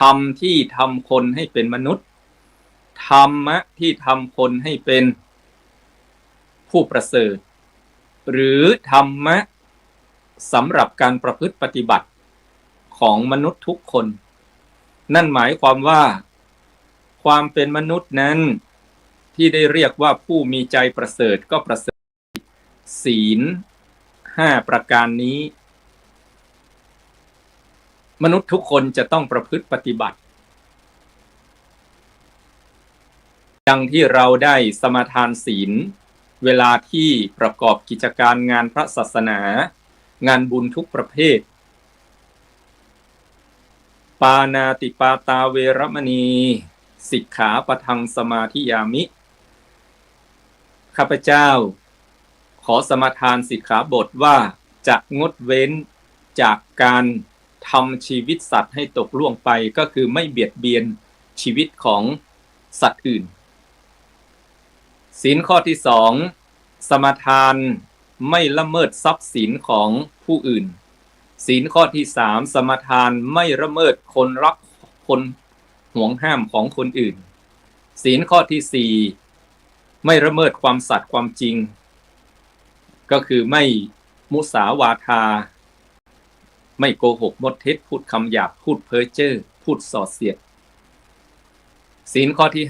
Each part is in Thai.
ธรรมที่ทำคนให้เป็นมนุษย์ธรรมะที่ทำคนให้เป็นผู้ประเสริฐหรือธรรมะสำหรับการประพฤติปฏิบัติของมนุษย์ทุกคนนั่นหมายความว่าความเป็นมนุษย์นั้นที่ได้เรียกว่าผู้มีใจประเสริฐก็ประเสริฐศีล5ประการนี้มนุษย์ทุกคนจะต้องประพฤติปฏิบัติดังที่เราได้สมาทานศีลเวลาที่ประกอบกิจการงานพระศาสนางานบุญทุกประเภทปานาติปาตาเวรมณีสิกขาปะทังสมาธิยามิข้าพเจ้าขอสมาทานสิกขาบทว่าจะงดเว้นจากการทำชีวิตสัตว์ให้ตกล่วงไปก็คือไม่เบียดเบียนชีวิตของสัตว์อื่นศีลข้อที่2สมาทานไม่ละเมิดทรัพย์สินของผู้อื่นศีลข้อที่3สมาทานไม่ละเมิดคนรักคนห่วงห้ามของคนอื่นศีลข้อที่4ไม่ละเมิดความสัตย์ความจริงก็คือไม่มุสาวาทาไม่โกหกมดเท็จพูดคำหยาบพูดเพ้อเจ้อพูดส่อเสียดศีลข้อที่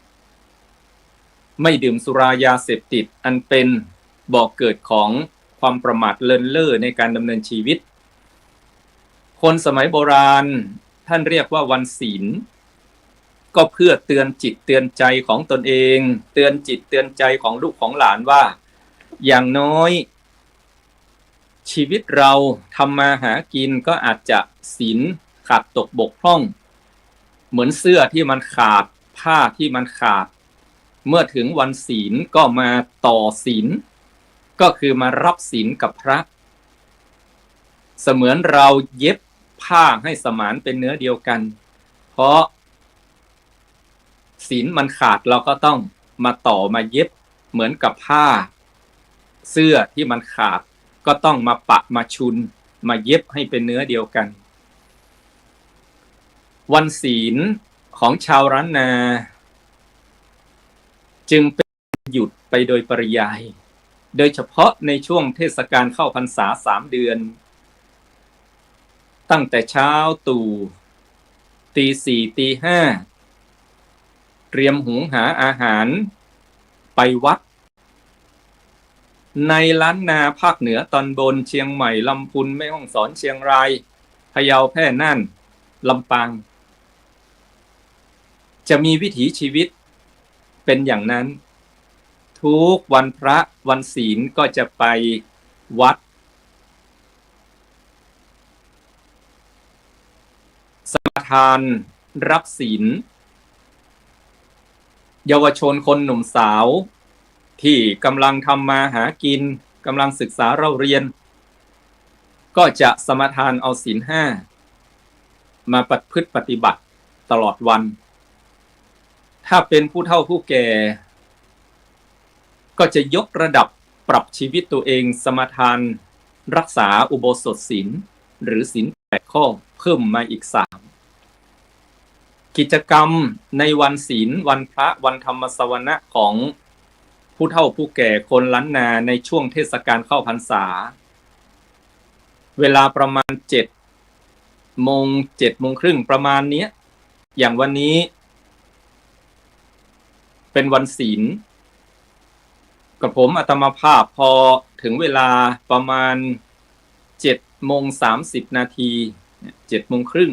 5ไม่ดื่มสุรายาเสพติดอันเป็นบ่อกเกิดของความประมาทเลินเล่อในการดำเนินชีวิตคนสมัยโบราณท่านเรียกว่าวันศีลก็เพื่อเตือนจิตเตือนใจของตนเองเตือนจิตเตือนใจของลูกของหลานว่าอย่างน้อยชีวิตเราทำมาหากินก็อาจจะศีลขาดตกบกพร่องเหมือนเสื้อที่มันขาดผ้าที่มันขาดเมื่อถึงวันศีลก็มาต่อศีลก็คือมารับศีลกับพระเสมือนเราเย็บผ้าให้สมานเป็นเนื้อเดียวกันเพราะศีลมันขาดเราก็ต้องมาต่อมาเย็บเหมือนกับผ้าเสื้อที่มันขาดก็ต้องมาปะมาชุนมาเย็บให้เป็นเนื้อเดียวกันวันศีลของชาวล้านนาจึงเป็นหยุดไปโดยปริยายโดยเฉพาะในช่วงเทศกาลเข้าพรรษา3เดือนตั้งแต่เช้าตู่ตี4ตี5เตรียมหุงหาอาหารไปวัดในล้านนาภาคเหนือตอนบนเชียงใหม่ลำพูนแม่ฮ่องสอนเชียงรายพะเยาแพร่น่านลำปางจะมีวิถีชีวิตเป็นอย่างนั้นทุกวันพระวันศีลก็จะไปวัดสมาทานรับศีลเยาวชนคนหนุ่มสาวที่กำลังทำมาหากินกำลังศึกษาเล่าเรียนก็จะสมาทานเอาศีล5มาประพฤติปฏิบัติตลอดวันถ้าเป็นผู้เฒ่าผู้แก่ก็จะยกระดับปรับชีวิตตัวเองสมาทานรักษาอุโบสถศีลหรือศีล8ข้อเพิ่มมาอีก3กิจกรรมในวันศีลวันพระวันธรรมสวนะของผู้เฒ่าผู้แก่คนล้านนาในช่วงเทศกาลเข้าพรรษาเวลาประมาณ7 โมงครึ่งประมาณนี้อย่างวันนี้เป็นวันศีลกับผมอาตมาภาพพอถึงเวลาประมาณ7:30 นาที7 โมงครึ่ง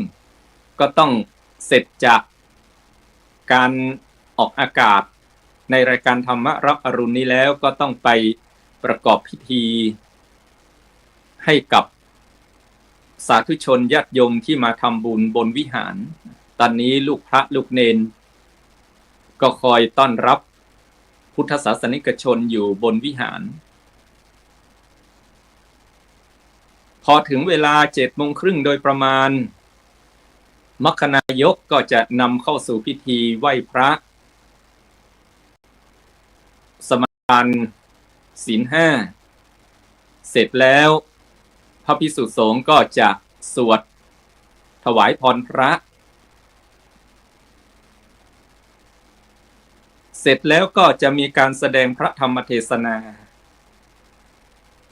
ก็ต้องเสร็จจากการออกอากาศในรายการธรรมะรับอรุณนี้แล้วก็ต้องไปประกอบพิธีให้กับสาธุชนญาติโยมที่มาทำบุญบนวิหารตอนนี้ลูกพระลูกเนนก็คอยต้อนรับพุทธศาสนิกชนอยู่บนวิหารพอถึงเวลา7 โมงครึ่งโดยประมาณมัคคณายกก็จะนำเข้าสู่พิธีไหว้พระสมาทานศีล5เสร็จแล้ว พระภิกษุสงฆ์ก็จะสวดถวายพรพระ เสร็จแล้วก็จะมีการแสดงพระธรรมเทศนา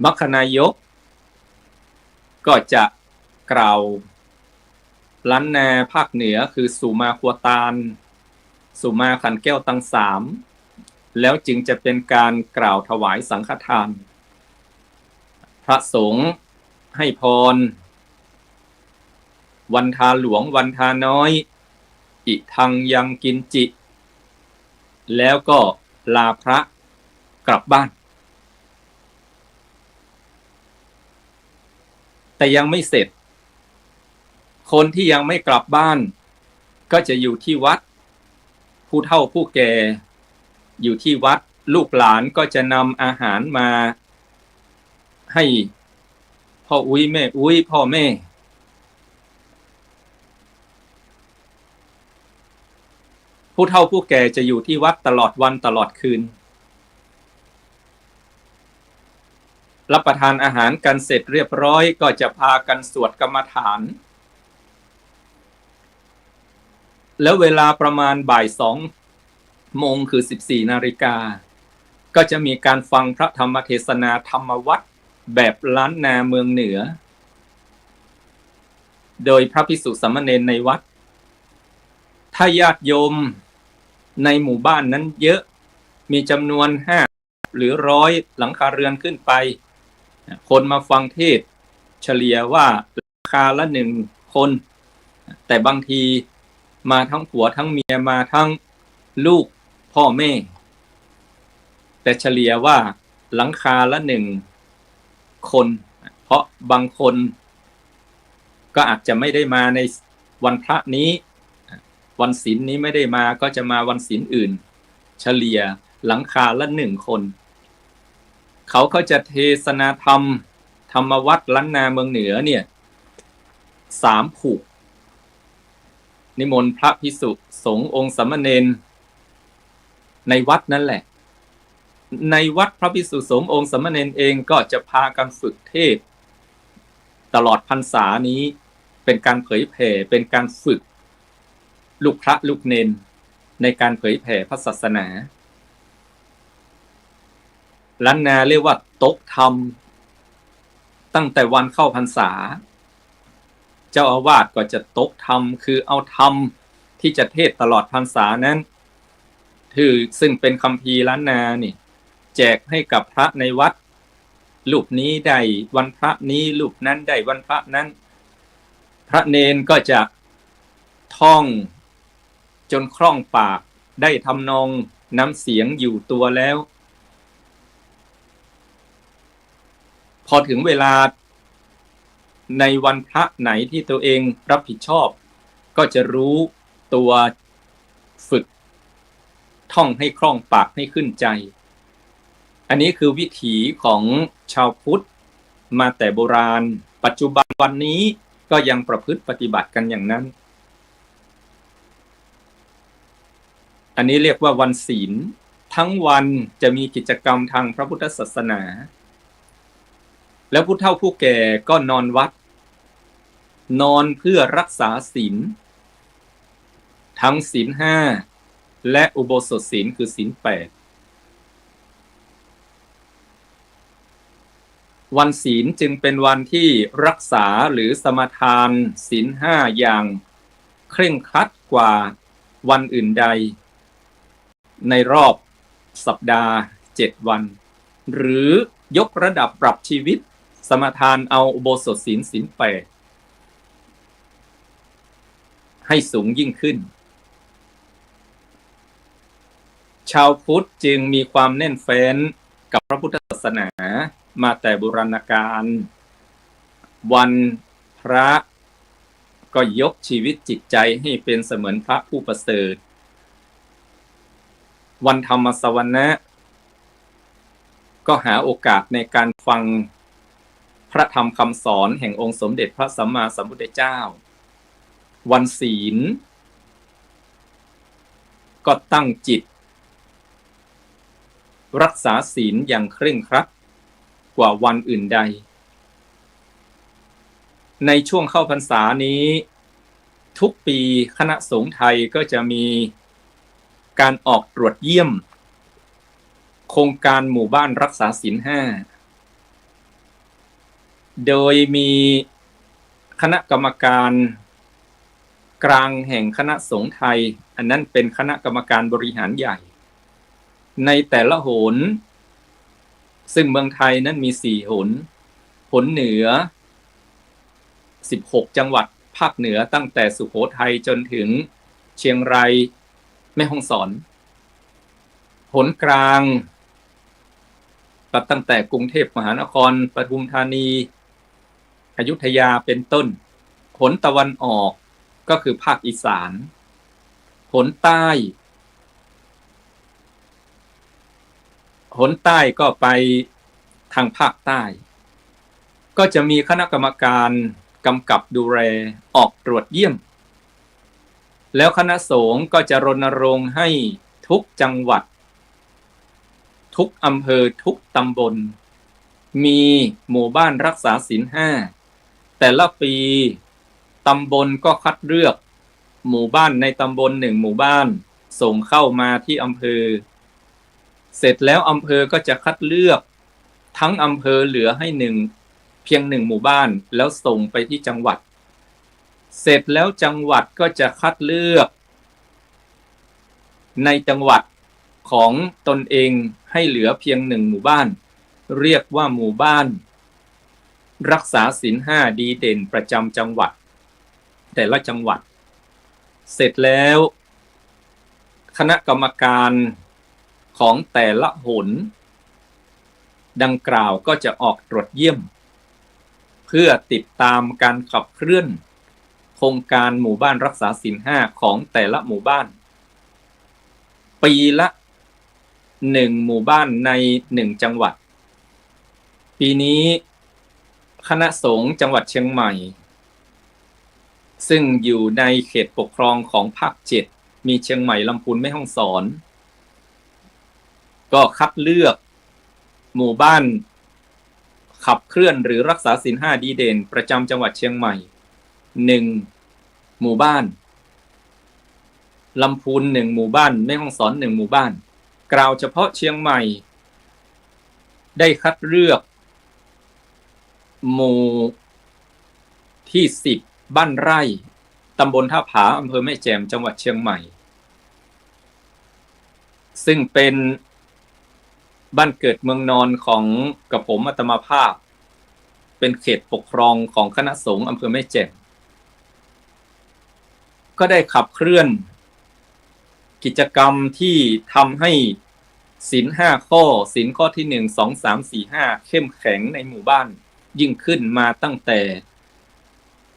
มัคคณายกก็จะกล่าวล้านนาภาคเหนือคือสุมาครัวตาลสุมาขันแก้วตังสามแล้วจึงจะเป็นการกล่าวถวายสังฆทานพระสงฆ์ให้พรวันทาหลวงวันทาน้อยอิทังยังกินจิแล้วก็ลาพระกลับบ้านแต่ยังไม่เสร็จคนที่ยังไม่กลับบ้านก็จะอยู่ที่วัดผู้เฒ่าผู้แก่อยู่ที่วัดลูกหลานก็จะนำอาหารมาให้พ่ออุ้ยแม่อุ้ยพ่อแม่ผู้เฒ่าผู้แก่จะอยู่ที่วัดตลอดวันตลอดคืนรับประทานอาหารกันเสร็จเรียบร้อยก็จะพากันสวดกรรมฐานแล้วเวลาประมาณบ่าย2 โมงคือ14 นาฬิกาก็จะมีการฟังพระธรรมเทศนาธรรมวัดแบบล้านนาเมืองเหนือโดยพระภิกษุสามเณรในวัดถ้าญาติโยมในหมู่บ้านนั้นเยอะมีจำนวน5หรือ100หลังคาเรือนขึ้นไปคนมาฟังเทศเฉลี่ยว่าราคาละ1 คนแต่บางทีมาทั้งผัวทั้งเมียมาทั้งลูกพ่อแม่แต่เฉลี่ยว่าหลังคาละ1 คนเพราะบางคนก็อาจจะไม่ได้มาในวันพระนี้วันศีลนี้ไม่ได้มาก็จะมาวันศีลอื่นเฉลี่ยหลังคาละ1 คนเขาจะเทศนาธรรมธรรมวัดล้านนาเมืองเหนือเนี่ย3 ผูกนิมนต์พระภิกษุสงฆ์องค์สามเณรในวัดนั่นแหละในวัดพระภิกษุสงฆ์องค์สามเณรเองก็จะพากันฝึกเทศตลอดพรรษานี้เป็นการเผยแผ่เป็นการฝึกลูกพระลูกเณรในการเผยแผ่พระศาสนาล้านนาเรียกว่าโต๊ะธรรมตั้งแต่วันเข้าพรรษาเจ้าอาวาสก็จะโต๊ะธรรมคือเอาธรรมที่จะเทศตลอดพรรษานั้นซึ่งเป็นคัมภีร์ล้านนานี่แจกให้กับพระในวัดรูปนี้ได้วันพระนี้รูปนั้นได้วันพระนั้นพระเนนก็จะท่องจนคล่องปากได้ทำนองน้ำเสียงอยู่ตัวแล้วพอถึงเวลาในวันพระไหนที่ตัวเองรับผิดชอบก็จะรู้ตัวฝึกท่องให้คล่องปากให้ขึ้นใจอันนี้คือวิถีของชาวพุทธมาแต่โบราณปัจจุบันวันนี้ก็ยังประพฤติปฏิบัติกันอย่างนั้นอันนี้เรียกว่าวันศีลทั้งวันจะมีกิจกรรมทางพระพุทธศาสนาแล้วผู้เฒ่าผู้แก่ก็นอนวัดนอนเพื่อรักษาศีลทั้งศีล5และอุโบสถศีลคือศีล8วันศีลจึงเป็นวันที่รักษาหรือสมาทานศีล5อย่างเคร่งครัดกว่าวันอื่นใดในรอบสัปดาห์7 วันหรือยกระดับปรับชีวิตสมาทานเอาอุโบสถศีล8ให้สูงยิ่งขึ้นชาวพุทธจึงมีความแน่นแฟ้นกับพระพุทธศาสนามาแต่โบราณกาลวันพระก็ยกชีวิตจิตใจให้เป็นเสมือนพระผู้ประเสริฐวันธรรมสวนะก็หาโอกาสในการฟังพระธรรมคำสอนแห่งองค์สมเด็จพระสัมมาสัมพุทธเจ้าวันศีลก็ตั้งจิตรักษาศีลอย่างเคร่งครัดกว่าวันอื่นใดในช่วงเข้าพรรษานี้ทุกปีคณะสงฆ์ไทยก็จะมี การออกตรวจเยี่ยมโครงการหมู่บ้านรักษาศีล 5โดยมีคณะกรรมการกลางแห่งคณะสงฆ์ไทยอันนั้นเป็นคณะกรรมการบริหารใหญ่ในแต่ละหนซึ่งเมืองไทยนั้นมี4หนเหนือ16จังหวัดภาคเหนือตั้งแต่สุโขทัยจนถึงเชียงรายแม่ฮ่องสอนหนกลางก็ตั้งแต่กรุงเทพมหานครปทุมธานีอยุธยาเป็นต้นหนตะวันออกก็คือภาคอีสานหนใต้ก็ไปทางภาคใต้ก็จะมีคณะกรรมการกำกับดูแลออกตรวจเยี่ยมแล้วคณะสงฆ์ก็จะรณรงค์ให้ทุกจังหวัดทุกอำเภอทุกตำบลมีหมู่บ้านรักษาศีล 5แต่ละปีตำบลก็คัดเลือกหมู่บ้านในตำบล1หมู่บ้านส่งเข้ามาที่อำเภอเสร็จแล้วอำเภอก็จะคัดเลือกทั้งอำเภอเหลือให้เพียง1หมู่บ้านแล้วส่งไปที่จังหวัดเสร็จแล้วจังหวัดก็จะคัดเลือกในจังหวัดของตนเองให้เหลือเพียง1หมู่บ้านเรียกว่าหมู่บ้านรักษาศีล 5ดีเด่นประจำจังหวัดแต่ละจังหวัดเสร็จแล้วคณะกรรมการของแต่ละหนดังกล่าวก็จะออกตรวจเยี่ยมเพื่อติดตามการขับเคลื่อนโครงการหมู่บ้านรักษาศีล 5ของแต่ละหมู่บ้านปีละ1หมู่บ้านใน1จังหวัดปีนี้คณะสงฆ์จังหวัดเชียงใหม่ซึ่งอยู่ในเขตปกครองของภาค7มีเชียงใหม่ลำพูนแม่ฮ่องสอนก็คัดเลือกหมู่บ้านขับเคลื่อนหรือรักษาศีล 5ดีเด่นประจำจังหวัดเชียงใหม่1หมู่บ้านลำพูน1หมู่บ้านแม่ฮ่องสอน1หมู่บ้านกล่าวเฉพาะเชียงใหม่ได้คัดเลือกหมู่ที่10บ้านไร่ตำบลท่าผาอำเภอแม่แจ่มจังหวัดเชียงใหม่ซึ่งเป็นบ้านเกิดเมืองนอนของกระผมอาตมาภาพเป็นเขตปกครองของคณะสงฆ์อำเภอแม่แจ่มก็ได้ขับเคลื่อนกิจกรรมที่ทำให้ศีล 5ข้อศีลข้อที่1 2 3 4 5เข้มแข็งในหมู่บ้านยิ่งขึ้นมาตั้งแต่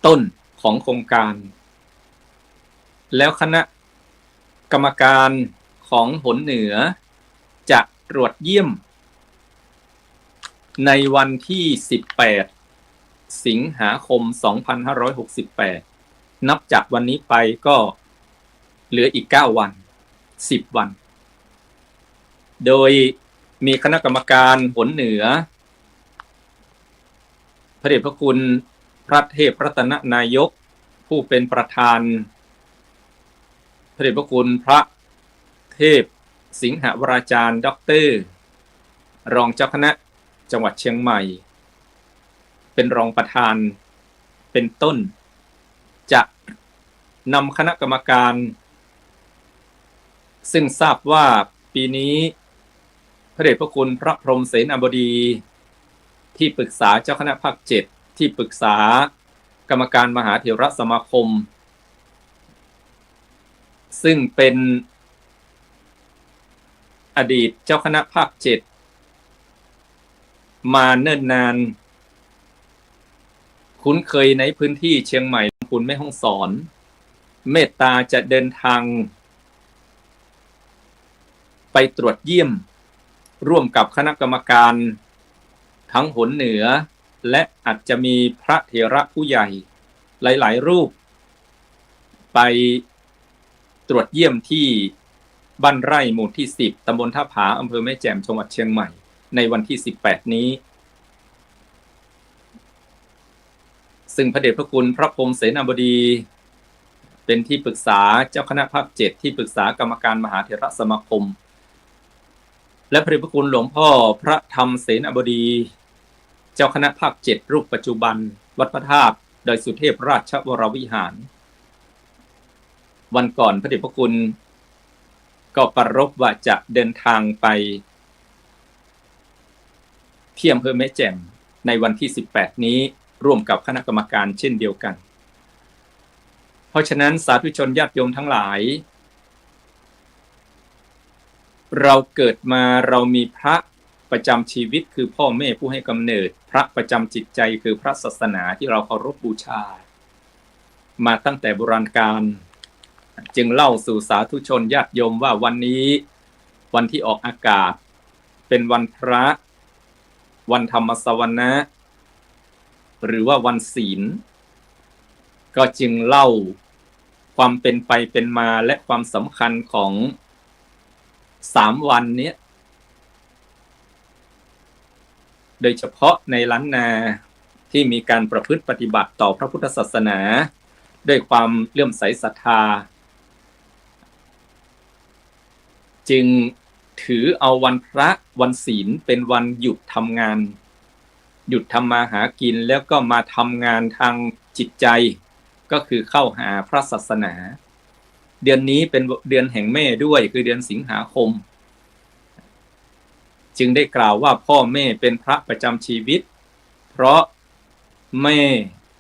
ต้นของโครงการแล้วคณะกรรมการของหนเหนือจะตรวจเยี่ยมในวันที่18สิงหาคม2568นับจากวันนี้ไปก็เหลืออีก9วัน10วันโดยมีคณะกรรมการหนเหนือพระเดชพระคุณพระเทพรัตนนายกผู้เป็นประธานพระเดชพระคุณพระเทพสิงหวราจารย์ด็อกเตอร์รองเจ้าคณะจังหวัดเชียงใหม่เป็นรองประธานเป็นต้นจะนำคณะกรรมการซึ่งทราบว่าปีนี้พระเดชพระคุณพระพรหมเสนาบดีที่ปรึกษาเจ้าคณะภาค7ที่ปรึกษากรรมการมหาเถรสมาคมซึ่งเป็นอดีตเจ้าคณะภาค7มาเนิ่นนานคุ้นเคยในพื้นที่เชียงใหม่ลำพูนแม่ฮ่องสอนเมตตาจะเดินทางไปตรวจเยี่ยมร่วมกับคณะกรรมการทั้งหนเหนือและอาจจะมีพระเถระผู้ใหญ่หลายๆรูปไปตรวจเยี่ยมที่บ้านไร่หมู่ที่10ตำบลท่าผาอำเภอแม่แจ่มจังหวัดเชียงใหม่ในวันที่18นี้ซึ่งพระเดชพระคุณพระพรหมเสนาบดี เป็นที่ปรึกษาเจ้าคณะภาค7ที่ปรึกษากรรมการมหาเถรสมาคมและพระเดชพระคุณหลวงพ่อพระธรรมเสนาบดีเจ้าคณะภาค7รูปปัจจุบันวัดพระธาตุดอยสุเทพราชวรวิหารวันก่อนพระเดชพระคุณก็ปรารภว่าจะเดินทางไปที่อำเภอแม่แจ่มในวันที่18นี้ร่วมกับคณะกรรมการเช่นเดียวกันเพราะฉะนั้นสาธุชนญาติโยมทั้งหลายเราเกิดมาเรามีพระประจำชีวิตคือพ่อแม่ผู้ให้กำเนิดพระประจำจิตใจคือพระศาสนาที่เราเคารพบูชามาตั้งแต่โบราณกาลจึงเล่าสู่สาธุชนญาติโยมว่าวันนี้วันที่ออกอากาศเป็นวันพระวันธรรมสวนะหรือว่าวันศีลก็จึงเล่าความเป็นไปเป็นมาและความสำคัญของ3วันนี้โดยเฉพาะในล้านนาที่มีการประพฤติปฏิบัติต่อพระพุทธศาสนาด้วยความเลื่อมใสศรัทธาจึงถือเอาวันพระวันศีลเป็นวันหยุดทำงานหยุดทำมาหากินแล้วก็มาทำงานทางจิตใจก็คือเข้าหาพระศาสนาเดือนนี้เป็นเดือนแห่งแม่ด้วยคือเดือนสิงหาคมจึงได้กล่าวว่าพ่อแม่เป็นพระประจำชีวิตเพราะแม่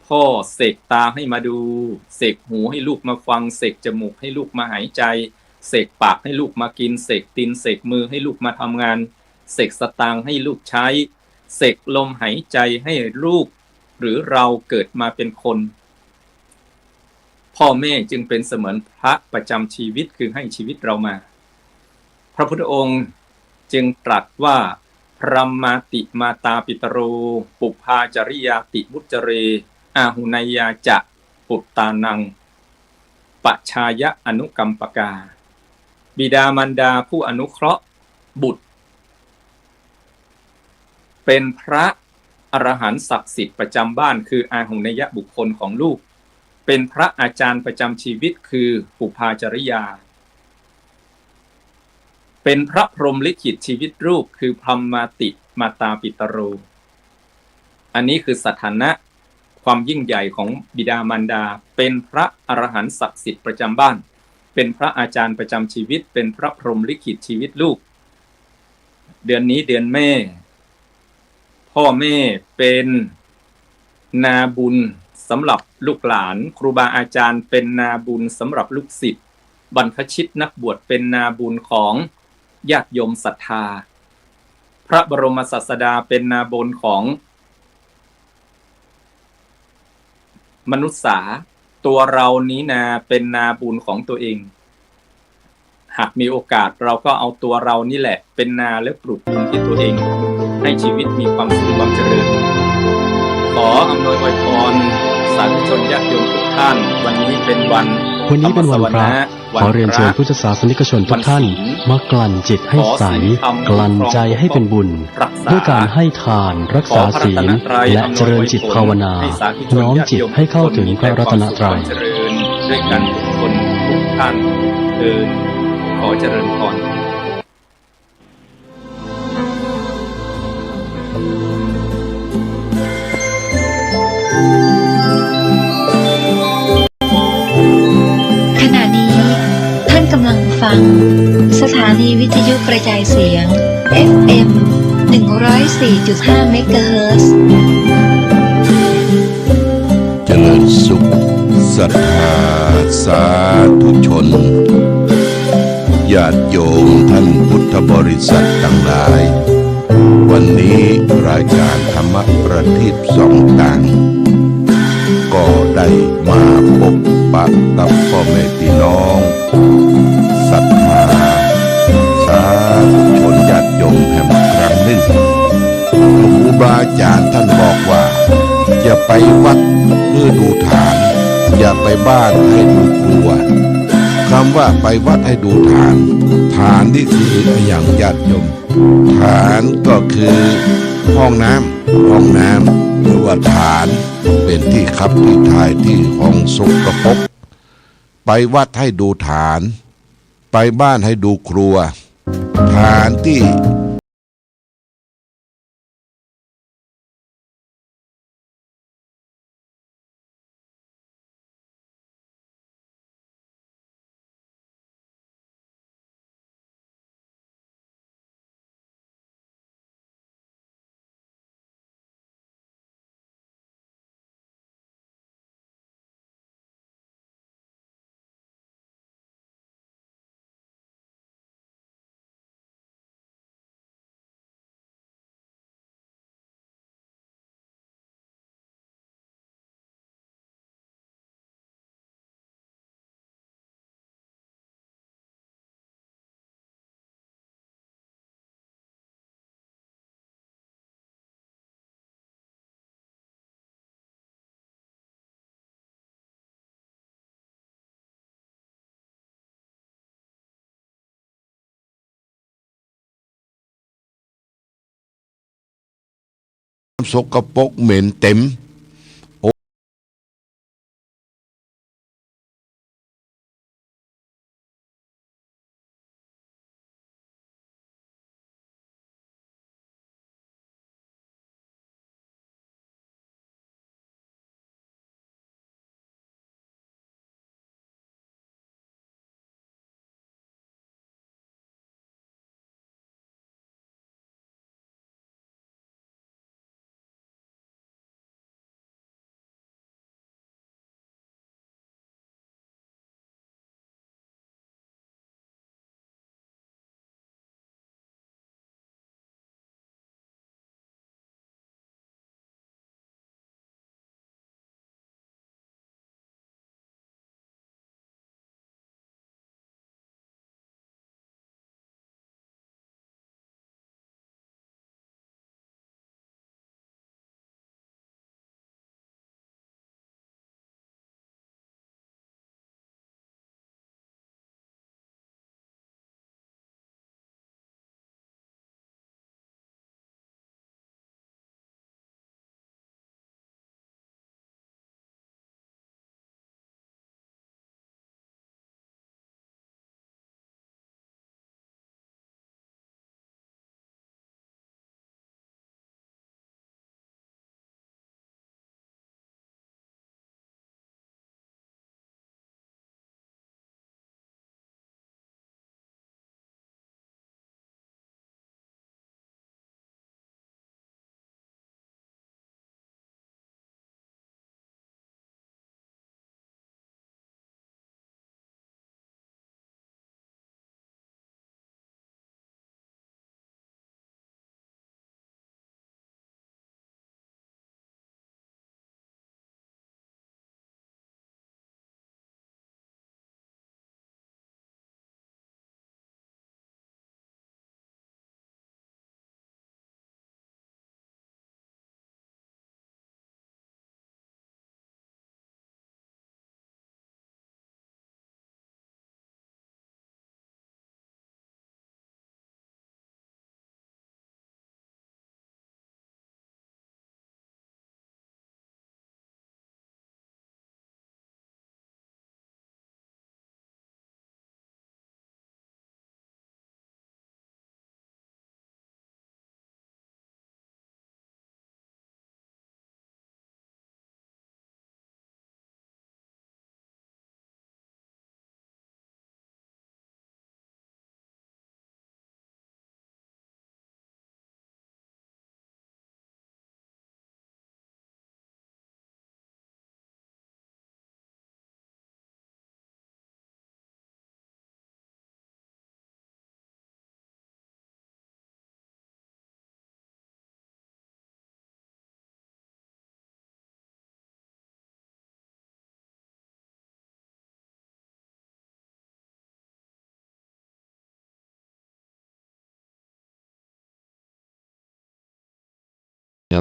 พ่อเสกตาให้มาดูเสกหูให้ลูกมาฟังเสกจมูกให้ลูกมาหายใจเสกปากให้ลูกมากินเสกตีนเสกมือให้ลูกมาทำงานเสกสตางค์ให้ลูกใช้เสกลมหายใจให้ลูกหรือเราเกิดมาเป็นคนพ่อแม่จึงเป็นเสมือนพระประจำชีวิตคือให้ชีวิตเรามาพระพุทธองค์จึงตรัสว่าพรหมาติมาตาปิตโรปุพพาจริยาติวุจเรอาหุนายาจะปุตตานังปชายะอนุกัมปกาบิดามารดาผู้อนุเคราะห์บุตรเป็นพระอรหันต์ศักดิ์สิทธิ์ประจำบ้านคืออาหุนายะบุคคลของลูกเป็นพระอาจารย์ประจำชีวิตคือปุพพาจริยาเป็นพระพรหมลิขิตชีวิตลูกคือพรหมาติมาตาปิตโรอันนี้คือสถานะความยิ่งใหญ่ของบิดามารดาเป็นพระอรหันต์ศักดิ์สิทธิ์ประจำบ้านเป็นพระอาจารย์ประจำชีวิตเป็นพระพรหมลิขิตชีวิตลูกเดือนนี้เดือนแม่พ่อแม่เป็นนาบุญสำหรับลูกหลานครูบาอาจารย์เป็นนาบุญสำหรับลูกศิษย์บรรพชิตนักบวชเป็นนาบุญของญาติโยมศรัทธาพระบรมศาสดาเป็นนาบุญของมนุษย์ตัวเรานี้นาเป็นนาบุญของตัวเองหากมีโอกาสเราก็เอาตัวเรานี่แหละเป็นนาและปลูกบุญที่ตัวเองให้ชีวิตมีความสุขความเจริญขออำนวยอวยพรสาธุชนญาติโยมทุกท่านวันนี้เป็นวันพระขอเรียนเชิญพุทธศาสนิกชนทุกท่านมากลั่นจิตให้ใสกลั่นใจให้เป็นบุญด้วยการให้ทานรักษาศีลและเจริญจิตภาวนาน้อมจิตให้เข้าถึงพระรัตนตรัยด้วยกันทุกคนทุกท่านขอเจริญพรกำลังฟังสถานีวิทยุกระจายเสียง FM 104.5 เมกะเฮิรตซ์ เจริญสุขศรัทธาสาธุชนญาติโยมท่านพุทธบริษัททั้งหลายวันนี้รายการธรรมประทีปสองต่างก็ได้มาพบปะกับพ่อแม่พี่น้องศรัทธาสาธุชนญาติโยมแห่งครั้งหนึ่งครูบาอาจารย์ท่านบอกว่าอย่าไปวัดเพื่อดูฐานอย่าไปบ้านให้ดูครัวคำว่าไปวัดให้ดูฐานนี่คืออย่างญาติโยมฐานก็คือห้องน้ำหรือว่าฐานเป็นที่คับที่ถ่ายที่ของสกปรกไป ไปวัดให้ดูฐาน ไปบ้านให้ดูครัวฐานที่สกปรกเหม็นเต็ม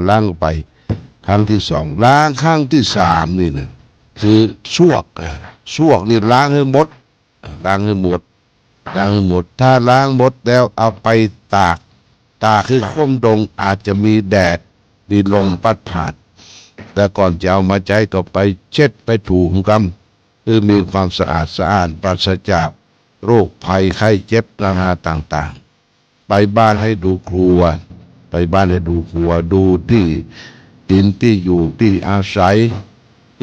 ล้างไปครั้งที่สองล้างครั้งที่สามนี่นะคือซวกนี่ล้างให้หมดล้างให้หมดล้างให้หมดถ้าล้างหมดแล้วเอาไปตากคือก้มดงอาจจะมีแดดมีลมพัดผ่านแต่ก่อนจะเอามาใช้ก็ไปเช็ดไปถูกำ คือมีความสะอาดปราศจากโรคภัยไข้เจ็บนานาต่างๆไปบ้านให้ดูครัวไปบ้านให้ดูครัวดูที่กินที่อยู่ที่อาศัย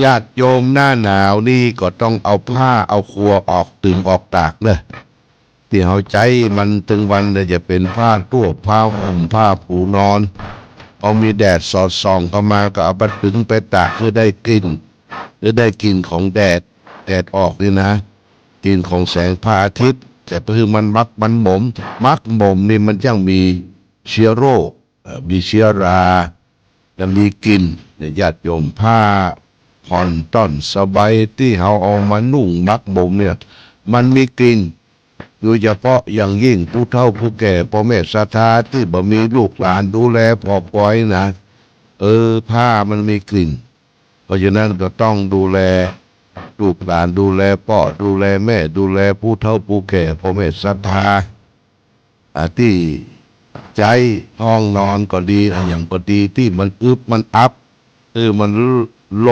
ญาติโยมหน้าหนาวนี่ก็ต้องเอาผ้าเอาครัวออกตึงออกตากเนอะที่เอาใจมันถึงวันจะเป็นผ้าตัวผ้าห่มผ้าปูนอนพอมีแดดสอดส่องเข้ามาก็เอาไปตึงไปตากเพื่อได้กลิ่นของแดดออกนี่นะกลิ่นของแสงพระอาทิตย์แต่คือมันหม่มนี่มันยังมีเชื้อโรคมีเชื้อราและมีกลิ่นญาติโยมผ้าผ่อนต้อนสบายที่เขาเอามานุ่งมักบ่มเนี่ยมันมีกลิ่นโดยเฉพาะอย่างยิ่งผู้เฒ่าผู้แก่พ่อแม่ศรัทธาที่บ่มีลูกหลานดูแลพอปล่อยนะผ้ามันมีกลิ่นเพราะฉะนั้นก็ต้องดูแลลูกหลานดูแลพ่อดูแลแม่ดูแลผู้เฒ่าผู้แก่พ่อแม่ศรัทธาที่ใจห้องนอนก็ดีอย่างก็ดีที่มันมันอัพมันล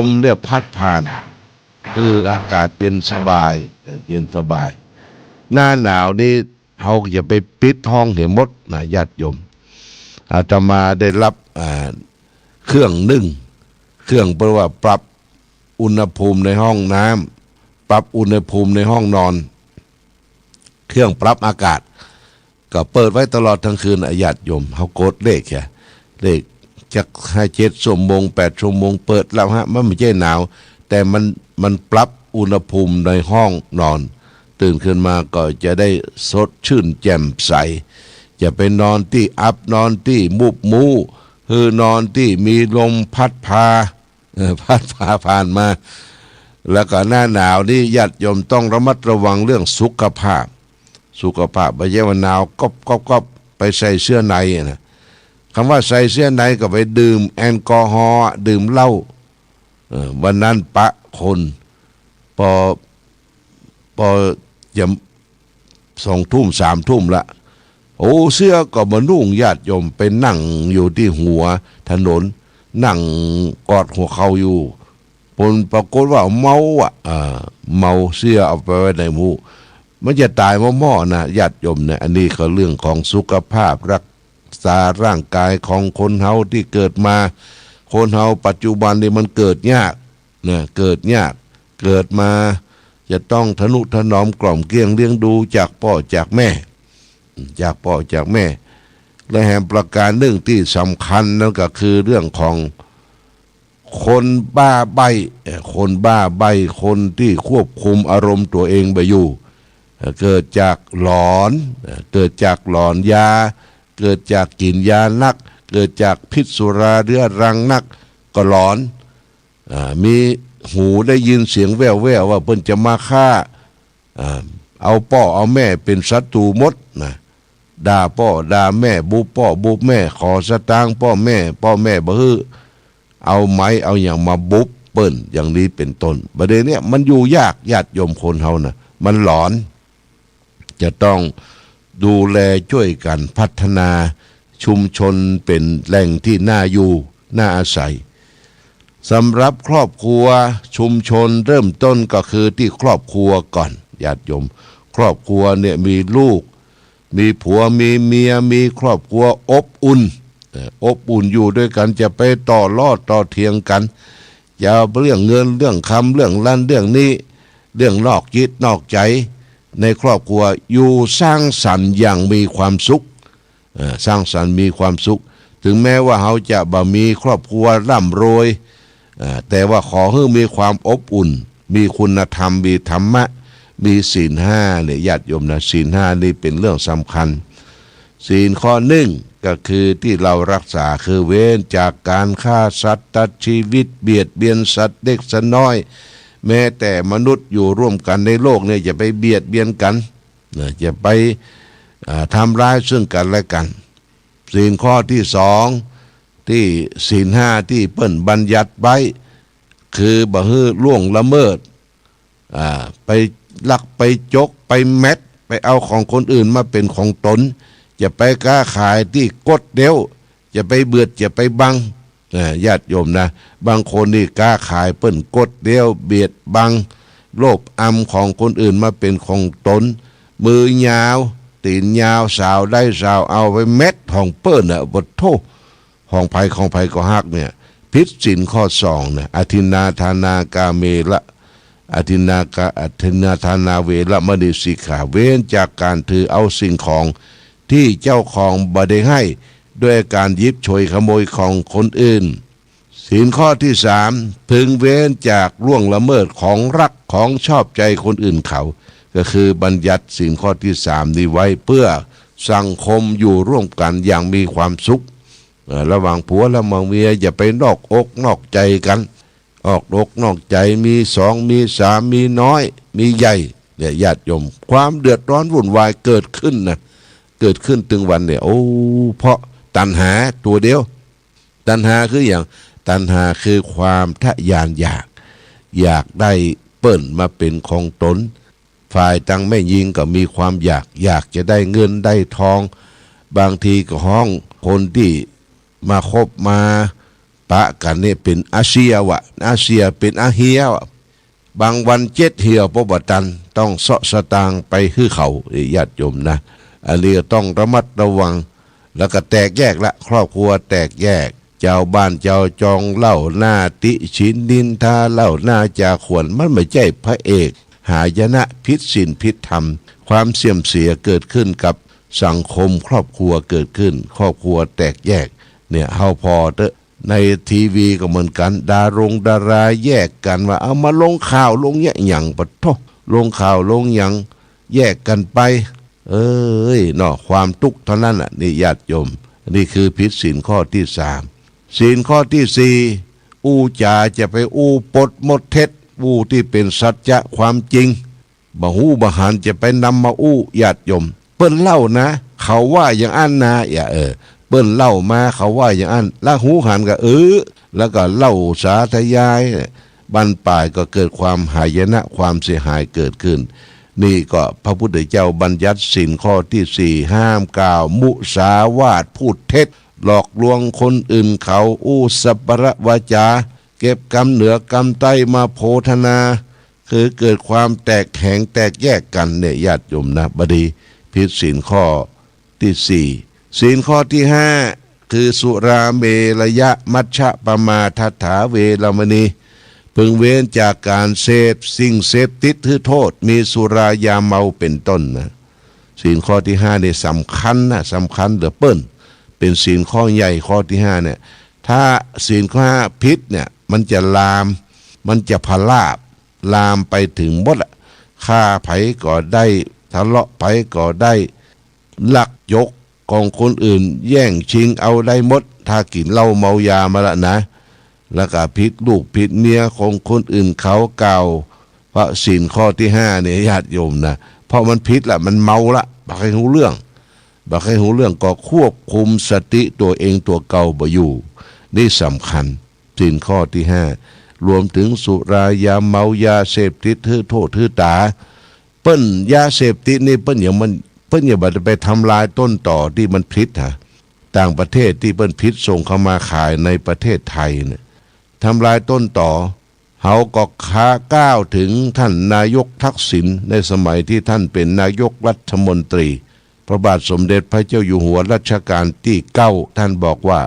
มเนี่ยพัดผ่านอากาศเย็นสบายหน้าหนาวนี่เขาอย่าไปปิดห้องเห็นหมดนะญาติโยมอาตมาได้รับเครื่องนึ่งเครื่องแปลว่าปรับอุณหภูมิในห้องน้ำปรับอุณหภูมิในห้องนอนเครื่องปรับอากาศก็เปิดไว้ตลอดทั้งคืนญาติโยมเขากดเลขจาก7 ชั่วโมง8 ชั่วโมงเปิดแล้วฮะมันไม่ใช่หนาวแต่มันปรับอุณหภูมิในห้องนอนตื่นขึ้นมาก็จะได้สดชื่นแจ่มใสจะไปนอนที่อับนอนที่มุบมูนอนที่มีลมพัดพาผ่านมาแล้วก็หน้าหนาวนี่ญาติโยมต้องระมัดระวังเรื่องสุขภาพไม่ใช่ว่าหนาวก็ไปใส่เสื้อในนะคำว่าใส่เสื้อในก็ไปดื่มแอลกอฮอล์ดื่มเหล้าวันนั้นปะคนพอจะ2 ทุ่ม3 ทุ่มละเสื้อก็มานุ่งญาติโยมไปนั่งอยู่ที่หัวถนนนั่งกอดหัวเขาอยู่ผลปรากฏว่าเมาเสื้อเอาไปไว้ในหมู่มันจะตายหม้อนะญาติโยมเนี่ยอันนี้ก็เรื่องของสุขภาพรักษาร่างกายของคนเฮาที่เกิดมาคนเฮาปัจจุบันนี่มันเกิดยากเกิดมาจะต้องทนุถนอมกล่อมเกลี้ยงเลี้ยงดูจากพ่อจากแม่และแห่งประการหนึ่งที่สำคัญนั่นก็คือเรื่องของคนบ้าใบ้คนที่ควบคุมอารมณ์ตัวเองไปอยู่เกิดจากหลอนยาเกิดจากกินยานักเกิดจากพิษสุราเรื้อรังนักก็หลอนมีหูได้ยินเสียงแว่วว่าเพิ่นจะมาฆ่าเอาพ่อเอาแม่เป็นศัตรูหมดนะด่าพ่อด่าแม่บุบพ่อบุบแม่ขอสตางค์พ่อแม่บ่ฮื้อเอาไม้เอาอย่างมาบุบเปิ้นอย่างนี้เป็นต้นประเด็นเนี้ยมันอยู่ยากญาติโยมคนเฮานะมันหลอนจะต้องดูแลช่วยกันพัฒนาชุมชนเป็นแหล่งที่น่าอยู่น่าอาศัยสำหรับครอบครัวชุมชนเริ่มต้นก็คือที่ครอบครัวก่อนญาติโยมครอบครัวเนี่ยมีลูกมีผัวมีเมียมีครอบครัวอบอุ่นอยู่ด้วยกันจะไปต่อเถียงกันอย่าเรื่องเงินเรื่องคำเรื่องลั่นเรื่องนี้เรื่องนอกจิตนอกใจในครอบครัวอยู่สร้างสรรค์อย่างมีความสุขมีความสุขถึงแม้ว่าเขาจะบ่มีครอบครัวร่ำรวยแต่ว่าขอให้มีความอบอุ่นมีคุณธรรมมีธรรมะมีศีล5เนี่ยญาติโยมนะศีล5นี่เป็นเรื่องสำคัญศีลข้อหนึ่งก็คือที่เรารักษาคือเว้นจากการฆ่าสัตว์ตัดชีวิตเบียดเบียนสัตว์เล็กสัตว์น้อยแม้แต่มนุษย์อยู่ร่วมกันในโลกเนี่ยอย่าไปเบียดเบียนกันอย่าไปทำร้ายซึ่งกันและกันศีลข้อที่2ที่ศีล5ที่เปิ้นบัญญัติไว้คือบ่ให้ล่วงละเมิดไปลักไปจกไปแมดไปเอาของคนอื่นมาเป็นของตนอย่าไปค้าขายที่กดเดียวอย่าไปเบือดอย่าไปบัง ญาติโยมนะบางคนนี่กล้าขายเปิ้นกดเดียวเบียดบังโลภอำของคนอื่นมาเป็นของตนมือยาวตีนยาวสาวได้สาวเอาไปเม็ดของเปิ้นน่ะบทโทษของภัยก็ฮักเนี่ยผิดศีลข้อ2เนี่ยอทินนาทานากาเมละอทินนาทานาเวละมณีสิกขาเว้นจากการถือเอาสิ่งของที่เจ้าของบ่ได้ให้ด้วยการยิบฉวยขโมยของคนอื่นศีลข้อที่3พึงเว้นจากล่วงละเมิดของรักของชอบใจคนอื่นเขาก็คือบัญญัติศีลข้อที่3นี้ไว้เพื่อสังคมอยู่ร่วมกันอย่างมีความสุขระหว่างผัวและเมียอย่าไปนอกอกนอกใจกันออกอกนอกใจมี2มี3มีน้อยมีใหญ่เนี่ยญาติโยมความเดือดร้อนวุ่นวายเกิดขึ้นถึงวันเนี่ยโอ้เพราะตัณหาตัวเดียวตัณหาคืออย่างตัณหาคือความทะยานอยากได้เปิ้นมาเป็นของตนฝ่ายตั้งแม่ยิงก็มีความอยากจะได้เงินได้ทองบางทีก็ห้องคนที่มาคบมาปะกันเนี่ยเป็นอาเซีเป็นอาเฮียวะบางวัน7เหี่ยวปบตันต้องเสาะสตางไปฮื้อเขาญาติโยมนะอันนี้ต้องระมัดระวังแล้วก็แตกแยกละครอบครัวแตกแยกเจ้าบ้านเจ้าจองเล่าหน้าติชินดินทาเล่าหน้าจาขวนมันไม่ใช่พระเอกหายนะพิษศีลพิษธรรมความเสื่อมเสียเกิดขึ้นกับสังคมครอบครัวเกิดขึ้นครอบครัวแตกแยกเนี่ยเฮาพอเตอะในทีวีก็เหมือนกันดาราแยกกันว่าเอามาลงข่าวลงหยังปะโทลงข่าวลงหยังแยกกันไปเนาะความทุกข์เท่านั้นน่ะนี่ญาติโยมนี่คือผิดศีลข้อที่3ศีลข้อที่4อู้จาจะไปอู้ปดมดเท็จอู้ที่เป็นสัจจะความจริงบ่ฮู้บ่หันจะไปนำมาอู้ญาติโยมเปิ้นเล่านะเขาว่าอย่างอันนะอย่าเปิ้นเล่ามาเขาว่าอย่างอันละหูหันก็แล้วก็เล่าสาธยายบรรปลายก็เกิดความหายนะความเสียหายเกิดขึ้นนี่ก็พระพุทธเจ้าบัญญัติศีลข้อที่4ห้ามกล่าวมุสาวาทพูดเท็จหลอกลวงคนอื่นเขาอู้สัปปะวาจาเก็บกรรมเหนือกรรมใต้มาโพธนาคือเกิดความแตกแข็งแตกแยกกันเนี่ยญาติโยมนะบดีผิดศีลข้อที่4ศีลข้อที่5คือสุราเมรยะมัชฌะปมาทัฏฐาเวรมณีพึงเว้นจากการเสพสิ่งเสพติดคือโทษมีสุรายาเมาเป็นต้นนะศีลข้อที่5เนี่ยสำคัญเหลือเปิ้นเป็นศีลข้อใหญ่ข้อที่5เนี่ยถ้าศีลข้อ5ผิดเนี่ยมันจะลามมันจะพลาบลามไปถึงหมดอะฆ่าไผก็ได้ทะเลาะไผก็ได้ลักยกของคนอื่นแย่งชิงเอาได้หมดถ้ากินเหล้าเมายามาละนะแล้วก็ผิดลูกผิดเมียของคนอื่นเขาเก่าเพราะศีลข้อที่5เนี่ยญาติโยมนะเพราะมันผิดละมันเมาละบักให้รู้เรื่องก็ควบคุมสติตัวเองตัวเก่าบ่อยู่นี่สำคัญศีลข้อที่5รวมถึงสุรายาเมายาเสพติดถือโทษถือตาเปิ้นยาเสพติดนี่เปิ้นอย่าบัดไปทำลายต้นต่อที่มันผิดต่างประเทศที่เปิ้นผิดส่งเข้ามาขายในประเทศไทยเนี่ยทำลายต้นต่อเฮาก็ค้าก้าวถึงท่านนายกทักษิณในสมัยที่ท่านเป็นนายกรัฐมนตรีพระบาทสมเด็จพระเจ้าอยู่หัวรัชกาลที่9ท่านบอกว่า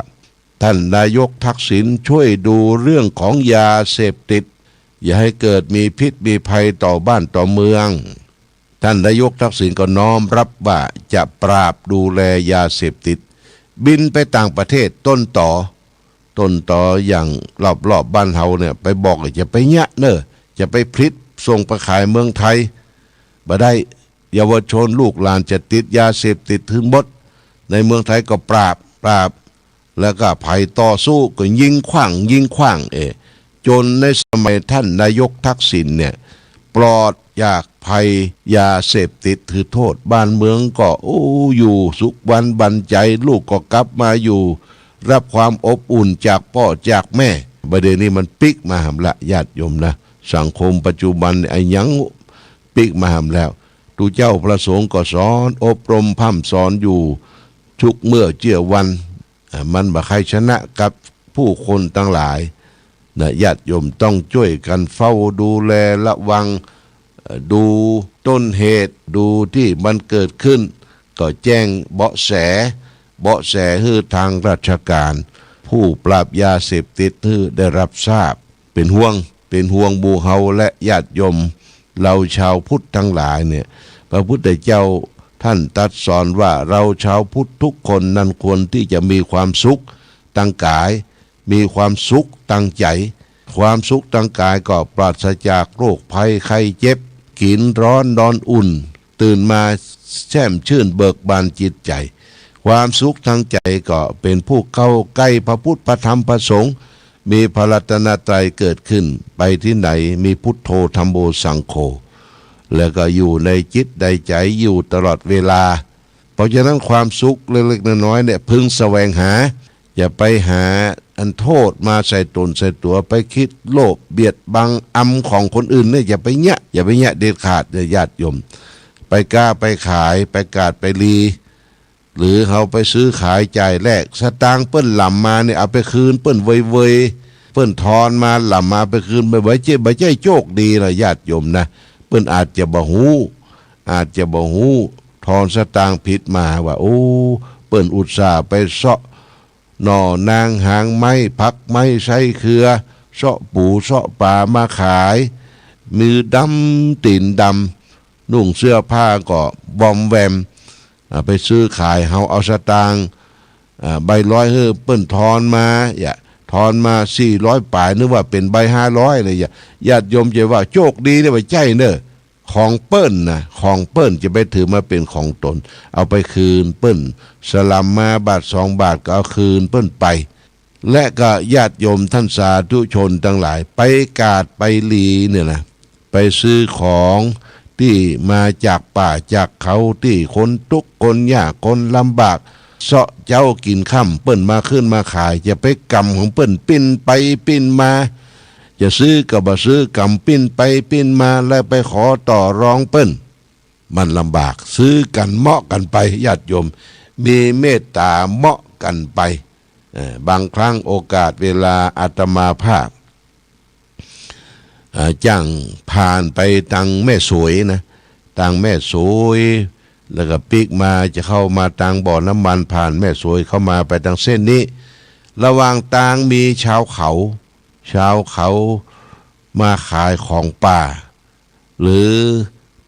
ท่านนายกทักษิณช่วยดูเรื่องของยาเสพติดอย่าให้เกิดมีพิษมีภัยต่อบ้านต่อเมืองท่านนายกทักษิณก็น้อมรับว่าจะปราบดูแลยาเสพติดบินไปต่างประเทศต้นต่ออย่างรอบบ้านเฮาเนี่ยไปบอกจะไปยะจะไปพลิษส่งไปขายเมืองไทยบ่ได้เยาวชนลูกหลานจะติดยาเสพติดถึงหมดในเมืองไทยก็ปราบแล้วก็ภัยต่อสู้ก็ยิงขว้างจนในสมัยท่านนายกทักษิณเนี่ยปลอดจากภัยยาเสพติดถือโทษบ้านเมืองก็อยู่สุขวันบันใจลูกก็กลับมาอยู่รับความอบอุ่นจากพ่อจากแม่ประเด็นนี้มันปิกมาหำละญาติโยมนะสังคมปัจจุบันไอ้ยังปิกมาหำแล้วตูเจ้าประสงค์ก็สอนอบรมพร่ำสอนอยู่ทุกเมื่อเจื่อวันมันบ่ใครชนะกับ ผู้คนทั้งหลายนะญาติโยมต้องช่วยกันเฝ้าดูแลระวังดูต้นเหตุดูที่มันเกิดขึ้นก็แจ้งเบาะแสให้ทางราชการผู้ปราบยาเสพติดให้ได้รับทราบเป็นห่วงหมู่เฮาและญาติโยมเราชาวพุทธทั้งหลายเนี่ยพระพุทธเจ้าท่านตรัสสอนว่าเราชาวพุทธทุกคนนั้นควรที่จะมีความสุขทางกายมีความสุขทางใจความสุขทางกายก็ปราศจากโรคภัยไข้เจ็บกินร้อนนอนอุ่นตื่นมาแช่มชื่นเบิกบานจิตใจความสุขทางใจก็เป็นผู้เข้าใกล้พระพุทธพระธรรมพระสงฆ์มีพระรัตนตรัยเกิดขึ้นไปที่ไหนมีพุทโธธัมโมสังโฆแล้วก็อยู่ในจิตในใจอยู่ตลอดเวลาเพราะฉะนั้นความสุขเล็กๆน้อยๆเนี่ยพึงแสวงหาอย่าไปหาอันโทษมาใส่ตนใส่ตัวไปคิดโลภเบียดบังอำของคนอื่นเนี่ยอย่าไปแยะเด็ดขาดเนี่ยญาติโยมไปกล้าไปขายไปกาดไปลีหรือเขาไปซื้อขายจ่ายแลกสตางค์เปิ้นหล่ำมาเนี่ยเอาไปคืนเปิ้นเวยเปิ้นทอนมาหล่ำมาไปคืนไปไว้เจ๊ใบใจโชคดีละญาติโยมนะเปิ้นอาจจะบ่ฮู้ทอนสตางค์ผิดมาว่าโอ้เปิ้นอุตส่าห์ไปเสาะหน่อนางหางไม้พักไม้ใช้เครือเสาะปูเสาะป่ามาขายมือดำตีนดำนุ่งเสื้อผ้าก็บอมแวมไปซื้อขายเฮาเอาสตางค์ใบ100เปิ้นทอนมาทอนมา400ป่ายนึกว่าเป็นใบ500เลยญาติโยมจะว่าโชคดีได้ไปใจเนอะของเปิ้นนะของเปิ้นจะไปถือมาเป็นของตนเอาไปคืนเปิ้นสลัมมาบาท2 บาทก็เอาคืนเปิ้นไปและก็ญาติโยมท่านสาธุชนทั้งหลายไปกาดไปลีเนี่ยนะไปซื้อของที่มาจากป่าจากเขาที่คนทุกข์คนยากคนลำบากเสาะเจ้ากินค่ำเปิ้นมาขึ้นมาขายจะไปกำของเปิ้นปิ้นไปปิ้นมาจะซื้อก็บ่ซื้อกำปิ้นไปปิ้นมาแล้วไปขอต่อรองเปิ้นมันลำบากซื้อกันเหมาะกันไปญาติโยมมีเมตตาเหมาะกันไปบางครั้งโอกาสเวลาอาตมาภาพจ้างผ่านไปทางแม่สวยนะทางแม่สวยแล้วก็ปีกมาจะเข้ามาทางบ่อน้ำมันผ่านแม่สวยเข้ามาไปทางเส้นนี้ระหว่างทางมีชาวเขามาขายของป่าหรือ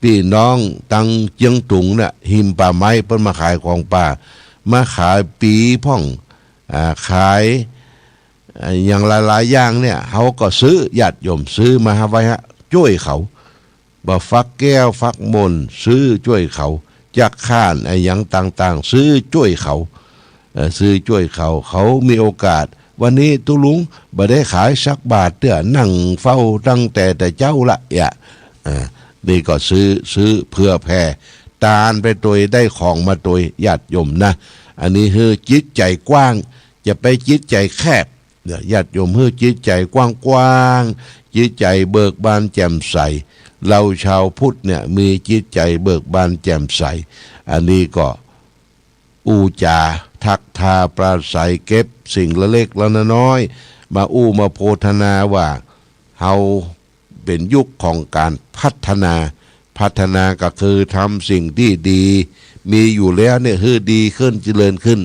พี่น้องตังเจียงตุงเนี่ยหิมป่าไม้เพิ่นมาขายของป่ามาขายปีพ่องขายอย่างหลายๆอย่างเนี่ยเขาก็ซื้อญาติโยมซื้อมาไว้ช่วยเขาบ่ฟักแก้วฟักมนซื้อช่วยเขาจักข้านอย่างต่างๆซื้อช่วยเขาเขามีโอกาสวันนี้ตุลุงบ่ได้ขายสักบาทเตื้อนั่งเฝ้าตั้งแต่เจ้าละนี่ก็ซื้อเพื่อแผ่ตาลไปตัวได้ของมาตัวญาติโยมนะอันนี้คือจิตใจกว้างจะไปจิตใจแคบญาติโยมคือจิตใจกว้างจิตใจเบิกบานแจ่มใสเราชาวพุทธเนี่ยมีจิตใจเบิกบานแจ่มใสอันนี้ก็อูจาทักทาปราศัยเก็บสิ่งละเล็กละน้อยมามาโพธนาว่าเฮาเป็นยุคของการพัฒนาก็คือทำสิ่งที่ดีมีอยู่แล้วเนี่ยคือดีขึ้นเจริญขึ้น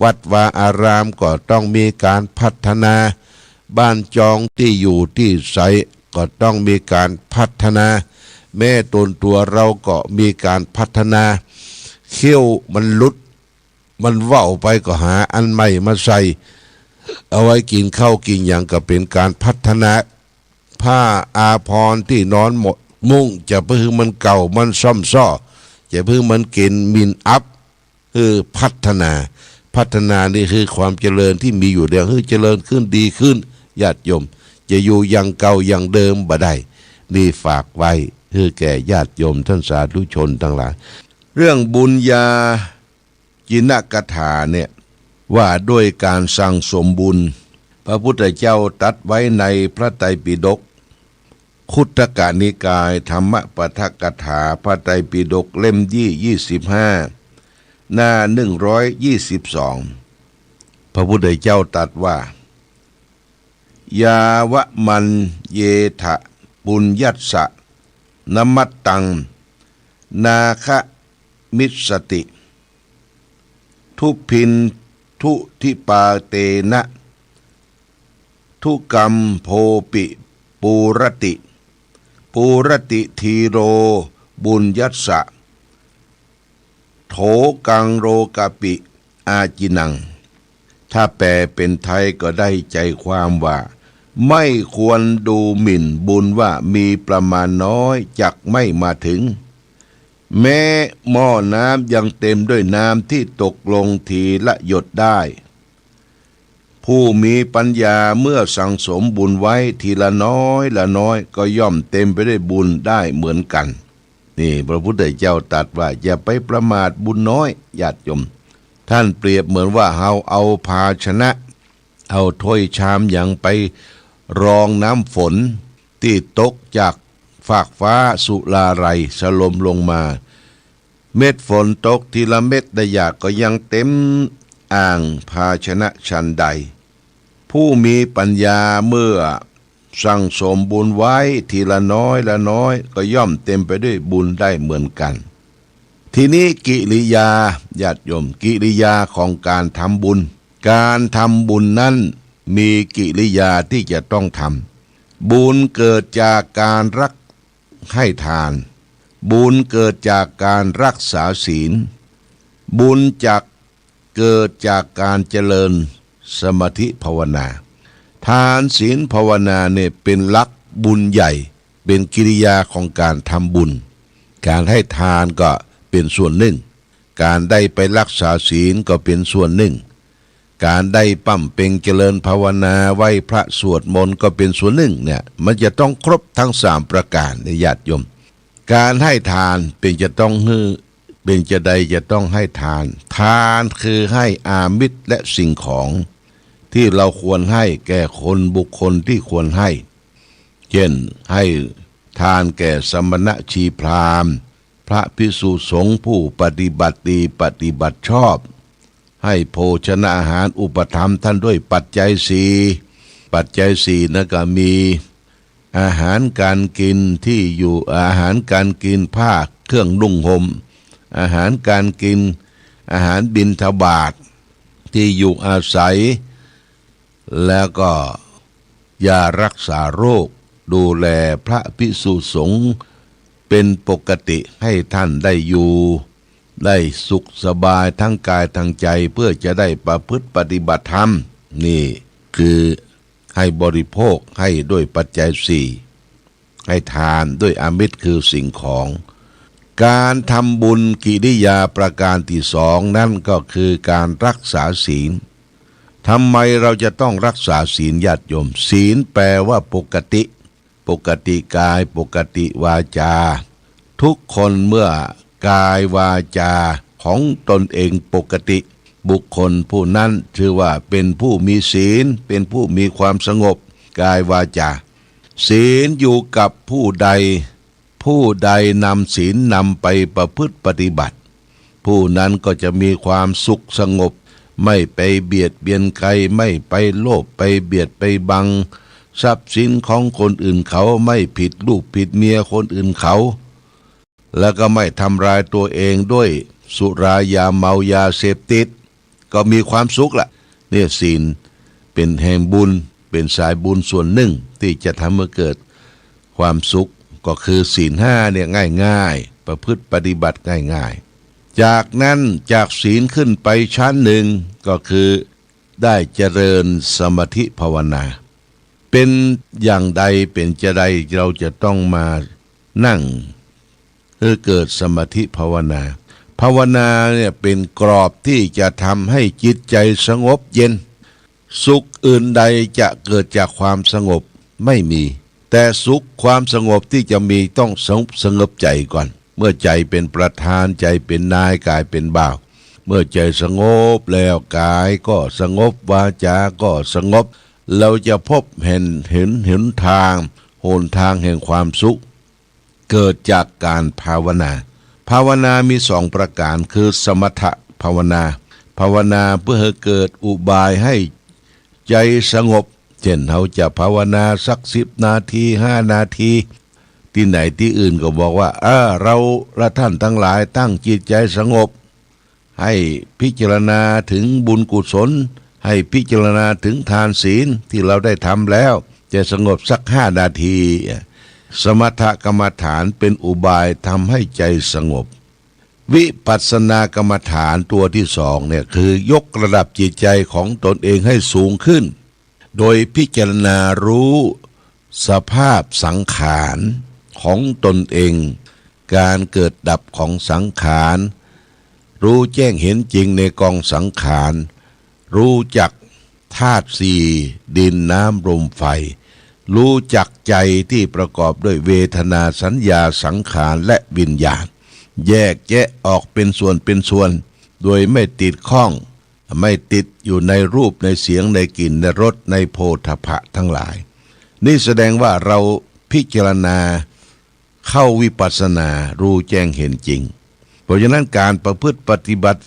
วัดวาอารามก็ต้องมีการพัฒนาบ้านจองที่อยู่ที่ใสก็ต้องมีการพัฒนาแม่ตนตัวเราก็มีการพัฒนาเขี้ยวมันลุดมันเว้าไปก็หาอันใหม่มาใส่เอาไว้กินข้าวกินอย่างก็เป็นการพัฒนาผ้าอาภรณ์ที่นอนหมดมุ่งจะเพื่อมันเก่ามันซ่อมซ้อจะเพื่อมันกินมินอัพคือพัฒนานี่คือความเจริญที่มีอยู่เดียวคือเจริญขึ้นดีขึ้นญาติโยมจะอยู่อย่างเก่าอย่างเดิมบ่ได้นี่ฝากไว้คือแก่ญาติโยมท่านสาธุชนทั้งหลายเรื่องบุญญาจินกถาเนี่ยว่าด้วยการสั่งสมบุญพระพุทธเจ้าตรัสไว้ในพระไตรปิฎกคุตกนิกายธรรมปฐกถาพระไตรปิฎกเล่มที่25หน้า122พระพุทธเจ้าตรัสว่า ยาวะมันเยทะปุญญัสสะนมัตตังนาคะมิสสติทุพินทุทิปาเตนะทุกรรมโพปิปูรติปูรติทีโรบุญยัสสะโถกังโรกปิอาจินังถ้าแปลเป็นไทยก็ได้ใจความว่าไม่ควรดูหมิ่นบุญว่ามีประมาณน้อยจักไม่มาถึงแม้หม้อน้ำยังเต็มด้วยน้ำที่ตกลงทีละหยดได้ผู้มีปัญญาเมื่อสั่งสมบุญไว้ทีละน้อยละน้อยก็ย่อมเต็มไปด้วยบุญได้เหมือนกันนี่พระพุทธเจ้าตรัสว่าอย่าไปประมาทบุญน้อยญาติโยมท่านเปรียบเหมือนว่าเราเอาภาชนะเอาถ้วยชามอย่างไปรองน้ำฝนที่ตกจากฟากฟ้าสุราไรสลมลงมาเม็ดฝนตกทีละเม็ดได้ยากก็ยังเต็มอ่างภาชนะชันใดผู้มีปัญญาเมื่อสั่งสมบุญไว้ทีละน้อยละน้อยก็ย่อมเต็มไปด้วยบุญได้เหมือนกันทีนี้กิริยาญาติโยมกิริยาของการทำบุญการทำบุญนั้นมีกิริยาที่จะต้องทำบุญเกิดจากการรักให้ทานบุญเกิดจากการรักษาศีลบุญจากเกิดจากการเจริญสมาธิภาวนาทานศีลภาวนาเนี่ยเป็นหลักบุญใหญ่เป็นกิริยาของการทำบุญการให้ทานก็เป็นส่วนหนึ่งการได้ไปรักษาศีลก็เป็นส่วนหนึ่งการได้ปั้มเพ็งเจริญภาวนาไหว้พระสวดมนต์ก็เป็นส่วนหนึ่งเนี่ยมันจะต้องครบทั้ง3ประการในญาติโยมการให้ทานเป็นจะต้องเป็นจะใดจะต้องให้ทานทานคือให้อามิตรและสิ่งของที่เราควรให้แก่คนบุคคลที่ควรให้เช่นให้ทานแก่สมณชีพราหมณ์พระภิกษุสงฆ์ผู้ปฏิบัติดีปฏิบัติชอบให้โภชนะอาหารอุปถัมภ์ท่านด้วยปัจจัย4ปัจจัย4นั่นก็มีอาหารการกินที่อยู่อาหารการกินผ้าเครื่องนุ่งห่มอาหารการกินอาหารบิณฑบาตที่อยู่อาศัยแล้วก็ยารักษาโรคดูแลพระภิกษุสงฆ์เป็นปกติให้ท่านได้อยู่ได้สุขสบายทั้งกายทั้งใจเพื่อจะได้ประพฤติปฏิบัติธรรมนี่คือให้บริโภคให้ด้วยปัจจัย4ให้ทานด้วยอามิตรคือสิ่งของการทำบุญกิริยาประการที่2นั่นก็คือการรักษาศีลทำไมเราจะต้องรักษาศีลญาติโยมศีลแปลว่าปกติปกติกายปกติวาจาทุกคนเมื่อกายวาจาของตนเองปกติบุคคลผู้นั้นถือว่าเป็นผู้มีศีลเป็นผู้มีความสงบกายวาจาศีลอยู่กับผู้ใดผู้ใดนำศีลนำไปประพฤติปฏิบัติผู้นั้นก็จะมีความสุขสงบไม่ไปเบียดเบียนใครไม่ไปโลภไปเบียดไปบังทรัพย์สินของคนอื่นเขาไม่ผิดลูกผิดเมียคนอื่นเขาแล้วก็ไม่ทำร้ายตัวเองด้วยสุรายาเมายาเสพติดก็มีความสุขละเนี่ยศีลเป็นแห่งบุญเป็นสายบุญส่วนหนึ่งที่จะทำให้เกิดความสุขก็คือศีล5เนี่ยง่ายๆประพฤติปฏิบัติง่ายๆจากนั้นจากศีลขึ้นไปชั้นหนึ่งก็คือได้เจริญสมาธิภาวนาเป็นอย่างใดเป็นจะใดเราจะต้องมานั่งเพื่อเกิดสมาธิภาวนาภาวนาเนี่ยเป็นกรอบที่จะทำให้จิตใจสงบเย็นสุขอื่นใดจะเกิดจากความสงบไม่มีแต่สุขความสงบที่จะมีต้องสงบใจก่อนเมื่อใจเป็นประธานใจเป็นนายกายเป็นบ่าวเมื่อใจสงบแล้วกายก็สงบวาจาก็สงบเราจะพบเห็นทางหนทางแห่งความสุขเกิดจากการภาวนาภาวนามี2ประการคือสมถภาวนาภาวนาเพื่อให้เกิดอุบายให้ใจสงบ เช่นเราจะภาวนาสัก10 นาที5 นาทีที่ไหนที่อื่นก็บอกว่าเราและท่านทั้งหลายตั้งจิตใจสงบให้พิจารณาถึงบุญกุศลให้พิจารณาถึงทานศีลที่เราได้ทำแล้วจะสงบสัก5 นาทีสมถกรรมฐานเป็นอุบายทำให้ใจสงบวิปัสสนากรรมฐานตัวที่2เนี่ยคือยกระดับจิตใจของตนเองให้สูงขึ้นโดยพิจารณารู้สภาพสังขารของตนเองการเกิดดับของสังขารรู้แจ้งเห็นจริงในกองสังขารรู้จักธาตุสี่ดินน้ำลมไฟรู้จักใจที่ประกอบด้วยเวทนาสัญญาสังขารและวิญญาณแยกแยะออกเป็นส่วนโดยไม่ติดข้องไม่ติดอยู่ในรูปในเสียงในกลิ่นในรสในโผฏฐัพพะทั้งหลายนี่แสดงว่าเราพิจารณาเข้าวิปัสสนารู้แจ้งเห็นจริงเพราะฉะนั้นการประพฤติปฏิบัติ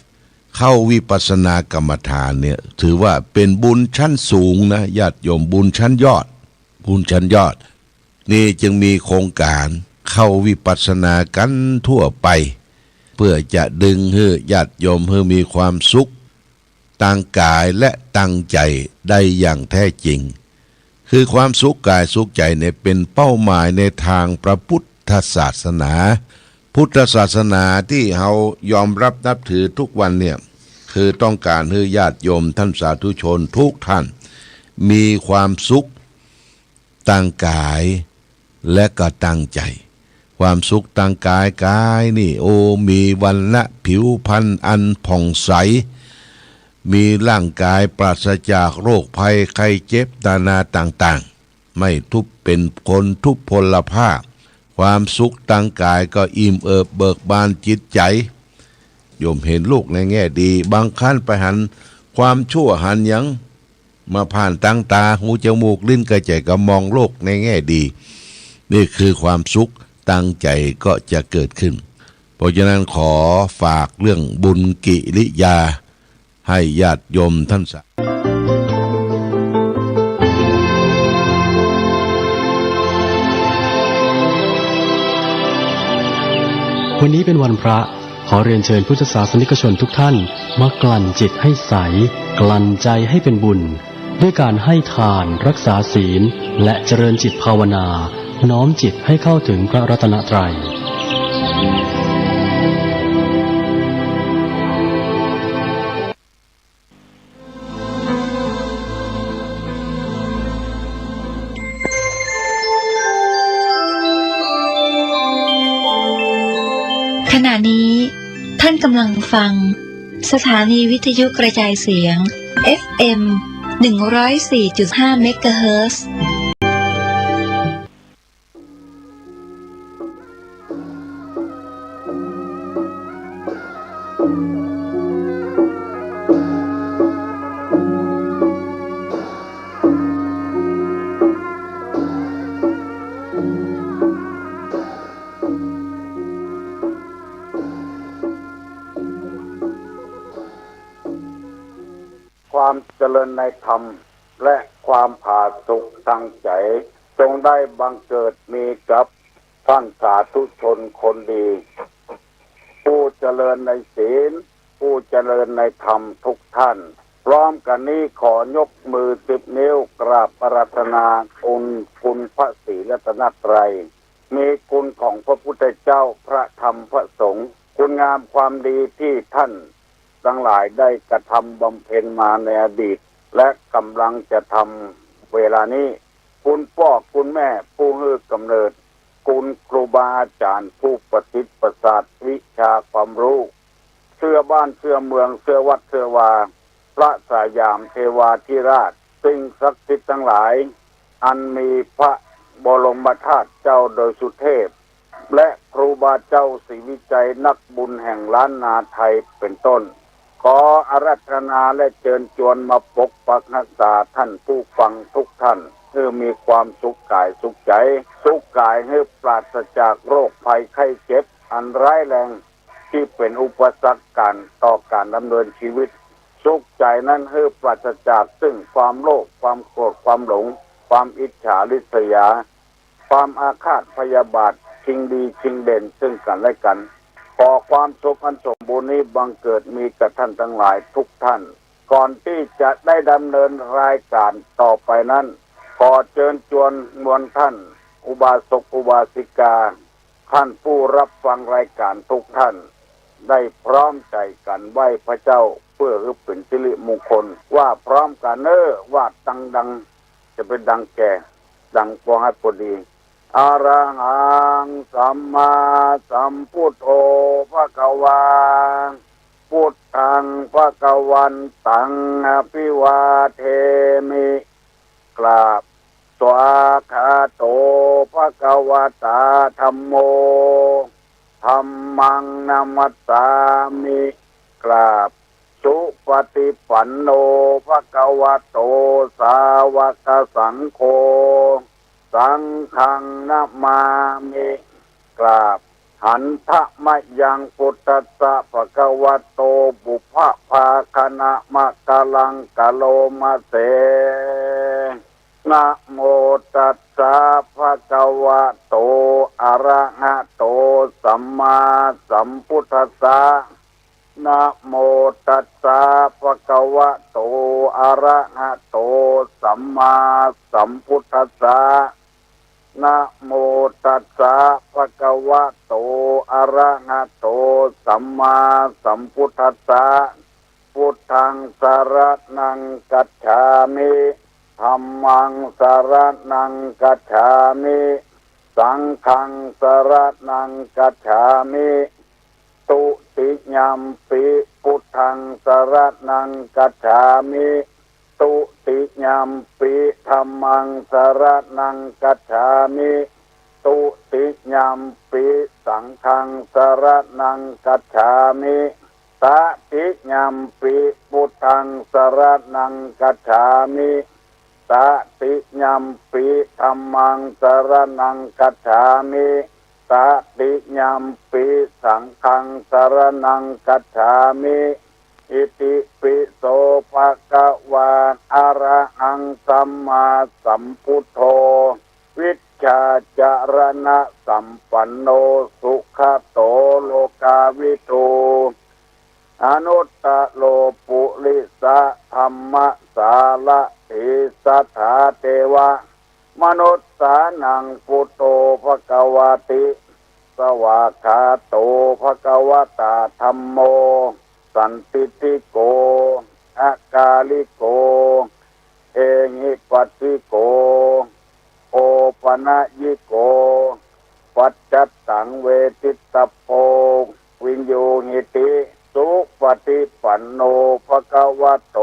เข้าวิปัสสนากรรมฐานเนี่ยถือว่าเป็นบุญชั้นสูงนะญาติโยมบุญชั้นยอดนี่จึงมีโครงการเข้าวิปัสสนากันทั่วไปเพื่อจะดึงให้ญาติโยมให้มีความสุขตั้งกายและตั้งใจได้อย่างแท้จริงคือความสุขกายสุขใจเนี่ยเป็นเป้าหมายในทางพระพุทธศาสนาพุทธศาสนาที่เรายอมรับนับถือทุกวันเนี่ยคือต้องการให้ญาติโยมท่านสาธุชนทุกท่านมีความสุขตั้งกายและก็ตั้งใจความสุขตั้งกายนี่มีวรรณะผิวพรรณอันผ่องใสมีร่างกายปราศจากโรคภัยไข้เจ็บนานาต่างๆไม่ทุพเป็นคนทุพพลภาพความสุขตั้งกายก็อิ่มเอิบเบิกบานจิตใจโยมเห็นลูกในแง่ดีบางครั้งไปหันความชั่วหันยังมาผ่านตั้งตาหูจมูกลิ้นกระใจก็มองโลกในแง่ดีนี่คือความสุขตั้งใจก็จะเกิดขึ้นเพราะฉะนั้นขอฝากเรื่องบุญกิริยาให้ญาติโยมท่านวันนี้เป็นวันพระขอเรียนเชิญพุทธศาสนิกชนทุกท่านมากลั่นจิตให้ใสกลั่นใจให้เป็นบุญด้วยการให้ทานรักษาศีลและเจริญจิตภาวนาน้อมจิตให้เข้าถึงพระรัตนตรัยขณะนี้ท่านกำลังฟังสถานีวิทยุกระจายเสียง FM 104.5 เมกะเฮิรตซ์ ความเจริญในธรรมและความผาสุกทางใจจงได้บังเกิดมีกับท่านสาธุชนคนดีผู้เจริญในศีลผู้เจริญในธรรมทุกท่านพร้อมกันนี้ขอยกมือ10 นิ้วกราบอาราธนาคุณพระศรีรัตนตรัยมีคุณของพระพุทธเจ้าพระธรรมพระสงฆ์คุณงามความดีที่ท่านทั้งหลายได้กระทำบำเพ็ญมาในอดีตและกำลังจะทำเวลานี้คุณพ่อคุณแม่ผู้ให้กำเนิดคุณครูบาอาจารย์ผู้ประสิทธิ์ประสาทวิชาความรู้เชื่อบ้านเชื่อเมืองเชื่อวัดเชื่อวาพระสายามเทวาธิราชสิ่งศักดิ์สิทธิ์ทั้งหลายอันมีพระบรมธาตุเจ้าโดยสุเทพและครูบาเจ้าศรีวิจัยนักบุญแห่งล้านนาไทยเป็นต้นขออาราธนาและเชิญชวนมาปกปักรักษาท่านผู้ฟังทุกท่านเพื่อมีความสุขกายสุขใจสุขกายให้ปราศจากโรคภัยไข้เจ็บอันร้ายแรงที่เป็นอุปสรรคการต่อการดำเนินชีวิต สุขใจนั้นคือปราศจากซึ่งความโลภความโกรธความหลงความอิจฉาริษยาความอาฆาตพยาบาทชิงดีชิงเด่นซึ่งกันและกันขอความสุขอันสมบูรณ์นี้บังเกิดมีกับท่านทั้งหลายทุกท่านก่อนที่จะได้ดำเนินรายการต่อไปนั้นขอเชิญชวนมวลท่านอุบาสกอุบาสิกาท่านผู้รับฟังรายการทุกท่านได้พร้อมใจกันไหว้พระเจ้าเพื่อให้เป็นสิริมงคลว่าพร้อมกันว่าดังจะเป็นดังแก่ดังพอให้พอดีอะระหังสัมมาสัมพุทโธภควาพุทธังภควันตังอภิวาเทมิกราบสวากขาโตภควตาธัมโมธัมมังนามัสสามิกราบสุปฏิปันโนภควโตสาวกสังโฆสังฆังนะมามิกราบหันทะมะยังพุทธัสสะภควโตบุพภาคณะมะกะลังกะโลมะเสนะโมตัสสะภะคะวะโตอะระหะโตสัมมาสัมพุทธัสสะนะโมตัสสะภะคะวะโตอะระหะโตสัมมาสัมพุทธัสสะนะโมตัสสะภะคะวะโตอะระหะโตสัมมาสัมพุทธัสสะพุทธังสรณังกัจฉามิธัมมังสรณังกัจฉามิสังฆังสรณังกัจฉามิตุติยัมปิพุทธังสรณังกัจฉามิตุติยัมปิธัมมังสรณังกัจฉามิตุติยัมปิสังฆังสรณังกัจฉามิตติยัมปิพุทธังสรณังกัจฉามิตติยัมปิธัมมังสรณังกัจฉามิตติยัมปิสังฆังสรณังกัจฉามิอิติปิโสภะคะวะอะระหังสัมมาสัมพุทโธวิชชาจารณะสัมปันโนสุขโตโลกาวิทูอนุตตโลปุริสะธัมมสาละทิสัทธาเทวะมนุสสานังพุทโธภควติสวากขาโตภควตาธัมโมสันติติโกอากาลิโกเอหิปัสสิโกโอปนะยิโกปัจจัตตังเวทิตโปวิญโยหิติสุปฏิปันโนภควโต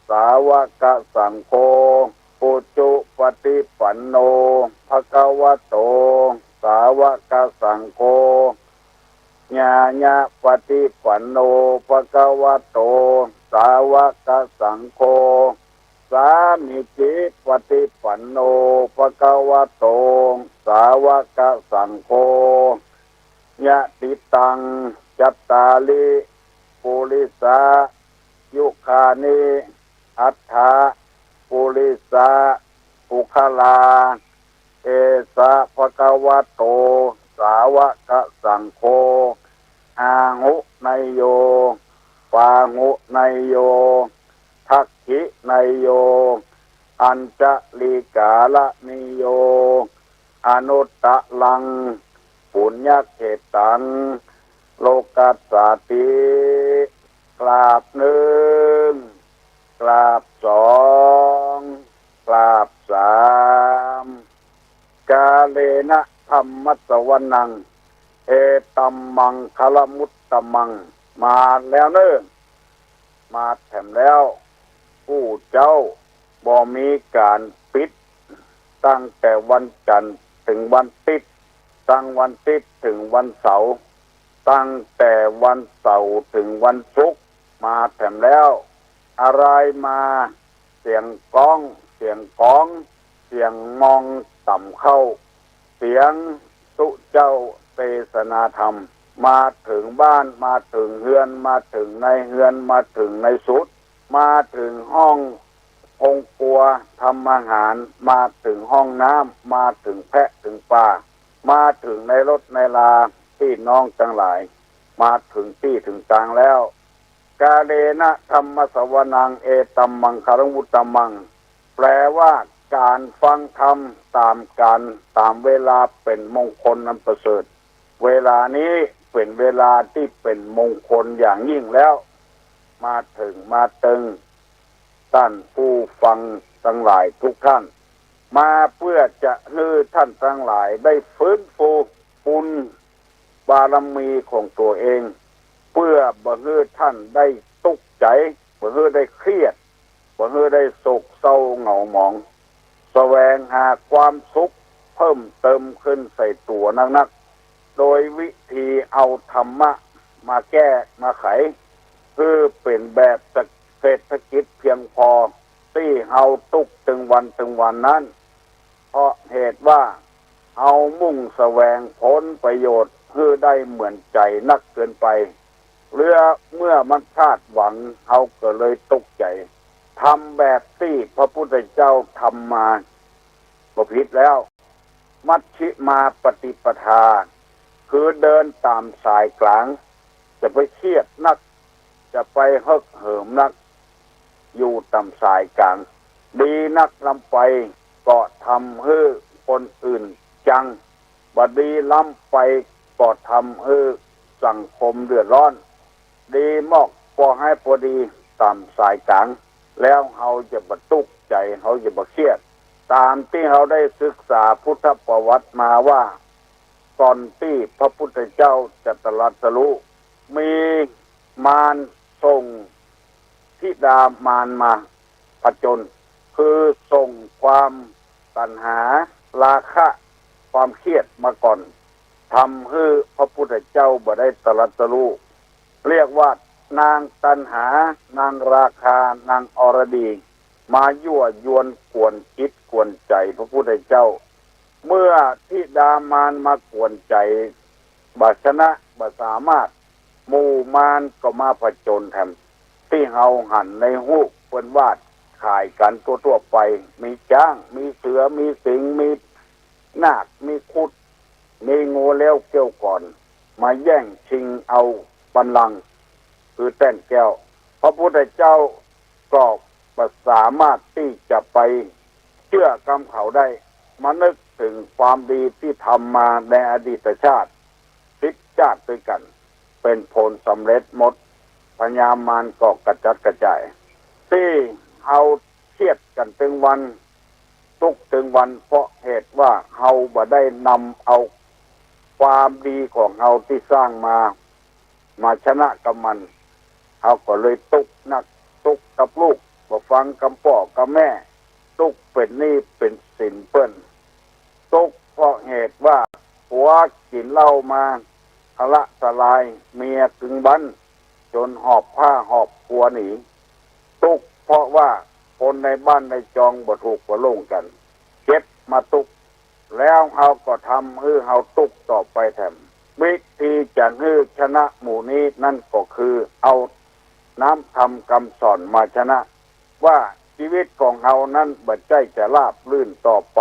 สาวกสังโฆปุจจุปฏิปันโนภควโตสาวกสังโฆญาญาปฏิปันโนภควโตสาวกสังโฆสามิจิปฏิปันโนภควโตสาวกสังโฆญาติตังจัตตาลิปุริสายุคานิอัฏฐาปุริสาปุคลาเอสะภควโตสาวกสังโฆอาหุไนโยปาหุไนโยทักขิไนโยอัญจลิกาลนิโยอนุตตะลังปุญญเขตังโลกัสสติกราบหนึ่งกราบสองกราบสามกาเลนะธัมมัสสวนังเอตัมมังคลมุตตมังมาแล้วมาแถมแล้วผู้เจ้าบ่มีการปิดตั้งแต่วันจันทร์ถึงวันติดตั้งวันติดถึงวันเสาร์ตั้งแต่วันเสาร์ถึงวันศุกร์มาแถมแล้วอะไรมาเสียงก้องเสียงก้องเสียงมองต่ำเข้าเสียงสุเจ้าเทศนาธรรมมาถึงบ้านมาถึงเฮือนมาถึงในเฮือนมาถึงในสุด มาถึงห้ององครัวทำอาหารมาถึงห้องน้ำมาถึงแพะถึงปลามาถึงในรถในลาพี่น้องทั้งหลายมาถึงที่ถึงกลางแล้วกาเลนะธรรมสวนังเอตัมมังคารมุตตมังแปลว่าการฟังธรรมตามการตามเวลาเป็นมงคลอันประเสริฐเวลานี้เป็นเวลาที่เป็นมงคลอย่างยิ่งแล้วมาถึงมาตึงท่านผู้ฟังทั้งหลายทุกท่านมาเพื่อจะให้ท่านทั้งหลายได้ฟื้นฟูบุญบารมีของตัวเองเพื่อบ่ให้ท่านได้ตุกใจบ่ให้ได้เครียดบ่ให้ได้โศกเศร้าเหงาหมองแสวงหาความสุขเพิ่มเติมขึ้นใส่ตัวนักๆโดยวิธีเอาธรรมะมาแก้มาไขเพื่อเป็นแบบเศรษฐกิจเพียงพอที่เฮาตุกถึงวันนั้นเพราะเหตุว่าเฮามุ่งแสวงผลประโยชน์เพื่อได้เหมือนใจนักเกินไปเมื่อมันคาดหวังเฮาก็เลยตกใจทำแบบที่พระพุทธเจ้าทำมาบ่ผิดแล้วมัชฌิมาปฏิปทาคือเดินตามสายกลางจะไปเครียดนักจะไปฮึกเหิมนักอยู่ตามสายกลางดีนักลำไปก็ทำให้คนอื่นจังบดีล้ำไปก็ทำให้สังคมเดือดร้อนดีมอกพอให้พอดีตามสายกลางแล้วเขาจะบรรทุกใจเขาจะบรเครียดตามที่เขาได้ศึกษาพุทธประวัติมาว่าก่อนที่พระพุทธเจ้าจะตรัสรู้มีมารส่งธิดามารมาผจญคือส่งความตัณหาราคะความเครียดมาก่อนทำให้พระพุทธเจ้าบ่ได้ตรัสรู้เรียกว่านางตัณหานางราคานางอรดีมายั่วยวนกวนจิตกวนใจพระพุทธเจ้าเมื่อธิดามารมากวนใจบัชนะบัสามารถหมู่มารก็มาผจญแทนที่เฮาหันในหูกเปิ้นวาดขายกันทั่วไปมีจ้างมีเสือมีสิงมีนาคมีคุดมีงูเลี้ยวเกี่ยวก่อนมาแย่งชิงเอาบัลลังก์คือแต้นแก้วพระพุทธเจ้าก็สามารถที่จะไปเชื่อกรรมเขาได้มานึกถึงความดีที่ทำมาในอดีตชาติ10 ชาติด้วยกันเป็นผลสำเร็จหมดพญามารก็กระจัดกระจายที่เอาเครียดกันถึงวันทุกถึงวันเพราะเหตุว่าเฮาบ่ได้นำเอาความดีของเฮาที่สร้างมาชนะกับมันเฮาก็เลยตุกนักตุกกับลูกบ่ฟังคำพ่อกับแม่ตุกเป็นหนี้เป็นสินเปิ้นตุกเพราะเหตุว่าผัวกินเหล้ามาทะละทลายเมียถึงบั้นจนหอบผ้าหอบครัวหนีตุกเพราะว่าคนในบ้านในจองบ่ถูกบ่ลงกันเก็บมาตุกแล้วเฮาก็ทำให้เฮาตุกต่อไปแถมวิธีจะให้ชนะหมู่นี้นั่นก็คือเอาน้ำทำคำสอนมาชนะว่าชีวิตของเฮานั้นบ่ใช่จะราบรื่นต่อไป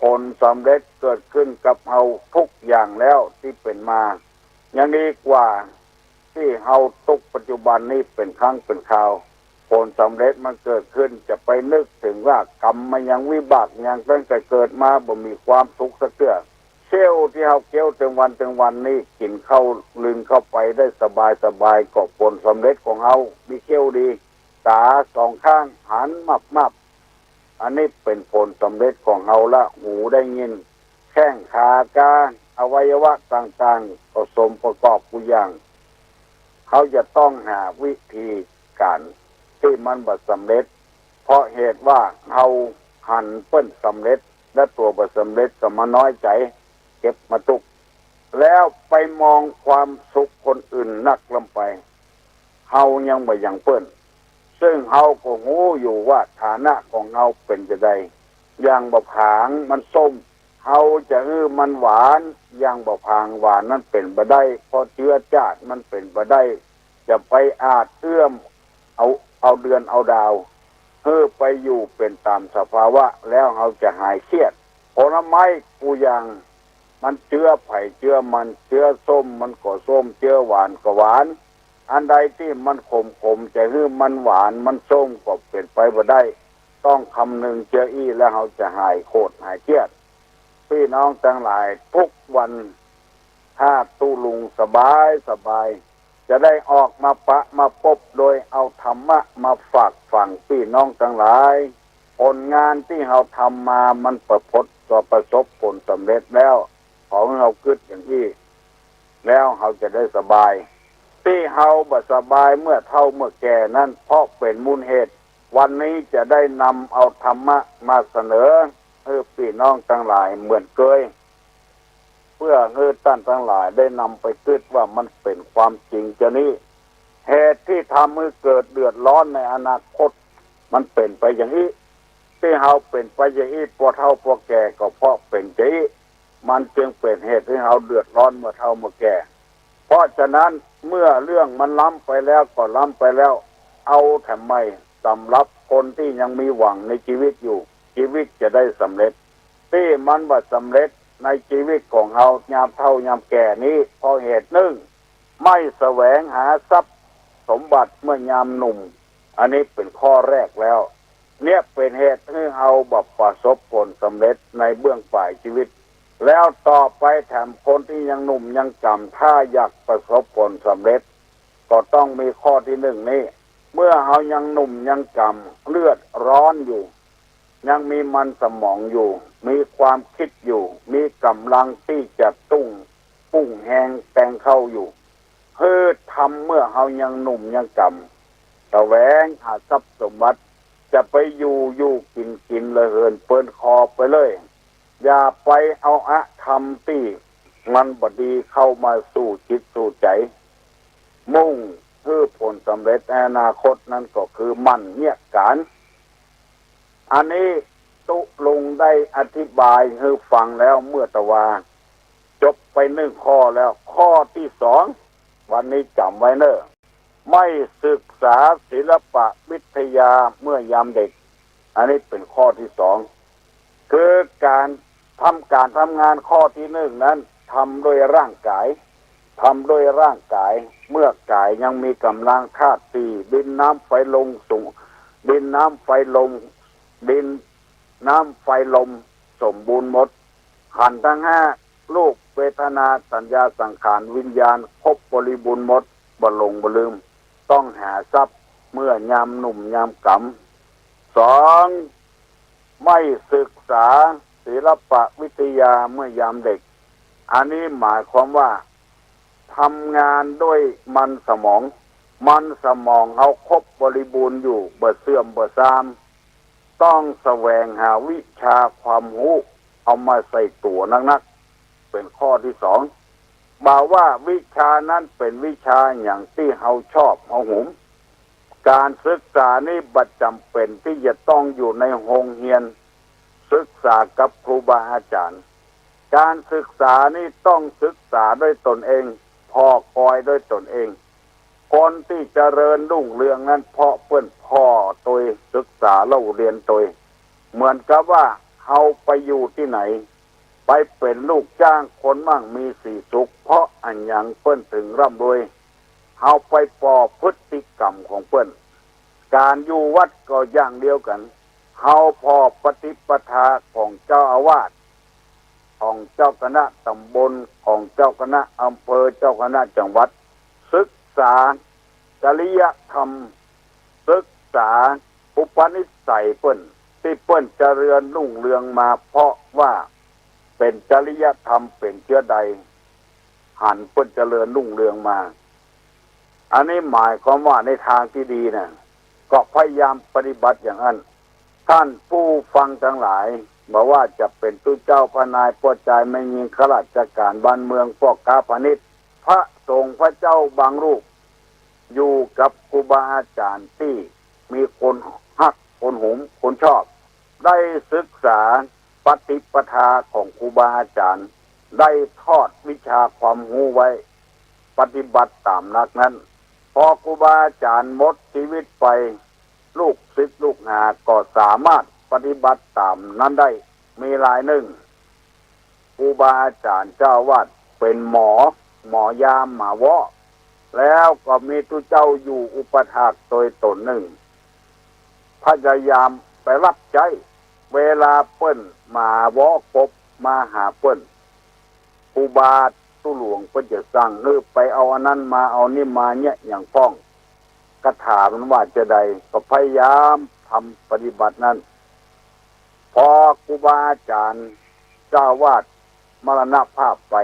ผลสำเร็จเกิดขึ้นกับเฮาทุกอย่างแล้วที่เป็นมาอย่างนี้กว่าที่เฮาตุกปัจจุบันนี้เป็นครั้งเป็นคราวผลสำเร็จมันเกิดขึ้นจะไปนึกถึงว่ากรรมมันยังวิบากยังตั้งแต่เกิดมาบ่มีความสุขสักเทื่อเชี่ยวที่เฮาเกี้ยวถึงวันนี้กินข้าวลืนเข้าไปได้สบายก็ผลสำเร็จของเฮามีเกี้ยวดีตาสองข้างหันมับอันนี้เป็นผลสำเร็จของเฮาละหูได้ยินแข้งขากาอวัยวะต่างๆผสมประกอบกุอย่างเขาจะต้องหาวิธีการที่มันบ่สำเร็จเพราะเหตุว่าเฮาหันเปิ้นสำเร็จและตัวบ่สำเร็จก็มาน้อยใจเก็บมาตุกแล้วไปมองความสุขคนอื่นนักลงไปเฮายังบ่อย่างเปิ้นซึ่งเฮาก็รู้อยู่ว่าฐานะของเฮาเป็นจะใดอย่างบ่ผางมันส้มเฮาจะมันหวานอย่างบ่ผางหวานนั้นเป็นบ่ได้เพราะเชื้อชาติมันเป็นบ่ได้จะไปอาจเอื้อมเอา เอาเดือนเอาดาวไปอยู่เป็นตามสภาวะแล้วเราจะหายเครียดผลไม้กูอย่างมันเจือไผ่เจือมันเจือส้มมันก็ส้มเจือหวานก็หวานอันใดที่มันขมจะมันหวานมันส้มก็เป็นไปบ่ได้ต้องคำนึงเจืออี้แล้วเราจะหายโกรธหายเครียดพี่น้องทั้งหลายทุกวันถ้าตู้ลุงสบายจะได้ออกมาปะมาพบโดยเอาธรรมะมาฝากฝังพี่น้องทั้งหลายผลงานที่เราทำมามันประสบผลสำเร็จแล้วของเราคิดอย่างนี้แล้วเราจะได้สบายที่เราบ่สบายเมื่อเฒ่าเมื่อแก่นั้นเพราะเป็นมูลเหตุวันนี้จะได้นำเอาธรรมะมาเสนอพี่น้องทั้งหลายเหมือนเคยเพื่อท่านทั้งหลายได้นำไปคิดว่ามันเป็นความจริงจะนี้เหตุที่ทำให้เกิดเดือดร้อนในอนาคตมันเป็นไปอย่างนี้ที่เราเป็นไปอย่างนี้พอเฒ่าพอแก่ก็เพราะเป็นอย่างนี้มันจึงเป็นเหตุให้เราเดือดร้อนเมื่อเฒ่าเมื่อแก่เพราะฉะนั้นเมื่อเรื่องมันล้ำไปแล้วก็ล้ำไปแล้วเอาทำไมสำหรับคนที่ยังมีหวังในชีวิตอยู่ชีวิตจะได้สำเร็จที่มันบ่สำเร็จในชีวิตของเรายามเฒ่ายามแก่นี้เพราะเหตุหนึ่งไม่แสวงหาทรัพย์สมบัติเมื่อยามหนุ่มอันนี้เป็นข้อแรกแล้วเนี่ยเป็นเหตุให้เราประสบผลสำเร็จในเบื้องปลายชีวิตแล้วต่อไปแถมคนที่ยังหนุ่มยังจำถ้าอยากประสบผลสำเร็จก็ต้องมีข้อที่หนึ่งนี้เมื่อเรายังหนุ่มยังจำเลือดร้อนอยู่ยังมีมันสมองอยู่มีความคิดอยู่มีกำลังที่จะปุ้งแหงแต่งเข้าอยู่ทำเมื่อเรายังหนุ่มยังจำแสวงหาทรัพย์สมบัติจะไปอยู่กินเลยเหินเปิ้นคอไปเลยอย่าไปเอาธรรมที่มันบดีเข้ามาสู่จิตสู่ใจมุ่งผลสำเร็จในอนาคตนั้นก็คือมันเนี่ยการอันนี้ตุลุงได้อธิบายให้ฟังแล้วเมื่อตะวาจบไปหนึ่งข้อแล้วข้อที่สองวันนี้จำไว้เนอะไม่ศึกษาศิลปะวิทยาเมื่อยามเด็กอันนี้เป็นข้อที่สองคือการทำงานข้อที่หนึ่งนั้นทำด้วยร่างกายเมื่อกายยังมีกำลังธาตุสี่ดินน้ำไฟลมสูงดินน้ำไฟลมสมบูรณ์หมดขันธ์ทั้งห้ารูปเวทนาสัญญาสังขารวิญญาณครบบริบูรณ์หมดบ่หลงบ่ลืมต้องหาทรัพย์เมื่อยามหนุ่มยามกำสองไม่ศึกษาศิลปะวิทยาเมื่อยามเด็กอันนี้หมายความว่าทำงานด้วยมันสมองเอาครบบริบูรณ์อยู่บ่เสื่อมบ่ทรามต้องแสวงหาวิชาความรู้เอามาใส่ตัวนักเป็นข้อที่สองบอกว่าวิชานั้นเป็นวิชาอย่างที่เราชอบเอาหุมการศึกษานี่บัดจำเป็นที่จะต้องอยู่ในโรงเรียนศึกษากับครูบาอาจารย์การศึกษานี่ต้องศึกษาด้วยตนเองพอคอยด้วยตนเองคนที่เจริญรุ่งเรืองนั้นเพราะเพื่อนพ่อตัวศึกษาเล่าเรียนตัวเหมือนกับว่าเขาไปอยู่ที่ไหนไปเป็นลูกจ้างคนมั่งมีสีสุขเพราะอันยังเพื่อนถึงร่ำรวยเขาไปปอพฤติกรรมของเพื่อนการอยู่วัดก็อย่างเดียวกันเขาพอปฏิปทาของเจ้าอาวาสของเจ้าคณะตำบลของเจ้าคณะอำเภอเจ้าคณะจังหวัดศึกษาจริยธรรมศึกษาอุปนิสัยเปิ้นที่เปิ้นเจริญรุ่งเรืองมาเพราะว่าเป็นจริยธรรมเป็นเชื้อใดหันเปิ้นเจริญรุ่งเรืองมาอันนี้หมายความว่าในทางที่ดีนะก็พยายามปฏิบัติอย่างนั้นท่านผู้ฟังทั้งหลายบอกว่าจะเป็นตู้เจ้าพระนายพ่อใจไม่ยิงข้าราชการบ้านเมืองพวกค้าพาณิชย์พระสงฆ์พระเจ้าบางรูปอยู่กับครูบาอาจารย์ที่มีคนฮักคนหุมคนชอบได้ศึกษาปฏิปทาของครูบาอาจารย์ได้ทอดวิชาความรู้ไว้ปฏิบัติตามนักนั้นพอครูบาอาจารย์หมดชีวิตไป ลูกศิษย์ลูกหาก็สามารถปฏิบัติตามนั้นได้มีรายหนึ่งครูบาอาจารย์เจ้าวาดเป็นหมอยามหมาวะแล้วก็มีตุเจ้าอยู่อุปถากโดยตนหนึ่งพยายามไปรับใจเวลาเปิ้นมาวะกบมาหาเปิ้นครูบาตู้หลวงเปิ้นจะสั่งไปเอาอันนั้นมาเอานี่มาเนี่ยอย่างป้องกระถามันว่าจะใดก็พยายามทำปฏิบัตินั้นพอครูบาอาจารย์เจ้าวาดมรณภาพไป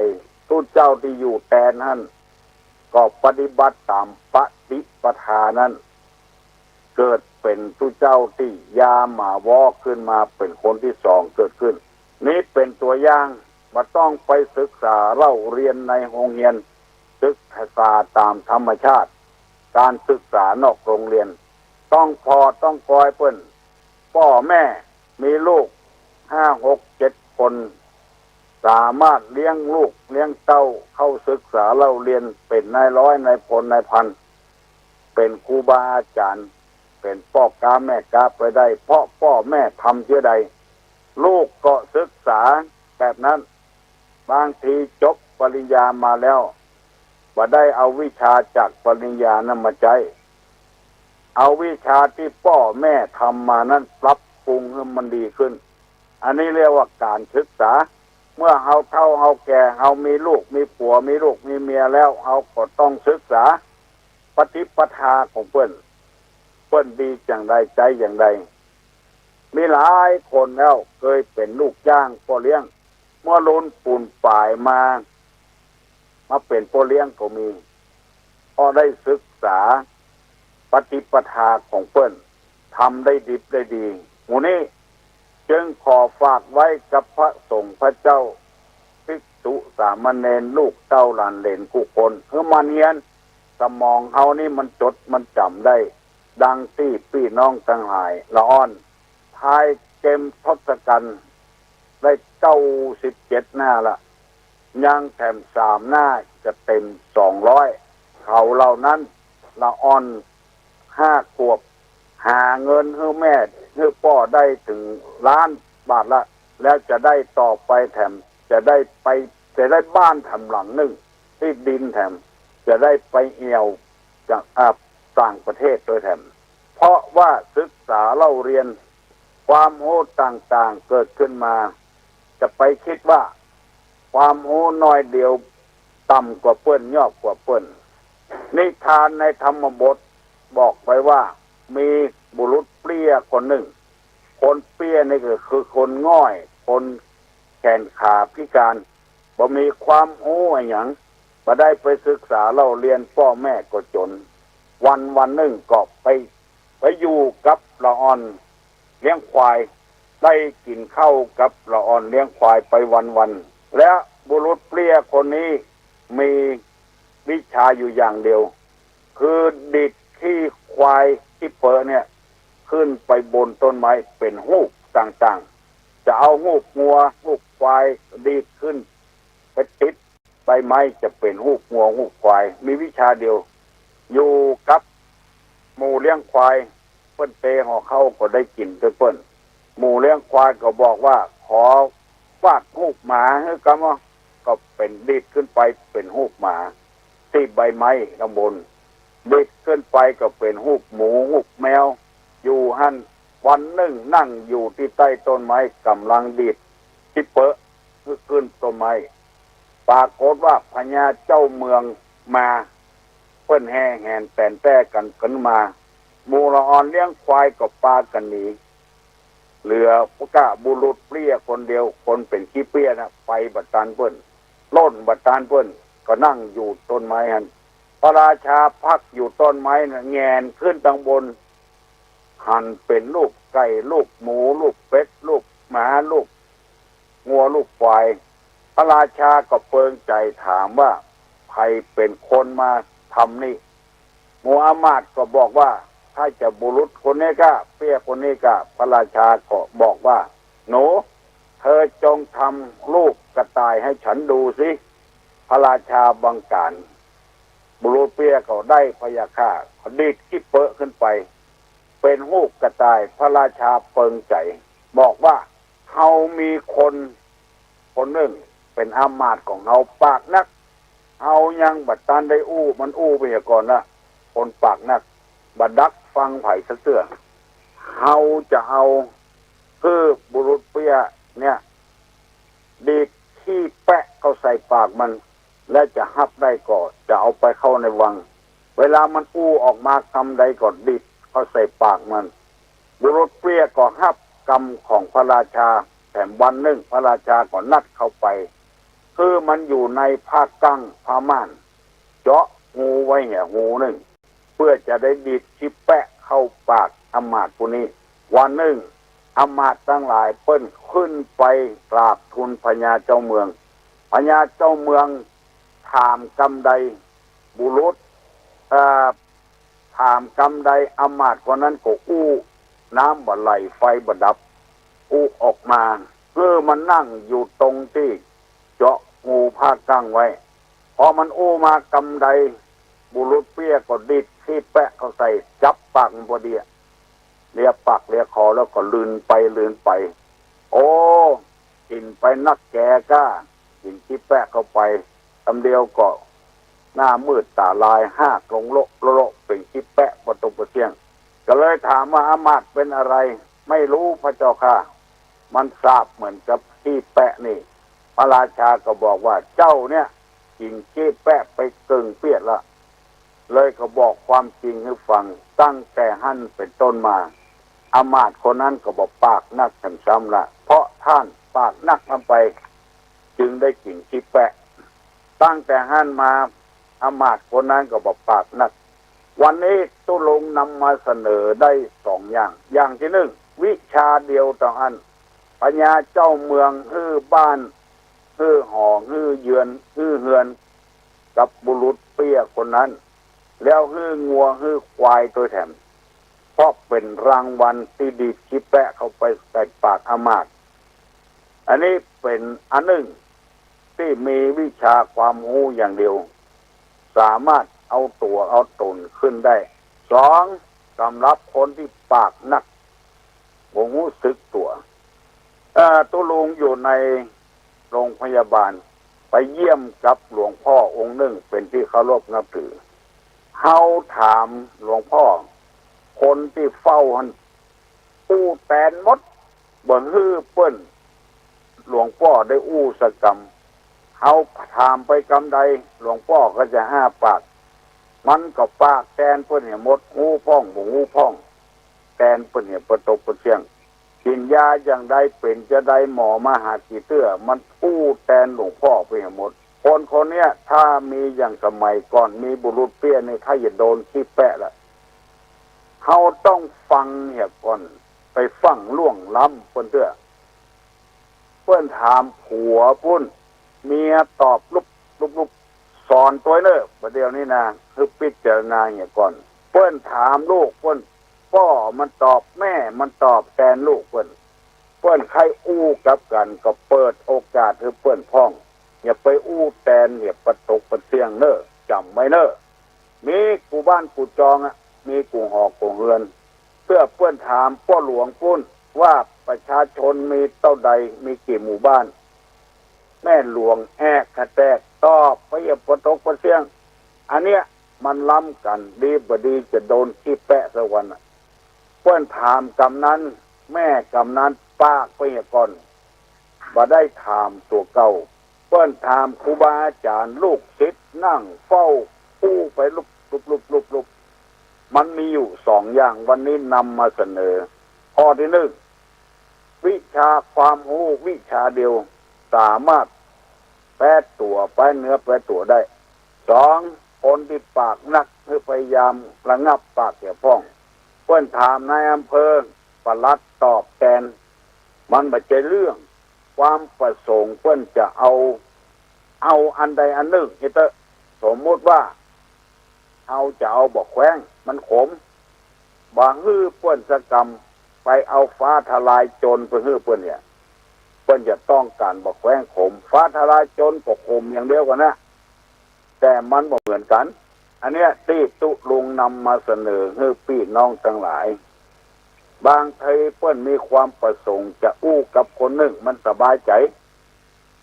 ตู้เจ้าที่อยู่แทนนั้นก็ปฏิบัติตามปฏิปทานั้นเกิดเป็นตู้เจ้าที่ยาหมาวอขึ้นมาเป็นคนที่สองเกิดขึ้นนี้เป็นตัวอย่างมาต้องไปศึกษาเล่าเรียนในโรงเรียนศึกษาตามธรรมชาติการศึกษานอกโรงเรียนต้องพอต้องคอยเปิ้นพ่อแม่มีลูก5 6 7 คนสามารถเลี้ยงลูกเลี้ยงเต้าเข้าศึกษาเล่าเรียนเป็นนายร้อยนายพลนายพันเป็นครูบาอาจารย์เป็นพ่อกาแม่กาไปได้เพราะพ่อแม่ทำเช่นใดลูกก็ศึกษาแบบนั้นบางทีจบปริญญามาแล้วว่าได้เอาวิชาจากปริญญานั้นมาใช้เอาวิชาที่พ่อแม่ทำมานั้นปรับปรุงให้มันดีขึ้นอันนี้เรียกว่าการศึกษาเมื่อเอาเฒ่าเอาแก่เอามีลูกมีผัวมีลูกมีเมียแล้วเอาก็ต้องศึกษาปฏิปทาของเปิ้นดีอย่างไรใจอย่างไรมีหลายคนแล้วเคยเป็นลูกจ้างพ่อเลี้ยงเมื่อล้นปูนป่ายมาเป็นพ่อเลี้ยงก็มีพอได้ศึกษาปฏิปทาของเปิ้นทำได้ดิบได้ดีหมู่นี้จึงขอฝากไว้กับพระสงฆ์พระเจ้าภิกษุสามเณรลูกเต้าหลานเหลนผู้คนเพื่อมาเรียนสมองเฮานี่มันจดมันจำได้ดังที่พี่น้องทั้งหลายละอ่อนทายเกมทศกัณฐ์ได้97 หน้าละยังแถม3 หน้าจะเต็ม200เขาเหล่านั้นละอ่อน5 ขวบหาเงินให้แม่ให้พ่อได้ถึง1,000,000 บาทละแล้วจะได้ต่อไปแถมจะได้บ้านแถมหลังหนึ่งที่ดินแถมจะได้ไปเอี่ยวจากต่างประเทศโดยแถมเพราะว่าศึกษาเล่าเรียนความรู้ต่างๆเกิดขึ้นมาจะไปคิดว่าความรู้น้อยเดียวต่ำกว่าเปิ้นยอบกว่าเปิ้นนิทานในธรรมบทบอกไว้ว่ามีบุรุษเปรี้ยคนหนึ่งคนเปรี้ยนี่ก็คือคนง่อยคนแขนขาพิการบ่มีความรู้อะไรอย่างบ่ได้ไปศึกษาเล่าเรียนพ่อแม่ก็จนวันหนึ่งก็ไปอยู่กับละอ่อนเลี้ยงควายได้กินข้าวกับละอ่อนเลี้ยงควายไปวันและบุรุษเปรี้ยคนนี้มีวิชาอยู่อย่างเดียวคือดิดขี้ควายที่เปิดเนี่ยขึ้นไปบนต้นไม้เป็นหูกต่างๆจะเอาหูกงัวหูกควายดีดขึ้นไปติดใบไม้จะเป็นหูกงัวหูกควายมีวิชาเดียวอยู่กับหมู่เลี้ยงควายเปิ้นเตะห่อเข้าก็ได้กินด้วยเปิ้นหมู่เลี้ยงควายก็บอกว่าขอฟาดหูกหมาให้กันว่าก็เป็นดีดขึ้นไปเป็นหูกหมาที่ใบไม้ข้างบนดีดขึ้นไปก็เป็นหูกหมูหูกแมวอยู่หั่นวันหนึ่งนั่งอยู่ที่ใต้ต้นไม้กำลังดีดที่เปอะขึ้นต้นไม้ปรากฏว่าพญาเจ้าเมืองมาเพิ่นแห่แหนแต่นแต่กันมาหมู่ละอ่อนเลี้ยงควายก็ปากันหนีเหลือพระกะบุรุษเปรี้ยคนเดียวคนเป็นขี้เปรี้ยนะไปบัดตานเพิ่นล้นบัดตานเพิ่นก็นั่งอยู่ต้นไม้หั่นพระราชาพักอยู่ต้นไม้น่ะแงนขึ้นทางบนหั่นเป็นลูกไก่ลูกหมูลูกเป็ดลูกหมาลูกงัวลูกควายพระราชาก็เปิงใจถามว่าใครเป็นคนมาทำนี่มูฮัมหมัดก็บอกว่าถ้าจะบุรุษคนนี้ก็เปี้ยคนนี้ก็พระราชาก็บอกว่าหนูเธอจงทำลูกกระต่ายให้ฉันดูสิพระราชาบังการบุรุษเปี้ยก็ได้พยาค่าเขาดีดขี้เปอะขึ้นไป เป็นหูกกระต่ายพระราชาเปิงใจบอกว่าเขามีคนหนึ่งเป็นอามาตย์ของเขาปากนักเอายังบัดตันได้มันไปก่อนนะคนปากนักบัดดักฟังไผ่เสื้อเขาจะเอาคือบุรุษเปียเนี่ยดีดขี้แปะเขาใส่ปากมันและจะฮับได้ก่อนจะเอาไปเข้าในวังเวลามันออกมาคำใดก่อนดีดเขาใส่ปากมันบุรุษเปียก็ฮับกรรมของพระราชาแต่วันหนึ่งพระราชาก็นัดเข้าไปคือมันอยู่ในผ้ากั้งผ้าม่านเจาะงูไว้เนี่ยงูหนึ่งเพื่อจะได้ดีดขี้แปะเข้าปากอมาตย์ผู้นี้วันหนึ่งอมาตย์ทั้งหลายเปิ้นขึ้นไปกราบทูลพญาเจ้าเมืองพญาเจ้าเมืองถามกำใดบุรุษถามกำใดอมาตย์คนนั้นก็น้ำบ่ไหลไฟบ่ดับออกมามันนั่งอยู่ตรงที่เจาะงูผ้ากั้งไว้พอมันมากำใดบุรุษเปี้ยก็ดิดที่แปะเขาใส่จับปากมันพอดีเลียปากเลียคอแล้วก็ลืนไปกินไปนักแกก้ากินที่แปะเข้าไปคำเดียวก็หน้ามืดตาลายห้ากลงโลเป็นที่แปะประตูเสียงก็เลยถามว่าอามาตย์เป็นอะไรไม่รู้พระเจ้าค่ะมันทราบเหมือนกับที่แปะนี่พระราชาก็บอกว่าเจ้าเนี่ยกินที่แปะไปกึ่งเปียดละเลยก็บอกความจริงให้ฟังตั้งแต่หั่นเป็นต้นมาอามาตย์คนนั้นก็บอกปากนักซ้ำละเพราะท่านปากนักมันไปจึงได้กินที่แปะตั้งแต่หั่นมาอามาตย์คนนั้นก็บอกปากนักวันนี้ตุลงนำมาเสนอได้2 อย่างที่1วิชาเดียวต่ออันพญาเจ้าเมืองบ้านหอเฮือนกับบุรุษเปี้ยคนนั้นแล้วงัวควายตัวแถมเพราะเป็นรางวัลที่ดีขี้แปะเข้าไปใส่ปากอามาตย์อันนี้เป็นอันหนึ่งที่มีวิชาความรู้อย่างเดียวสามารถเอาตัวเอาตนขึ้นได้2สำหรับคนที่ปากนักบ่รู้สึกตัวตุลุงอยู่ในโรงพยาบาลไปเยี่ยมกับหลวงพ่อองค์หนึ่งเป็นที่เคารพนับถือเฮาถามหลวงพ่อคนที่เฝ้าหันแตนมดบ่เปิ้นหลวงพ่อได้สกรรมเฮาถามไปกำใดหลวงพ่อก็จะอ้าปากมันก็ปากแตนเปิ้นเนี่ยมดหูพ่องบ่หูพ่องแตนเปิ้นเนี่ยประตกประเชียงกินยาอย่างใดเป็นจะได้หมอมาหากี่เตื้อมันแตนหลวงพ่อไปหมดคนเนี้ยถ้ามีอย่างสมัยก่อนมีบุรุษเปี้ยในถ้าอย่าโดนขี้แปะละเขาต้องฟังเนี่ยก่อนไปฟังล่วงล้ำเพื่อนถามผัวพุ่นเมียตอบลุบสอนตัวเนอะประเดี๋ยวนี้นะคือพิจารณาเนี่ยก่อนเพื่อนถามลูกเพื่อนพ่อมันตอบแม่มันตอบแทนลูกเพื่อนใครกับกันก็เปิดโอกาสให้เพื่อนพ้องอย่าไปแทนอย่าประตกประเสียงเนอะจำไว้เนอะมีกูบ้านกูจองมีกูหอกกูเฮือนเพื่อนถามพ่อหลวงพุ่นว่าประชาชนมีเท่าใดมีกี่หมู่บ้านแม่หลวงแอกกระแตกตอบไปอย่าประตกประเสียงอันเนี้ยมันล้ำกันดีบดีจะโดนขี้แปะสักวันเพื่อนถามกำนั้นแม่กำนั้นปากไปก่อนบ่ได้ถามตัวเก่าเพื่อนถามครูบาอาจารย์ลูกศิษย์นั่งเฝ้าไปลุบมันมีอยู่2 อย่างวันนี้นำมาเสนอข้อที่1วิชาความรู้วิชาเดียวสามารถแปะตัวไปเนื้อแปะตัวได้2คนที่ปากนักคือพยายามระงับปากเสียพ้องเพื่อนถามนายอำเภอปลัดตอบแทนมันไม่ใช่เรื่องความประสงค์เพื่อนจะเอาอันใดอันหนึ่งนี่เถอะสมมุติว่าจะเอาบอกแขวงมันขมบางเพื่อนสกรรมไปเอาฟ้าทลายโจรเพื่อนเนี่ยเพื่อนจะต้องการบอกแขวงขมฟ้าทลายโจรก็ขมอย่างเดียวกันนะแต่มันบ่เหมือนกันอันเนี้ยที่ตุลุงนำมาเสนอให้พี่น้องทั้งหลาย บางทีเปิ้นมีความประสงค์จะอู้กับคนหนึ่งมันสบายใจ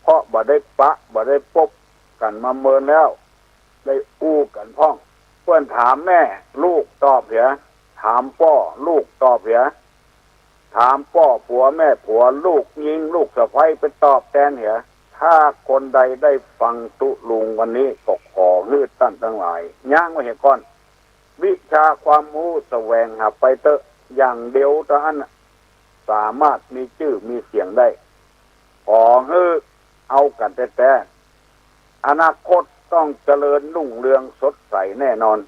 เพราะบ่ได้ปะบ่ได้พบกันมาเมินแล้วได้อู้กันพ้องเปิ้นถามแม่ลูกตอบเหรอถามพ่อลูกตอบเหรอถามพ่อผัวแม่ผัวลูกยิงลูกสะใภ้ไปตอบแทนเหรอถ้าคนใดได้ฟังตุลุงวันนี้ก็ขอฮืดตั้นทั้งหลายย่างไว้เห็นก่อนวิชาความรู้แสวงหาไปเตอะอย่างเดียวเท่านั้นสามารถมีชื่อมีเสียงได้ขอฮือเอากันแต่อนาคตต้องเจริญรุ่งเรืองสดใสแน่นอน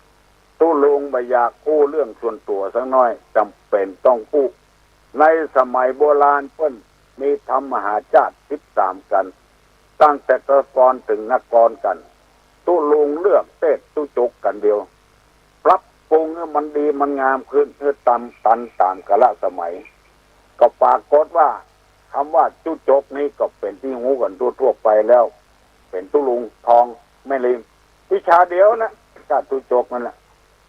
ตุลุงบ่อยากอู้เรื่องส่วนตัวสักน้อยจำเป็นต้องอู้ในสมัยโบราณเพิ่นมีธรรมมหาชาติ13กันตั้งแต่กกรถึงนกรกันตุลุงเลือกเทศตุจกกันเดียวปรับปรุงให้มันดีมันงามขึ้นเพื่อตามกาลสมัยก็ปรากฏว่าคำว่าตุจกนี้ก็เป็นที่หูกันทั่วไปแล้วเป็นตุลุงทองแม่ลิมวิชาเดียวนะก็ตุจกนั่นแหละ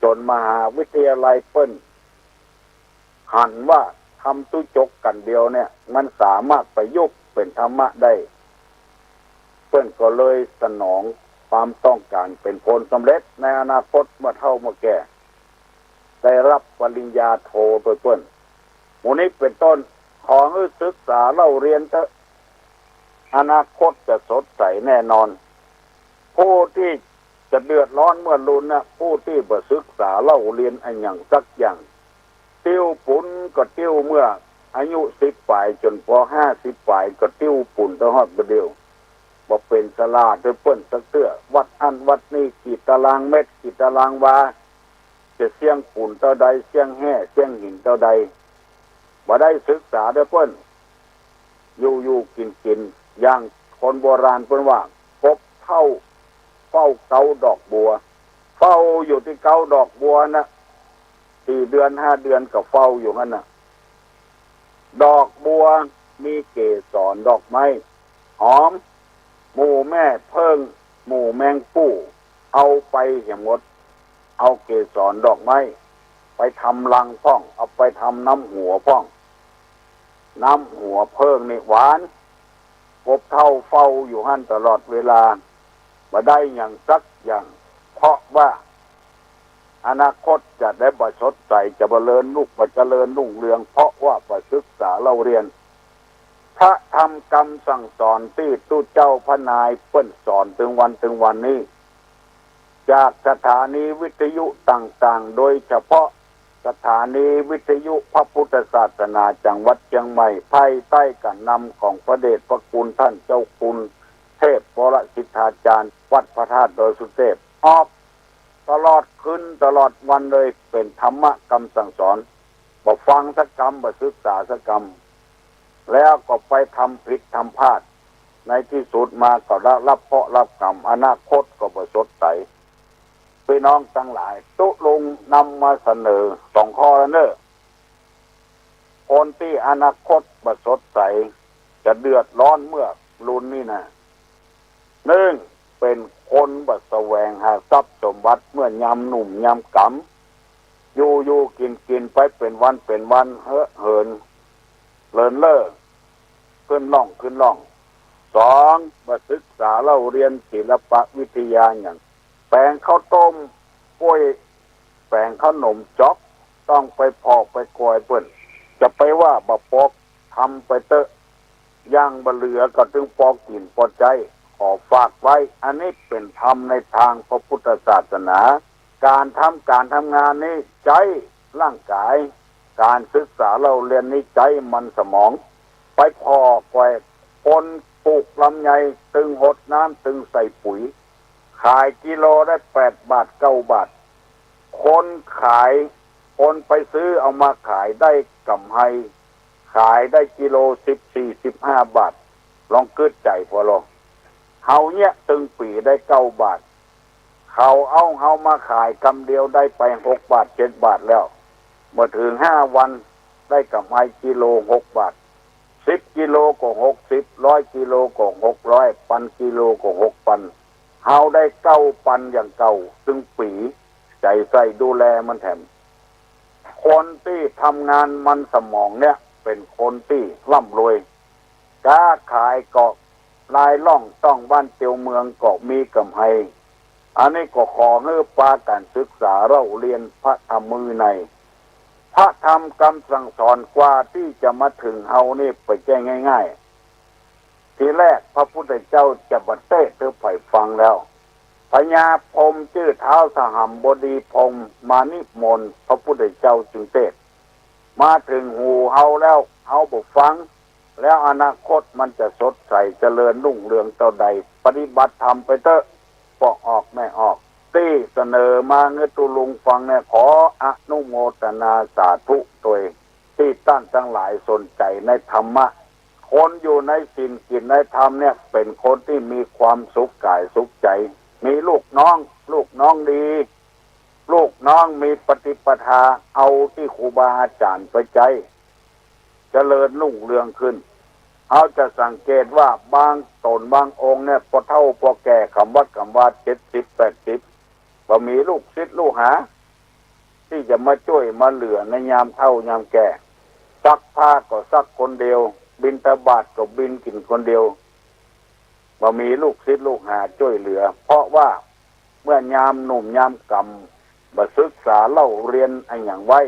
จนมหาวิทยาลัยเปิ้นหันว่าทำตุจกกันเดียวเนี่ยมันสามารถประยุกต์เป็นธรรมะได้เปิ้นก็เลยสนองความต้องการเป็นผลสำเร็จในอนาคตเมื่อเฒ่าเมื่อแก่ได้รับปริญญาโทโดยเปิ้นหมู่นี้เป็นต้นของศึกษาเล่าเรียนเถอะอนาคตจะสดใสแน่นอนผู้ที่จะเดือดร้อนเมื่อรุนนะผู้ที่บ่ศึกษาเล่าเรียนอันอย่างสักอย่างติ้วปุ่นก็ติ้วเมื่ออายุ10ปลายจนพอ50ปลายก็ติ้วปุ่นตะฮอดบ่เดียวบ่เป็นสลาดด้วยเปิ้นสักเตื้อวัดอันวัดนี้กี่ตารางเมตรกี่ตารางวาจะเสียงปุ่นเท่าใดเสียงแห่เสียงหินเท่าใดบ่ได้ศึกษาด้วยเปิ้นอยู่กินอย่างคนโบราณเปิ้นว่าพบเท่าเฝ้าเกาดอกบัวเฝ้าอยู่ที่เกาดอกบัวนะ4 เดือน5 เดือนก็เฝ้าอยู่นั่นน่ะดอกบัวมีเกสรดอกไม้หอมหมู่แม่เพิ่งหมู่แมงปู้เอาไปเหี่ยหมดเอาเกสรดอกไม้ไปทำรังพ่องเอาไปทำน้ำหัวพ่องน้ำหัวเพิ่งนี่หวานกบเท่าเฝ้าอยู่หั่นตลอดเวลาบ่ได้อย่างสักอย่างเพราะว่าอนาคตจะได้บ่สดใสจะเจริญรุ่งเรืองเพราะว่าบ่ศึกษาเล่าเรียนพระธรรมคำสั่งสอนที่ตู้เจ้าพระนายเปิ้นสอนถึงวันนี้จากสถานีวิทยุต่างๆโดยเฉพาะสถานีวิทยุพระพุทธศาสนาจังหวัดเชียงใหม่ภายใต้การนำของพระเดชพระคุณท่านเจ้าคุณเทพวรสิทธาจารย์วัดพระธาตุดอยสุเทพออกตลอดคืนตลอดวันเลยเป็นธรรมะคำสั่งสอนบ่ฟังสักคำบ่ศึกษาสักคำแล้วก็ไปทำผิดทำพลาดในที่สุดมาก็รับเพราะรับกรรมอนาคตก็บ่สดใสพี่น้องทั้งหลายตุลุงนำมาเสนอ2 ข้อแล้วเนอะคนที่อนาคตบ่สดใสจะเดือดร้อนเมื่อรุ่นนี้นะ1เป็นคนบ่แสวงหาทรัพย์สมบัติเมื่อยามหนุ่มยามกำอยู่กินไปเป็นวันเหินเลินเล่อขึ้นล่อง2บ่ศึกษาเล่าเรียนศิลปวิทยาอย่างแปลงข้าวต้มกล้วยแปลงขนมจ๊อกต้องไปพอกไปกอยเปิ้นจะไปว่าบ่ปอกทำไปเตอะย่างบ่เหลือก็ถึงปอกกินพอใจขอฝากไว้อันนี้เป็นธรรมในทางพระพุทธศาสนาการทำงานนี้ใจร่างกายการศึกษาเราเรียนนี้ใจมันสมองไปพอกอยคนปลูกลำไยตึงหดน้ำตึงใส่ปุ๋ยขายกิโลได้8 บาท9 บาทคนไปซื้อเอามาขายได้กำไรขายได้กิโล14-15 บาทลองคิดใจพอลองเฮาเนี่ยตึงปีได้9 บาทเขาเอาเฮามาขายกำเดียวได้ไป6 บาท7 บาทแล้วเมื่อถึง5 วันได้กำไรกิโล6 บาท10 กิโลก็60 100 กิโลก็600 1,000 กิโลก็6,000เฮาได้9,000อย่างเก่าซึ่งปีใจใส่ดูแลมันแถมค คนที่ทำงานมันสมองเนี่ยเป็นคนที่ร่ำรวยค้าขายก็ลายล่องต้องบ้านเตียวเมืองก็มีกำไรอันนี้ก็ขอให้ปาการศึกษาเราเรียนพระธรรมมือในพระธรรมคำสั่งสอนกว่าที่จะมาถึงเฮานี่ไปแก้ง่ายๆทีแรกพระพุทธเจ้าจะบัดเทศเธอไปฟังแล้วพญาพรหมชื่อเท้าสหัมบดีพรหมมานิมนต์พระพุทธเจ้าจึงเทศมาถึงหูเฮาแล้วเฮาบ่ฟังแล้วอนาคตมันจะสดใสเจริญรุ่งเรืองเท่าใดปฏิบัติธรรมไปเถอะปอกออกไม่ออกที่เสนอมาเงือตุลุงฟังเนี่ยขออนุโมทนาสาธุตัวที่ท่านทั้งหลายสนใจในธรรมะคนอยู่ในศีลกินในธรรมเนี่ยเป็นคนที่มีความสุขกายสุขใจมีลูกน้องดีลูกน้องมีปฏิปทาเอาที่ครูบาอาจารย์ไปใจเจริญรุ่งเรืองขึ้นเอาจะสังเกตว่าบางตนบางองค์เนี่ยพอเฒ่าพอแก่คำว่า70 80บ่มีลูกศิษย์ลูกหาที่จะมาช่วยมาเหลือในยามเฒ่ายามแก่ซักผ้าก็ซักคนเดียวบิณฑบาตก็บินกินคนเดียวบ่มีลูกศิษย์ลูกหาช่วยเหลือเพราะว่าเมื่อยามหนุ่มยามกำบ่ศึกษาเล่าเรียนไอ้อย่างไว้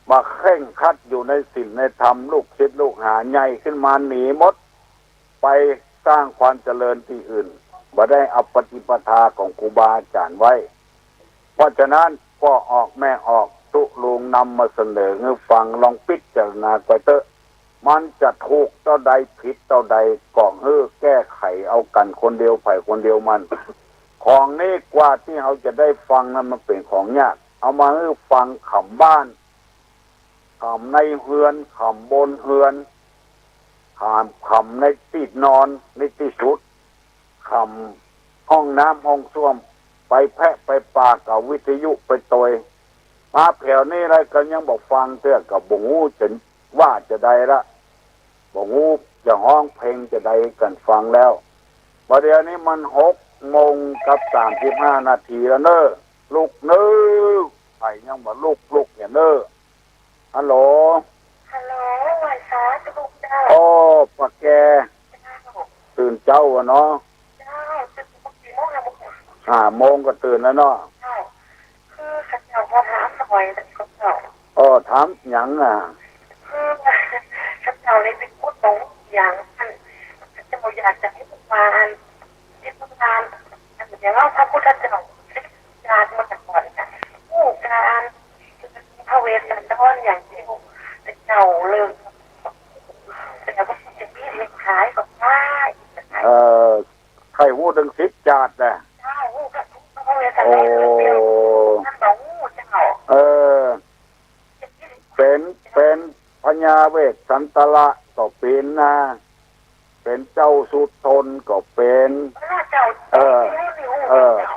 มาเคร่งคัดอยู่ในศีลในธรรมลูกศิษย์ลูกหาใหญ่ขึ้นมาหนีหมดไปสร้างความเจริญที่อื่นบ่ได้เอาปฏิปทาของครูบาอาจารย์ไว้เพราะฉะนั้นก็ออกแม่ออกตุลุงนำมาเสนอให้ฟังลองพิจารณาไปเถอะมันจะถูกเท่าใดผิดเท่าใดก่องแก้ไขเอากันคนเดียวไผ่คนเดียวมันของนี้กว่าที่เราจะได้ฟังนั้นมันเป็นของยากเอามาให้ฟังขำบ้านขำในเฮือนขำบนเฮือนขำในที่นอนในที่สุดขำห้องน้ำห้องส้วมไปแพะไปปากกับวิทยุไปตอยมาแถวนี้อะไรกันยังบอกฟังเตื้อกับบ่งูจะว่าจะได้ละบ่งูจะห้องเพลงจะได้กันฟังแล้วประเดี๋ยวนี้มัน6:35 นาทีแล้วเนอะลูกเนอะไอ้ยังบอกลูกเนี่ยเนอะฮัลโหลวันช้าจะลูกเจ้าโอ้ปะแกตื่นเจ้าอะเนาะตื่นกี่โมงนะ5 โมงก็ตื่นแล้วเนาะคือขัดเจ้าพอถามสมัยแต่ก็เจ้าถามหยังอ่ะคือขัดเจ้าเลยเป็นพูดตรงอย่างอันจะบอกอยากจะให้ทุกวันที่ทุกงานอย่างว่าพระพุทธเจ้าการมาจากก่อนผู้การพระเวสสันดรอย่างที่เจ้าเลยแต่ว่าจะมีเล็กขายกับว่าใครหูดึง10 จาดน่ะโอ้เป็นพญาเวสสันตละก็เป็นนะเป็นเจ้าสุทนก็เป็น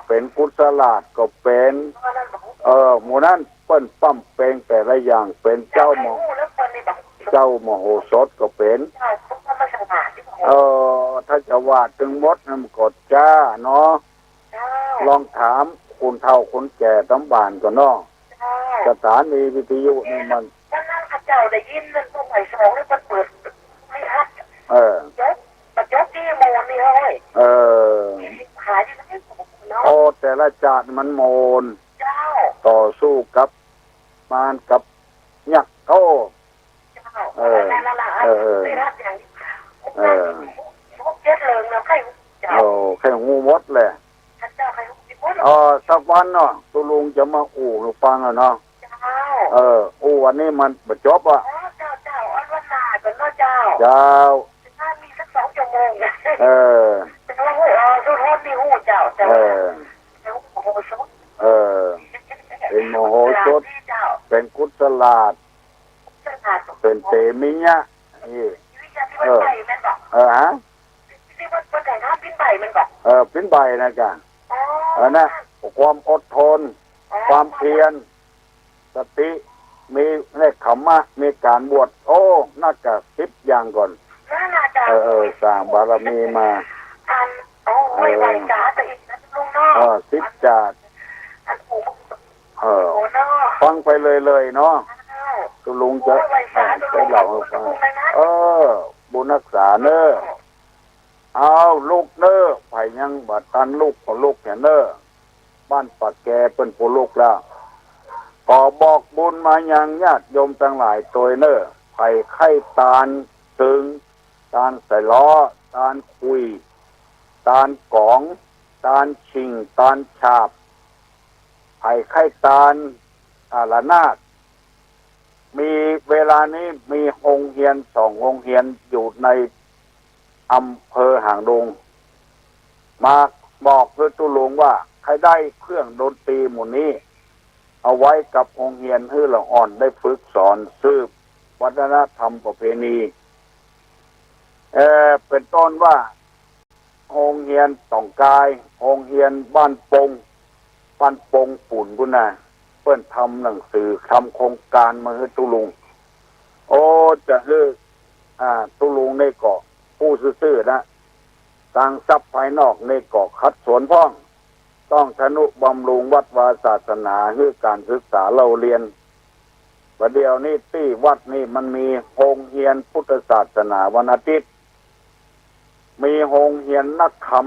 เป็นกุศลาชก็เป็นหมู่นั้นเปิ้นปั้มเพลงแต่ละอย่างเป็นเจ้ามโหสถก็เป็นถ้าจะว่าถึงหมดมันกดจ้าเนาะลองถามคุณเฒ่าคนแก่ทั้งบ้านก็เนาะสถานีวิทยุนี่มันนั่นข้าเจ้าได้ยินเรื่องพวกไหนสองแล้วมันเปิดไม่ฮัดยกที่โมนนี่เฮ้ยขายที่ไหนเนาะแต่ละจาดมันโมนต่อสู้กับมารกับยักษ์โตแค่งูมดเลยสักวันเนาะตุลุงจะมาอู่ฟังเนาะวันนี้มันบรรจบอ่ะเจ้าอันวันหน้าเป็นเจ้ามีสัก2 ชั่วโมงเป็นว่าสุดฮอดมีหูเจ้าเป็นโมโหสดเป็นโมโหสดเป็นกุศลาชเป็นเตมิยะนี่ฮะที่ว่าแต่งหน้าปิ้นใบมันก่อนปิ้นใบนะจ๊ะนะความอดทนความเพียรสติมีเลขขมะมีการบวชน่าจะ10 อย่างก่อนสร้างบารมีมาไหวจ่าแต่อีกนะลุงเนาะ10 จาดพอ ฟังไปเลยเนาะตุลุงจะให้เราฟังบุญรักษาเนอเอาลูกเนอไผ่ยังบัดตันลูกของลูกเนี่ยเนอบ้านปากแกเป็นผู้ลูกแล้วขอบอกบุญมายังญาติโยมทั้งหลายตัวเนอไผ่ไข่ตาลตึงตาลใส่ล้อตาลคุยตาลกองตาลชิงตาลฉาบไผ่ไข่ตาลอาละนาดมีเวลานี้มีโรงเรียน2 โรงเรียนอยู่ในอำเภอหางดงมาบอกเพื่อตุลุงว่าใครได้เครื่องดนตรีหมู่นี้เอาไว้กับโรงเรียนให้ละอ่อนได้ฝึกสอนสืบวัฒนธรรมประเพณีเป็นต้นว่าโรงเรียนต่องกายโรงเรียนบ้านปงปุ่นกุนนะเปิ้นทำหนังสือทำโครงการมาให้ตุลุงโอ้จะให้ตุลุงในเกาะผู้ซื่อๆนะต่างทรัพย์ภายนอกในเกาะคัดสวนพ้องต้องทนุบำรุงวัดวาศาสนาให้การศึกษาเราเรียนประเดี๋ยวนี้ที่วัดนี่มันมีโรงเรียนพุทธศาสนาวันอาทิตย์มีโรงเรียนนักธรรม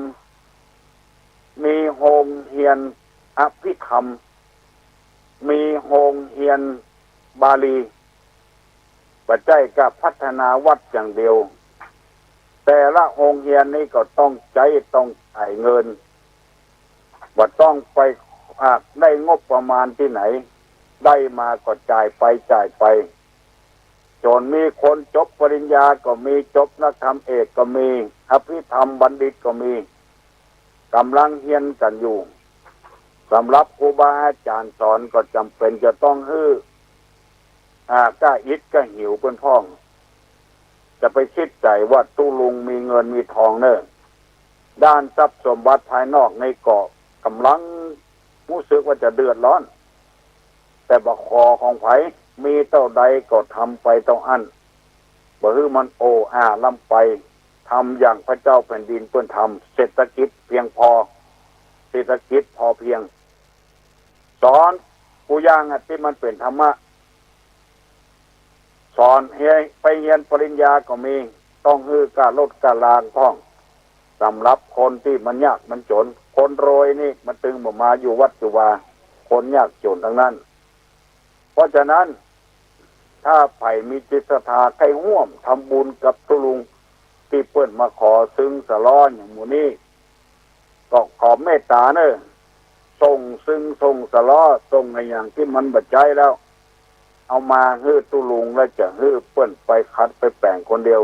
มีโรงเรียนอภิธรรมมีโรงเรียนบาลีปัจจัยกับพัฒนาวัดอย่างเดียวแต่ละโรงเรียนนี้ก็ต้องต้องจ่ายเงินว่าต้องไปได้งบประมาณที่ไหนได้มาก็จ่ายไปจนมีคนจบปริญญาก็มีจบนักธรรมเอกก็มีอภิธรรมบัณฑิตก็มีกำลังเรียนกันอยู่สำหรับครูบาอาจารย์สอนก็จำเป็นจะต้องกล้าอิดกล้าหิวเป็นพ้องจะไปคิดใจว่าตุลุงมีเงินมีทองเนอะด้านทรัพย์สมบัติภายนอกในเกาะกำลังรู้สึกว่าจะเดือดร้อนแต่บักคอของไผมีเท่าใดก็ทำไปต้องอั้นบ่ฮื้อมันล้ำไปทำอย่างพระเจ้าแผ่นดินเพิ่นทำเศรษฐกิจเพียงพอเศรษฐกิจพอเพียงสอนผู้ย่างที่มันเป็นธรรมะสอนให้ไปเรียนปริญญาก็มีต้องฮื้อการลดการลางพ้องสำหรับคนที่มันยากมันจนคนรวยนี่มันตึงบ่มาอยู่วัดอยู่ว่าคนยากจนทั้งนั้นเพราะฉะนั้นถ้าไผ่มีจิตศรัทธาใครร่วมทำบุญกับตุลุงที่เปิ้นมาขอซึ้งสะล้ออย่างหมู่นี้ก็ขอเมตตาเนอะส่งซึ้งส่งสะล้อส่งในอย่างที่มันบัดใจแล้วเอามาฮื้อตุลุงแล้วจะฮื้อเปิ้นไปคัดไปแปลงคนเดียว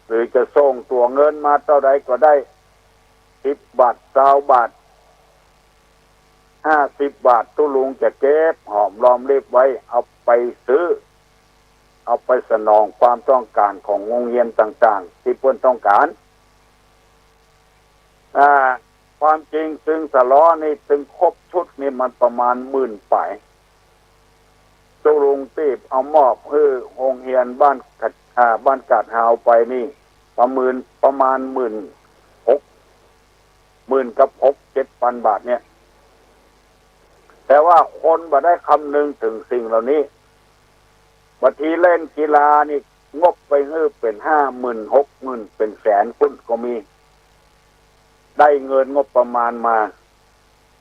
หรือจะส่งตัวเงินมาเท่าใดก็ได้10 บาท20 บาท50 บาทตุลุงจะเก็บหอมรอมริบไว้เอาไปซื้อเอาไปสนองความต้องการของโรงเรียนต่างๆที่เพิ่นต้องการความจริงซึ่งสะล้อนี่ถึงครบชุดนี่มันประมาณ10,000 ป่ายตุลุงตีบเอามอบโรงเรียนบ้านกาดหาวไปนี่ประมาณ16,000 บาทเนี่ยแต่ว่าคนบ่ได้คำนึงถึงสิ่งเหล่านี้บางทีเล่นกีฬานี่งบไปเป็น50,000 60,000เป็นแสนคุณก็มีได้เงินงบประมาณมา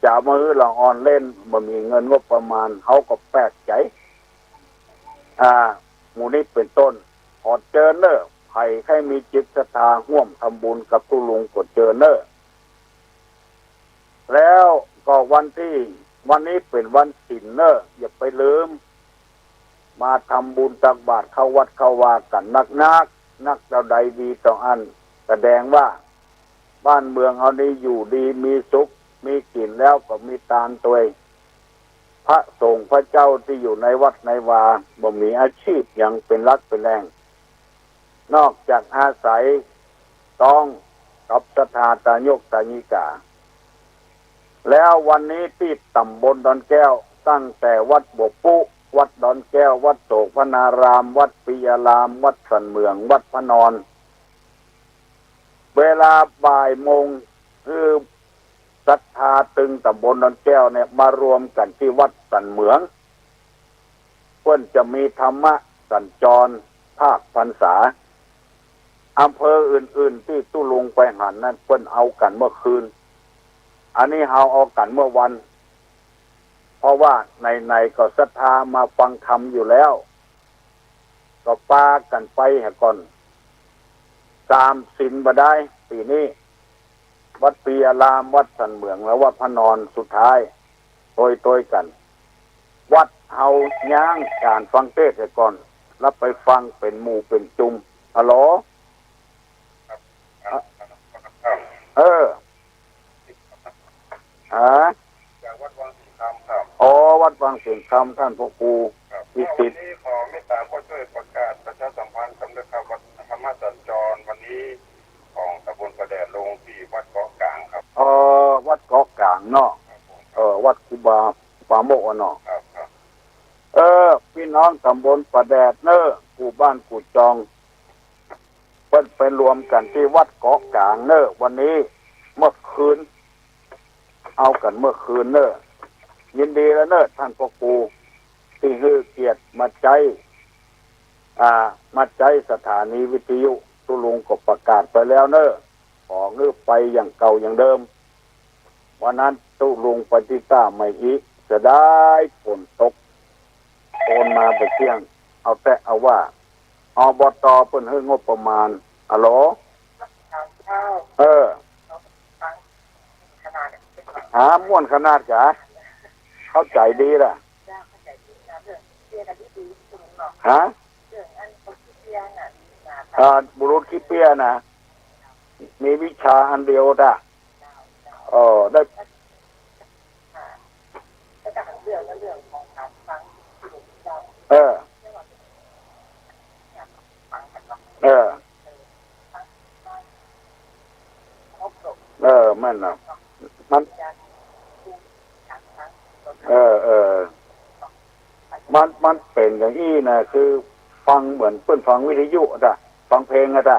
จะมาละอ่อนเล่นบ่มีเงินงบประมาณเขาก็แปลกใจหมู่นี้เป็นต้นขอเจอเนอใครให้มีจิตศรัทธาร่วมทำบุญกับตุลุงกดเจอเนอแล้วก็วันนี้เป็นวันศีลเนออย่าไปลืมมาทำบุญตักบาตรเข้าวัดเข้าวากันนักเราใดดีต่ออันแสดงว่าบ้านเมืองเอานี้อยู่ดีมีสุขมีกินแล้วก็มีตานตัวพระสงฆ์พระเจ้าที่อยู่ในวัดในวาบ่มีอาชีพอย่างเป็นรักเป็นแรงนอกจากอาศัยต้องกับศรัทธาตายกตาญิกาแล้ววันนี้ที่ตำบลดอนแก้วตั้งแต่วัดบกปุวัดดอนแก้ววัดโศกพนารามวัดปิยารามวัดสันเมืองวัดพระนอนเวลาบ่ายโมงคือศรัทธาตึงตำบลดอนแก้วเนี่ยมารวมกันที่วัดสันเมือง พิ่นจะมีธรรมะสัญจรภาคพรรษาอำเภออื่นๆที่ตุลุงไปหันนั้นเพิ่นเอากันเมื่อคืนอันนี้เฮาเอากันเมื่อวันเพราะว่าในก็ศรัทธามาฟังธรรมอยู่แล้วก็ปากันไปให้ก่อน3 ศีลบ่ได้ปีนี้วัดปีอารามวัดสันเหมืองและวัดพระนอนสุดท้ายโดยกันวัดเฮาย่างการฟังเทศน์ให้ก่อนแล้วไปฟังเป็นหมู่เป็นจุมฮัลโหลจากวัดวังสิงห์คำครับวัดวังสิงห์คำท่านพ่อครูวิสิตนี้ขอเมตตาผู้ช่วยประกาศประชาสัมพันธ์สำนักข่าววัดธรรมสัญจรวันนี้ของตำบลประแดดลงที่วัดเกาะกลางครับวัดเกาะกลางเนาะวัดครูบาปาโมกเนาะพี่น้องตำบลประแดดเนอกูบ้านกูจองเพิ่นไปรวมกันที่วัดเกาะกลางเนอวันนี้เมื่อคืนเอากันเมื่อคืนเนอยินดีแล้วเนอท่านพ่อครูที่ให้เกียรติมาใจสถานีวิทยุตุลุงก็ประกาศไปแล้วเนอของเงือไปอย่างเก่าอย่างเดิมวันนั้นตุลุงปฏิต้าไม่อีกจะได้ฝนตกโอนมาไปเที่ยงเอาแต่เอาว่าอบต.เพิ่นให้งบประมาณฮัลโหลม่วนขนาดจ๋าเข้าใจดีล่ะฮะบุรุษขี้เปียนะมีวิชาอันเดียวได้มันนะมันเป็นอย่างนี้นะคือฟังเหมือนเพื่อนฟังวิทยุอ่ะฟังเพลงอ่ะ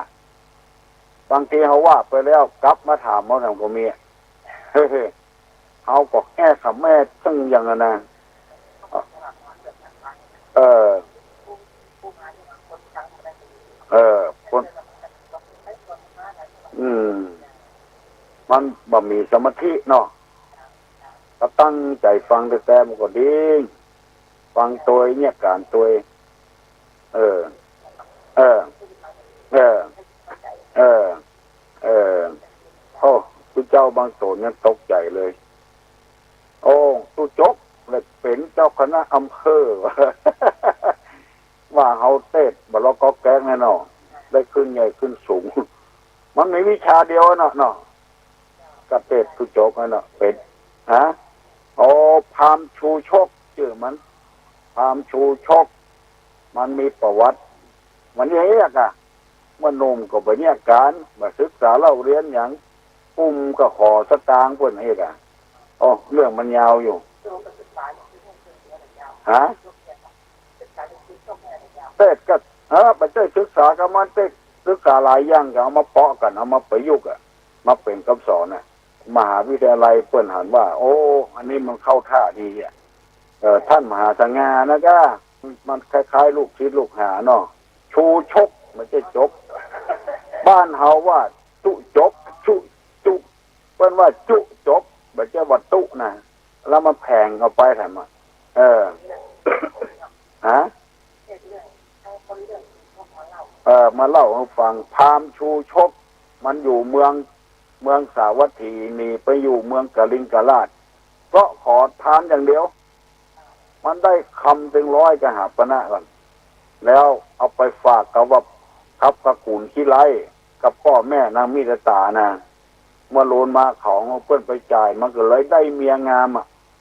บางทีเขาว่าไปแล้วกลับมาถามเขาทางผมมีเขาก็แก้กับแม่ซึ่งอย่างนั้นนะคนมันบ่มีสมาธิเนาะก็ตั้งใจฟังแต่มันก็ดีฟังตัวเนี่ยการตัวผู้เจ้าบางโสนเนี่ยตกใจเลยตู้จกเลยเป็นเจ้าคณะอำเภอว่าเฮาเทศบ่เราก็แก้งแน่นอนได้ขึ้นใหญ่ขึ้นสูงมันมีวิชาเดียวเนาะกระเทศตู้จกเนาะเป็นพามชูชกชื่อมันพามชูชกมันมีประวัติมันอย่างนี้เมื่อนุ่มก็ไปเนี่ยการมาศึกษาเล่าเรียนอย่างปุ่มก็ขอสตางค์เพิ่นให้เรื่องมันยาวอยู่เทศก็ไปได้ศึกษากับมันศึกษาหลายอย่างก็เอามาเปาะกันเอามาประยุกต์มาเป็นคำสอนมหาวิทยาลัยเปิ้นหันว่าอันนี้มันเข้าท่าดีท่านมหาสง่านะก็มันคล้ายๆลูกศิษย์ลูกหาเนาะชูชกมันจะจบบ้านเฮาว่าตุจบจุเปิ้นว่าจุจบบ่ใช่ว่าตุนะแล้วมันแพงเอาไปทำมามาเล่าให้ฟังพามชูชกมันอยู่เมืองสาวัตถีหนีไปอยู่เมืองกะลิงกะลาดเพราะขอทานอย่างเดียวมันได้คำถึง100กหาปณะก่อนแล้วเอาไปฝากกับว่าครับกระกุนขี้ไล่กับพ่อแม่นางมิตรตานะเมื่อโลนมาของเพื่อนไปจ่ายมันก็เลยได้เมียงาม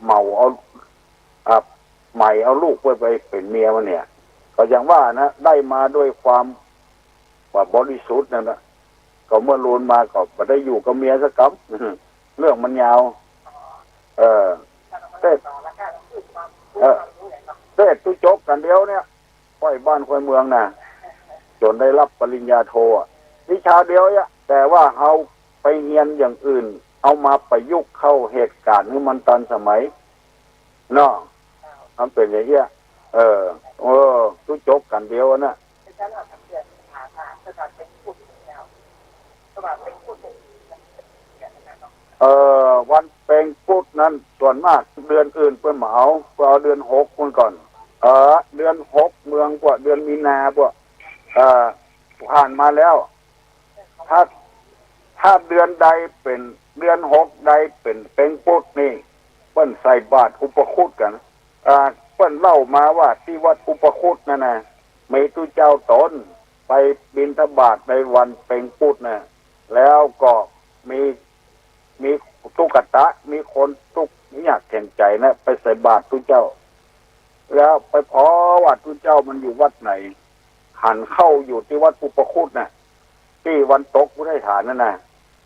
เหมาเอาใหม่เอาลูกเพื่อไปเป็นเมียมันเนี่ยก็อย่างว่านะได้มาด้วยความว่าบริสุทธิ์นั่นแหละก็เมื่อโลนมาก็ไม่ได้อยู่กับเมียสักคำเรื่องมันยาวเทศตุจกกันเดียวเนี่ยค่อยบ้านค่อยเมืองนะจนได้รับปริญญาโทวิชาเดียวแต่ว่าเขาไปเรียนอย่างอื่นเอามาประยุกต์เข้าเหตุการณ์ให้มันทันสมัยเนาะมันเป็นอย่างเงี้ย ตู้จบกันเดียวนะวันเป็งพุธนั้นส่วนมากเดือนอื่นเพิ่นมาเอาเดือน6คนก่อนเดือน6เมืองกว่าเดือนมีนาพวกผ่านมาแล้วถ้าเดือนใดเป็นเดือน6ใดเป็นเป็งพุธนี่เพิ่นใส่บาตรอุปคุตกันเพิ่นเล่ามาว่าที่วัดอุปคุตนั่นน่ะมีตุเจ้าตนไปบิณฑบาตในวันเป็งพุธน่ะแล้วก็มีตุกตะมีคนทุกอยากเห็นใจนะไปใส่บาตรตุเจ้าแล้วไปขอว่าตุเจ้ามันอยู่วัดไหนหันเข้าอยู่ที่วัดอุปคุตน่ะที่วันตกผู้ได้ฐานนั่นน่ะ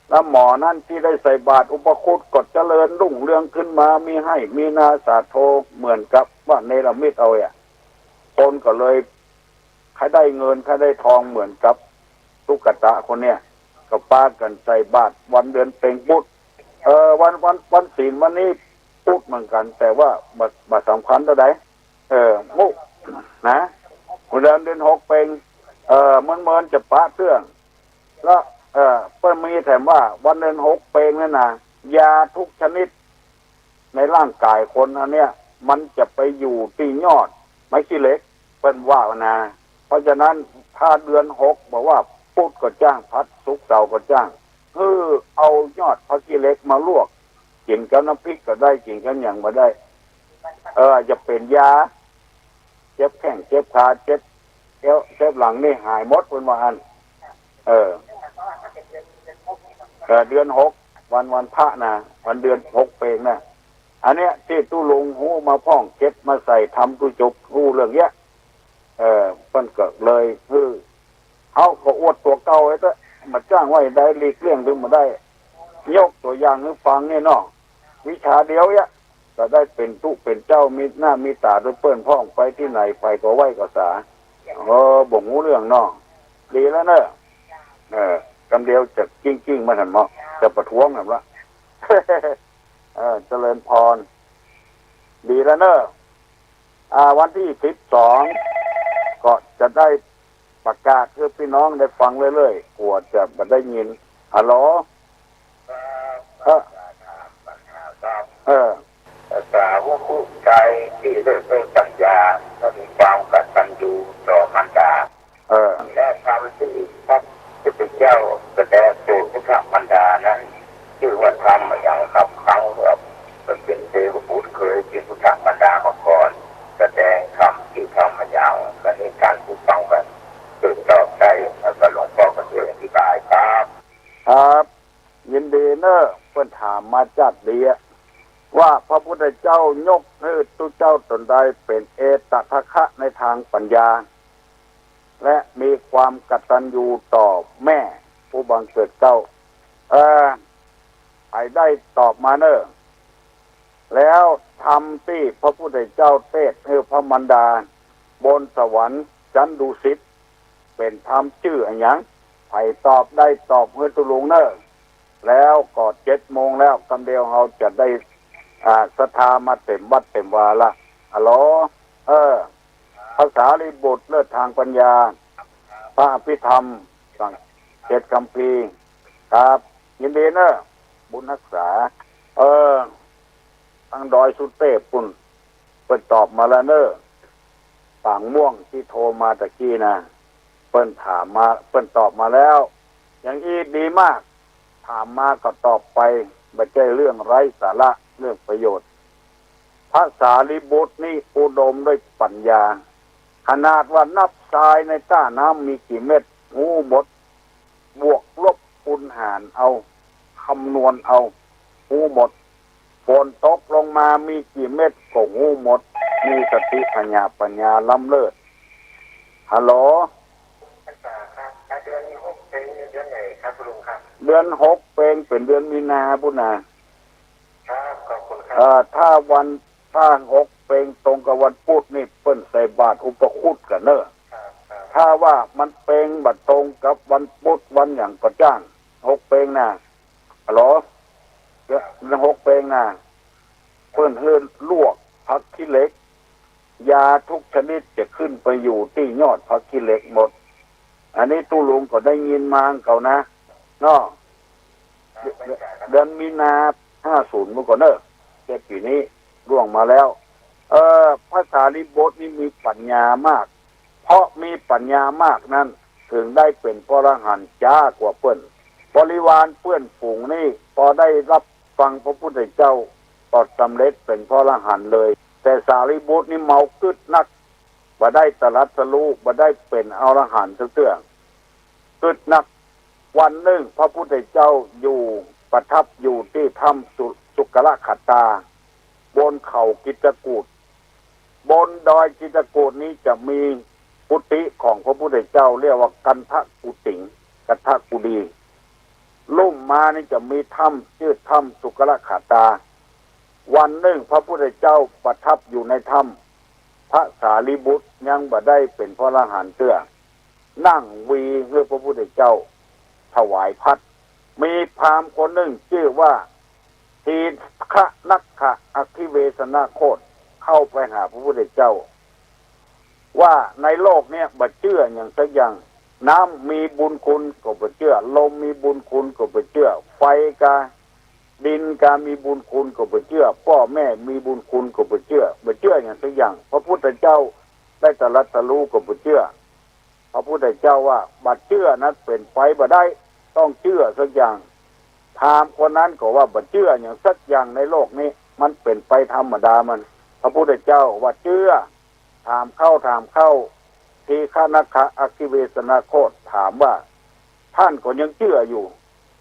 แล้วหมอนั่นที่ได้ใส่บาตรอุปคุตกดเจริญรุ่งเรืองขึ้นมามีให้มีนาสาโทเหมือนกับว่าเนรมิตเอาคนก็เลยใครได้เงินใครได้ทองเหมือนกับตุกตะคนเนี้ยก็ปากันใส่บาตรวันเดือนเป็งพุธวันศีลวันนี้พุธเหมือนกันแต่ว่าบัดสำคัญเท่าใดมุกนะเดือน6เป็งเหมือนจะปะเครื่องแล้วเพิ่นมีแถมว่าวันเดือน6เป็งนั่นน่ะยาทุกชนิดในร่างกายคนอันเนี้ยมันจะไปอยู่ที่ยอดไม้ขี้เหล็กเพิ่นว่านะเพราะฉะนั้นถ้าเดือน6บอกว่าพุธก็จ้างพัดศุกร์เสาร์ก็จ้างเอายอดพระขี้เหล็กมาลวกกินกับน้ำพริกก็ได้กินกันอย่างมาได้จะเป็นยาเจ็บแข้งเจ็บขาเจ็บหลังนี่หายหมดเป็นวันเดือน6วันพระนะวันเดือน6เป็งนะอันเนี้ยที่ตู้ลงหูมาพ่องเก็บมาใส่ทำตู้จุกรู้เรื่องเนี้ยเพิ่นก็เลยเขาก็อวดตัวเก่าไว้ซะมาจ้างไว้ได้หลีกเลี่ยงถึงมาได้ยกตัวอย่างให้ฟังนี่เนาะวิชาเดียวก็ได้เป็นตู้เป็นเจ้ามีหน้ามีตาด้วยเปิ้นพ่องไปที่ไหนไปก็ไหวก็สาบ่งหูเรื่องเนาะดีแล้วเนอะกำเดียวจะกิ้งมาหันมาจะประท้วงแบบว่าเจริญพรดีแล้วเนอะวันที่12ก็จะได้ประกาศเพื่อพี่น้องได้ฟังเรื่อยๆกลัวจะไม่ได้ยินฮัลโหลสาวกผู้ใจที่ได้เป็นปัญญาและมีความกตัญญูต่อมารดาและทำที่พระพุทธเจ้าแสดงโปรดพระมารดานั้นชื่อว่าทำอย่างขับขังแบบเป็นเทวบุตรเคยเป็นพระมารดามาก่อนแสดงคำที่ทำมาอย่างและในการผู้ฟังแบบตื่นตอบใจแล้วก็หลวงพ่อก็ช่วยอธิบายครับยินดีเนอะเพื่อนถามมาจัดดีว่าพระพุทธเจ้ายกให้ตุเจ้าตนใดเป็นเอตทัคคะในทางปัญญาและมีความกตัญญูต่อแม่ผู้บังเกิดเจ้าไอ้ได้ตอบมาเนอะแล้วทำที่พระพุทธเจ้าเทศให้พระมารดาบนสวรรค์ชั้นดุสิตเป็นธรรมชื่ออะไรอย่างไผ่ตอบได้ตอบเพื่อตุลุงเนอะแล้วก็7 โมงแล้วกำเดียวเราจะได้ศรัทธามาเต็มวัดเต็มวาละฮัลโหลภาษาลิบุตรเลิศทางปัญญาพระอภิธรรมสั่ง7 คัมภีร์ครับยินดีเนอะบุญรักษาทางดอยสุเทพปุ่นเปิดตอบมาแล้วเนอะปางม่วงที่โทรมาตะกี้นะเปิ้นถามมาเปิ้นตอบมาแล้วอย่างนี้ดีมากถามมาก็ตอบไปไม่ใช่เรื่องไร้สาระเรื่องประโยชน์พระสารีบุตรนี่อุดมด้วยปัญญาขนาดว่านับทรายในต้าน้ำมีกี่เม็ดงูหมดบวกลบคูณหารเอาคำนวณเอางูหมดฝนตกลงมามีกี่เม็ดก็งูหมดมีสติปัญญาล้ำเลิศฮัลโหลเดือน6เป็นเดือนมีนาบุญนาถ้า6เป็นตรงกับวันพุธนี่เปิ้นใส่บาตรอุปคุตกันเนอะถ้าว่ามันเป็นบัดตรงกับวันพุธวันอย่างก็จ้าง6เป็นนะฮัลโหลเดือน6เป็นนะเปิ้นลวกผักขี้เหล็ก ยาทุกชนิดจะขึ้นไปอยู่ที่ยอดพระขี้เหล็กหมดอันนี้ตู้ลุงก็ได้ยินมาเขานะเนาะเดือนมีนา50เมื่อก่อนเนอะแค่ปีนี้ล่วงมาแล้วพระสารีบุตรนี่มีปัญญามากเพราะมีปัญญามากนั้นถึงได้เป็นพระอรหันต์จ้ากว่าเปิ้นบริวารเพื่อนฝูงนี่พอได้รับฟังพระพุทธเจ้าตรัสสำเร็จเป็นพระอรหันต์เลยแต่สารีบุตรนี่เมากึดนักบ่ได้ตรัสรู้บ่ได้เป็นอรหันต์เตื้อกึดนักวันหนึ่งพระพุทธเจ้าอยู่ประทับอยู่ที่ถ้ำสุกละขัตตาบนเขากิจกูฏบนดอยกิจกูฏนี้จะมีกุฏิของพระพุทธเจ้าเรียกว่ากันทกุติกันทกุดีลุ่มมานี่จะมีถ้ำชื่อถ้ำสุกละขัตตาวันหนึ่งพระพุทธเจ้าประทับอยู่ในถ้ำพระสารีบุตรยังบ่ได้เป็นพระอรหันต์เตื้อนั่งวีเพื่อพระพุทธเจ้าถวายพัดมีพราหมณ์คนหนึ่งชื่อว่าทีฆะนักขะอคิเวสนาโคตเข้าไปหาพระพุทธเจ้าว่าในโลกเนี้ยบ่เชื่ออย่างสักอย่างน้ำมีบุญคุณก็บ่เชื่อลมมีบุญคุณก็บ่เชื่อไฟกาดินกามีบุญคุณก็บ่เชื่อพ่อแม่มีบุญคุณก็บ่เชื่ออย่างสักอย่างพระพุทธเจ้าได้ตรัสรู้ก็บ่เชื่อพระพุทธเจ้าว่าบัดเชื่อนั้นเป็นไปบ่ได้ต้องเชื่อสักอย่างพราหมณ์คนนั้นก็ว่าบัดเชื่ออย่างสักอย่างในโลกนี้มันเป็นไปธรรมดามันพระพุทธเจ้าว่าเชื่อถามเข้าทีฆะนักขะอคิเวสนาโคตถามว่าท่านก็ยังเชื่ออยู่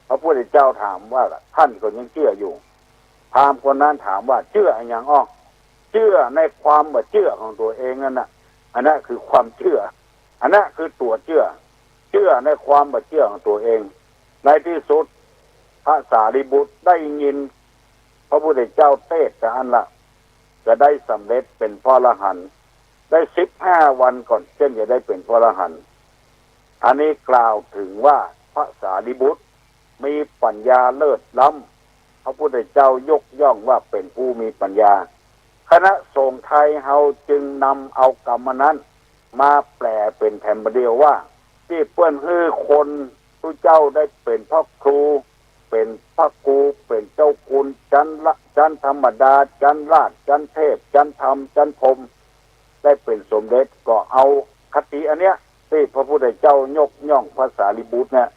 พระพุทธเจ้าถามว่าท่านก็ยังเชื่ออยู่พราหมณ์คนนั้นถามว่าเชื่ออย่างเชื่อในความบ่เชื่อของตัวเองนั่นน่ะอันนั้นคือความเชื่ออันนั้นคือตัวเชื่อในความบ่เชื่อของตัวเองในที่สุดพระสารีบุตรได้ยินพระพุทธเจ้าเทศน์อันละจะได้สำเร็จเป็นพระอรหันต์ได้15 วันก่อนเช่นจะได้เป็นพระอรหันต์อันนี้กล่าวถึงว่าพระสารีบุตรมีปัญญาเลิศล้ำพระพุทธเจ้ายกย่องว่าเป็นผู้มีปัญญาคณะสงฆ์ไทยเฮาจึงนำเอากรรมนั้นมาแปลเป็นแผ่นเดียวว่าที่เปิ้นฮื้อคนผู้เจ้าได้เป็นพระครูเป็นพระครูเป็นเจ้าคุณจันธรรมดาจันราชจันเทพจันธรรมจันพรหมได้เป็นสมเด็จก็เอาคติอันเนี้ยที่พระพุทธเจ้ายกย่องพระสารีบุตรเนี่ย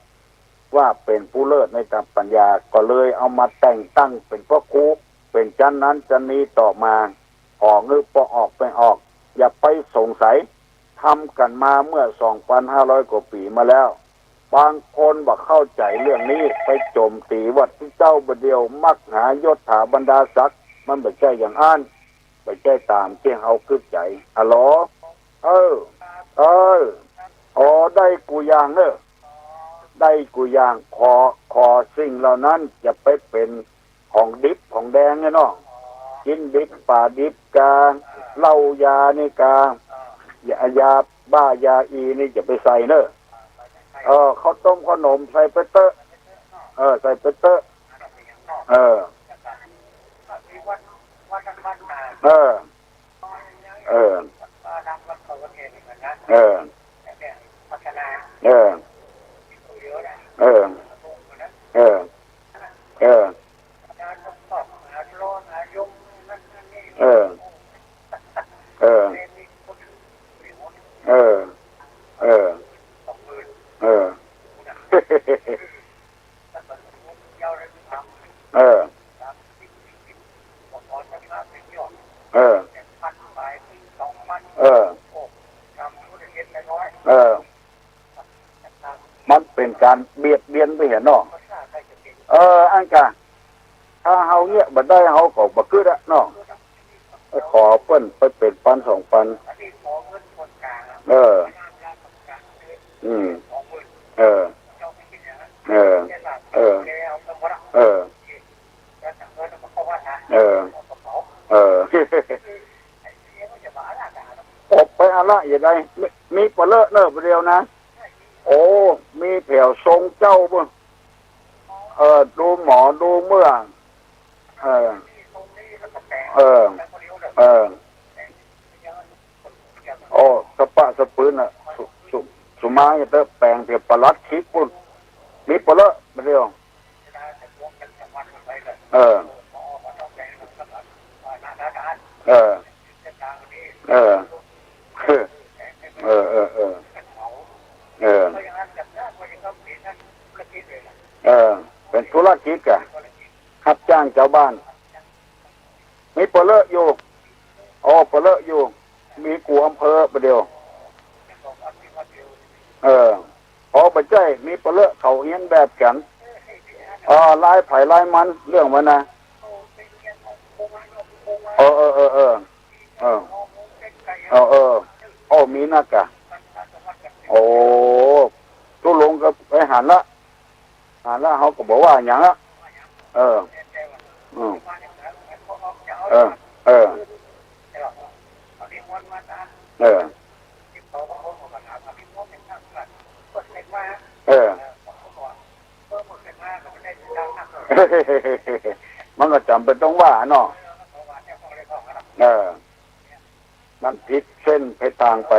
ว่าเป็นผู้เลิศในทางปัญญาก็เลยเอามาแต่งตั้งเป็นพระครูเป็นจันนั้นจันนี้ต่อมาออกหรือพอออกไปออกอย่าไปสงสัยทำกันมาเมื่อ 2,500 กว่าปีมาแล้วบางคนบอกเข้าใจเรื่องนี้ไปโจมตีว่าที่เจ้าบเดียวมักหายศถาบรรดาศักดิ์มันไม่ใช่อย่างอันไม่ใช่ตามที่เฮาคิดใจฮัลโหลอ๋อได้กูอย่างเนอะได้กูอย่างขอสิ่งเหล่านั้นจะไปเป็นของดิบของแดงเนาะกินดิบป่าดิบกาเหล้ายานี่กายาบ้ายาอีนี่จะไปใส่เนอะข้าวต้มขนมใส่ไปเตอะใส่ไปเตอะมันเป็นการเบียดเบียนไปเห็นเนาะอันกะถ้าเฮาเนี่ยบ่ได้เฮาก็บ่คือละเนาะขอเปิ้นไปเป็นปัน2 ปันออกไปอะไรอย่างไรมีปลาเลอะเนอะเดียวนะโอ้มีแถวทรงเจ้าบ่ดูหมอดูเมื่อ มาอย่าเตอะแปลงเถียบปลัดคิดปุ่นมีปลาไม่เดียวเออเออเออเออเออเออเออเออเป็นธุรกิจกะรับจ้างชาวบ้านมีปลาอยู่อ๋อปลาอยู่มีกูอำเภอประเดียวเออพอไปใจมีปลาเขาเฮียนแบบกันลายไผ่ลายมันเรื่องมันนะเออเออเออเออเออเออเออโอ้มีนักกะโอ้ทุลงก็ไปหันละเขาก็บอกว่าอย่างละเออเออเออเออเออเออมันก็จำเป็นต้องว่าเนาะเออมันผิดเส้นผิดทางไป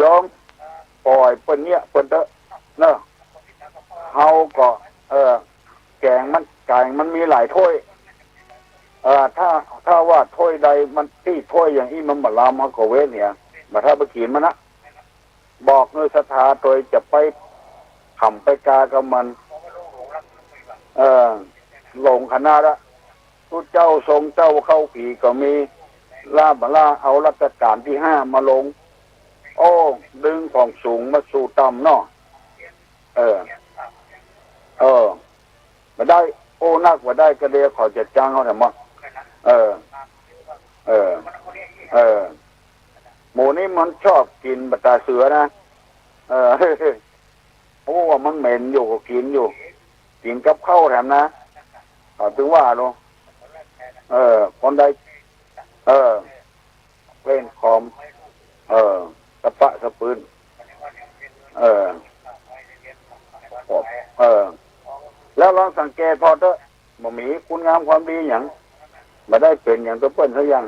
ยอมปล่อยเปิ้นเนี่ยเปิ้นเถอะเนาะเฮาก็แกงมันมีหลายถ้วยถ้าว่าถ้วยใดมันที่ถ้วยอย่างนี้มันบ่ลามเขาก็เว้นเนี่ยมาถ้าไปกินมันนะบอกเนื้อศรัทธาโดยจะไปขำไปกากับมันหลงคณะละทุเจ้าทรงเจ้าเข้าผีก็มีล่าเอารัชกาลที่5มาลงโอ้ดึงของสูงมาสู่ต่ำเนาะมาได้โอ้นักว่าได้กระเดียขอจะจ้างเขาแต่มาหมูนี่มันชอบกินบัตตาเสือนะโอ้ว่ามันเหม็นอยู่ก็กินอยู่กินกับข้าวแถมนะถึงว่าเนาะคนใดเล่นคอมสะปะสะปืนแล้วลองสังเกตพอเถอะบ่มีคุณงามความดีอย่างมาได้เป็นอย่างตัวเปิ้นซะยัง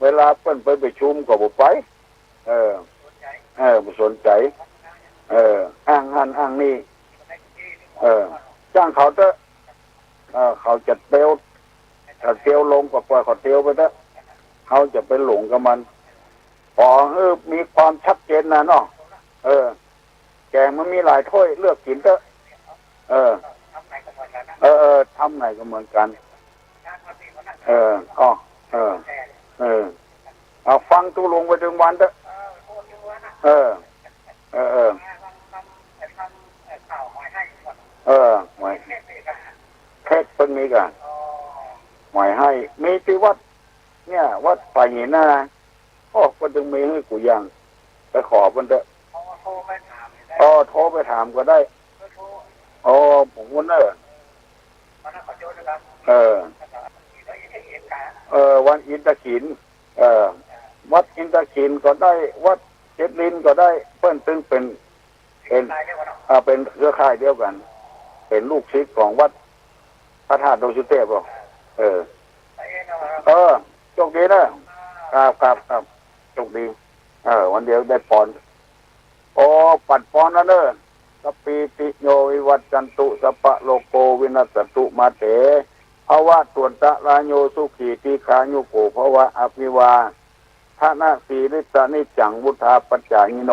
เวลาเปิ้นไปประชุมก็บ่ไปบ่สนใจอ้างหันอ้างนี่จ้างเขาเถอะเขาจะเตียวลงก็ปล่อยเขาเตียวไปเถอะเขาจะไปหลงกับมันพอมีความชัดเจนนะเนาะแกงมันมีหลายถ้วยเลือกกินเถอะทำไหนก็เหมือนกันเอาฟังตู้ลงไปถึงวันเถอะหมายแค่เพิ่งมีกันหมายให้มีที่วัดเนี่ยวัดป่าหินนะก็จึงมีให้กูยังไปขอมันเถอะโทรไปถามก็ได้ผมว่าวันอินทขินวัดอินทขินก็ได้วัดเจ็ดลินก็ได้เพิ่นตึงเป็นเครือข่ายเดียวกันเป็นลูกศิษย์ของวัดพระธาตุดอยสุเทพบ่โชคดีนะครับโชคดีวันเดียวได้ปอนปัดปอนนั่นสัพพิติโยวิวัจจันตุสัพพะโลโกวินัสสตุมาเถภวะตุนตะลาโยสุขีติขายุโกภวะอภิวาทนาสีริสานิจังวุธาปัจจายิโน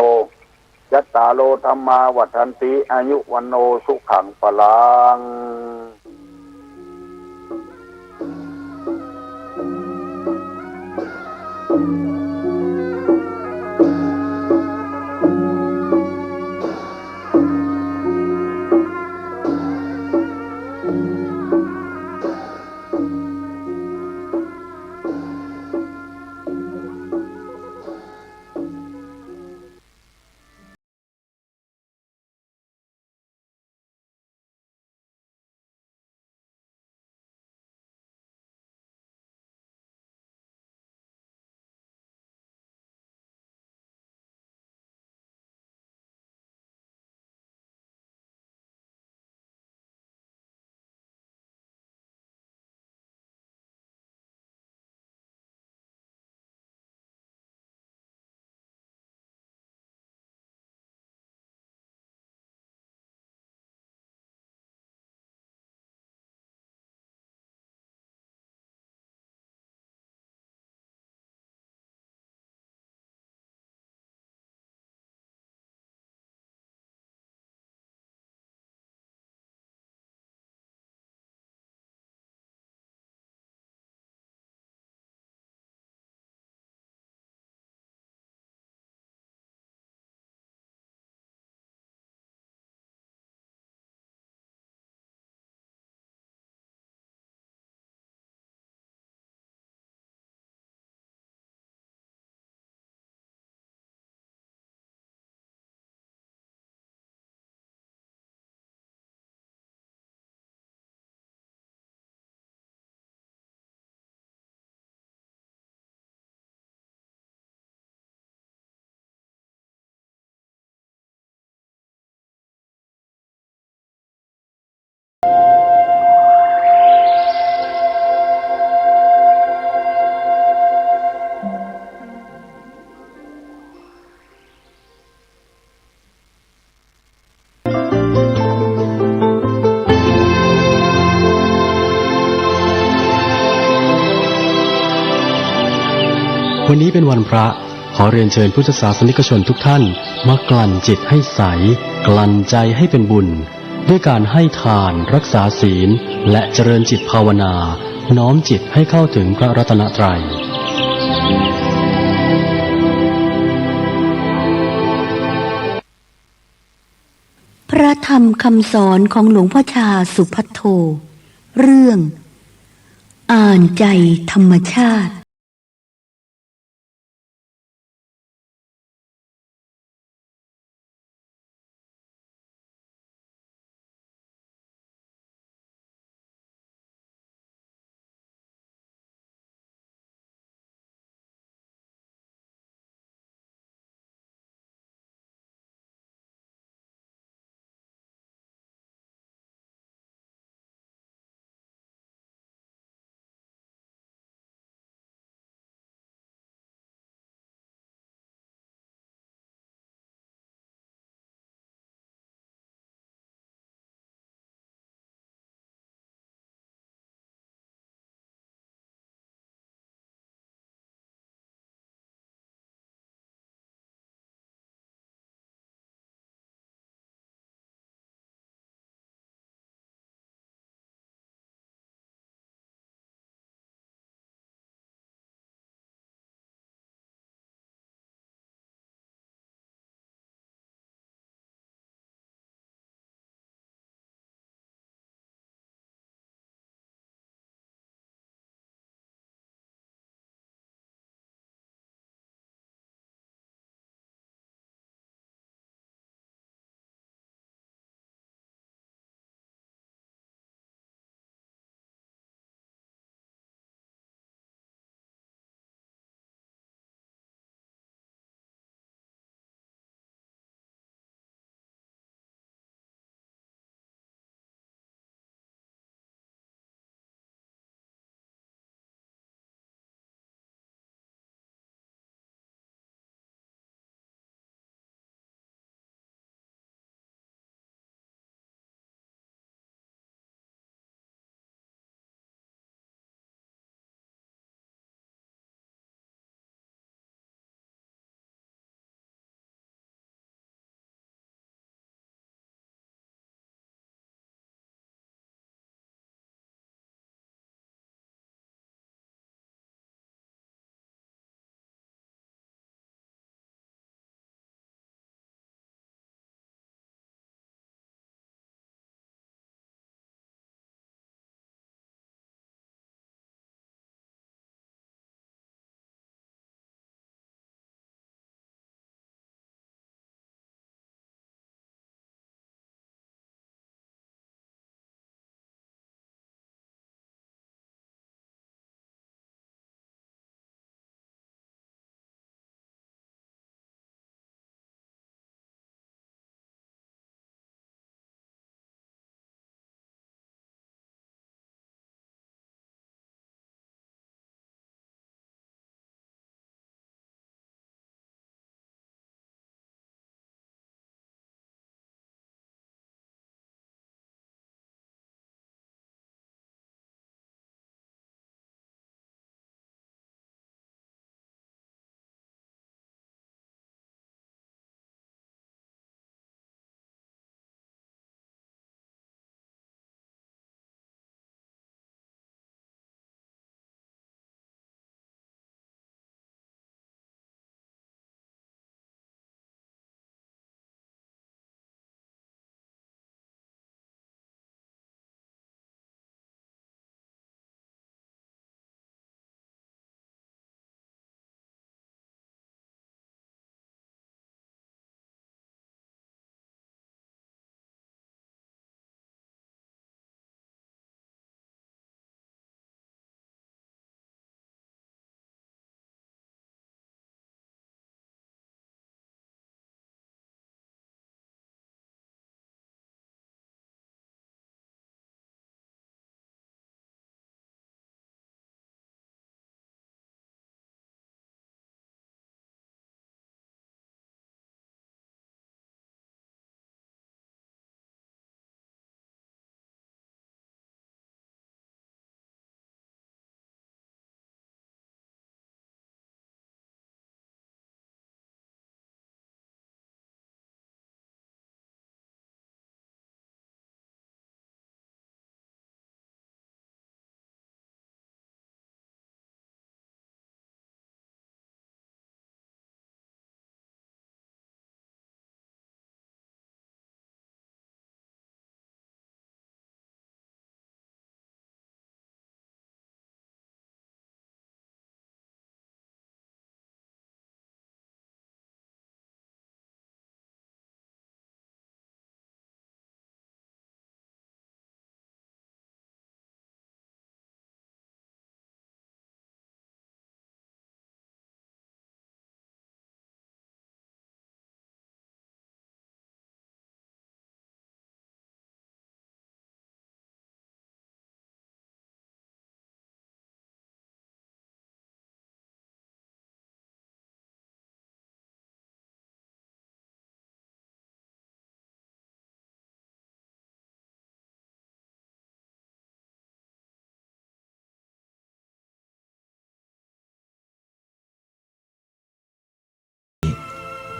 ยัตตาโลธรรมาวัฏันติอายุวันโนสุขังปะลัง วันนี้เป็นวันพระ ขอเรียนเชิญพุทธศาสนิกชนทุกท่านมากลั่นจิตให้ใส กลั่นใจให้เป็นบุญ ด้วยการให้ทานรักษาศีลและเจริญจิตภาวนา น้อมจิตให้เข้าถึงพระรัตนตรัยพระธรรมคำสอนของหลวงพ่อชาสุภัทโท เรื่องอ่านใจธรรมชาติ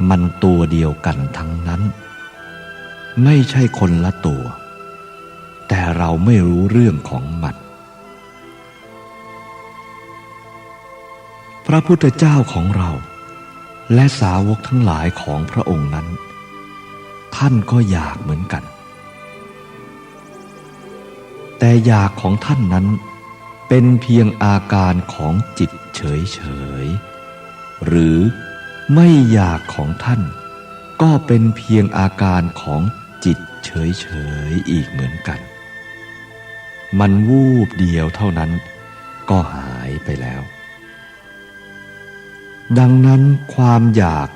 มันตัวเดียวกันทั้งนั้นไม่ใช่คนละตัวแต่เราไม่รู้เรื่องของมันพระพุทธเจ้าของเราและสาวกทั้งหลายของพระองค์นั้นท่านก็อยากเหมือนกันแต่อยากของท่านนั้นเป็นเพียงอาการของจิตเฉยๆหรือไม่อยากของท่านก็เป็นเพียงอาการของจิตเฉยๆอีกเหมือนกันมันวูบเดียวเท่านั้นก็หายไปแล้วดังนั้นความอยาก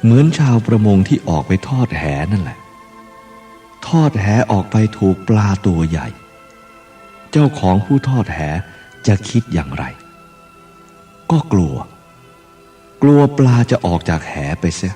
เหมือนชาวประมงที่ออกไปทอดแหนั่นแหละทอดแหออกไปถูกปลาตัวใหญ่เจ้าของผู้ทอดแหจะคิดอย่างไรก็กลัวปลาจะออกจากแหไปเสีย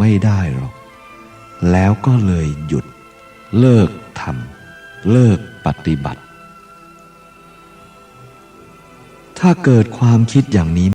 ไม่ได้หรอกแล้วก็เลยหยุดเลิกทำเลิกปฏิบัติถ้าเกิดความคิดอย่างนี้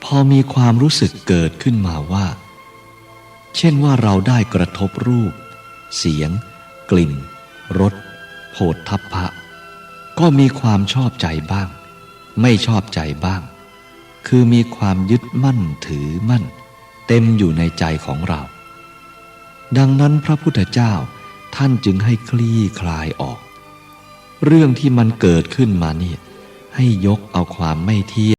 พอมีความรู้สึกเกิดขึ้นมาว่าเช่นว่าเราได้กระทบรูปเสียงกลิ่นรสโผฏฐัพพะก็มีความชอบใจบ้างไม่ชอบใจบ้างคือมีความยึดมั่นถือมั่นเต็มอยู่ในใจของเราดังนั้นพระพุทธเจ้าท่านจึงให้คลี่คลายออกเรื่องที่มันเกิดขึ้นมาเนี่ยให้ยกเอาความไม่เที่ยง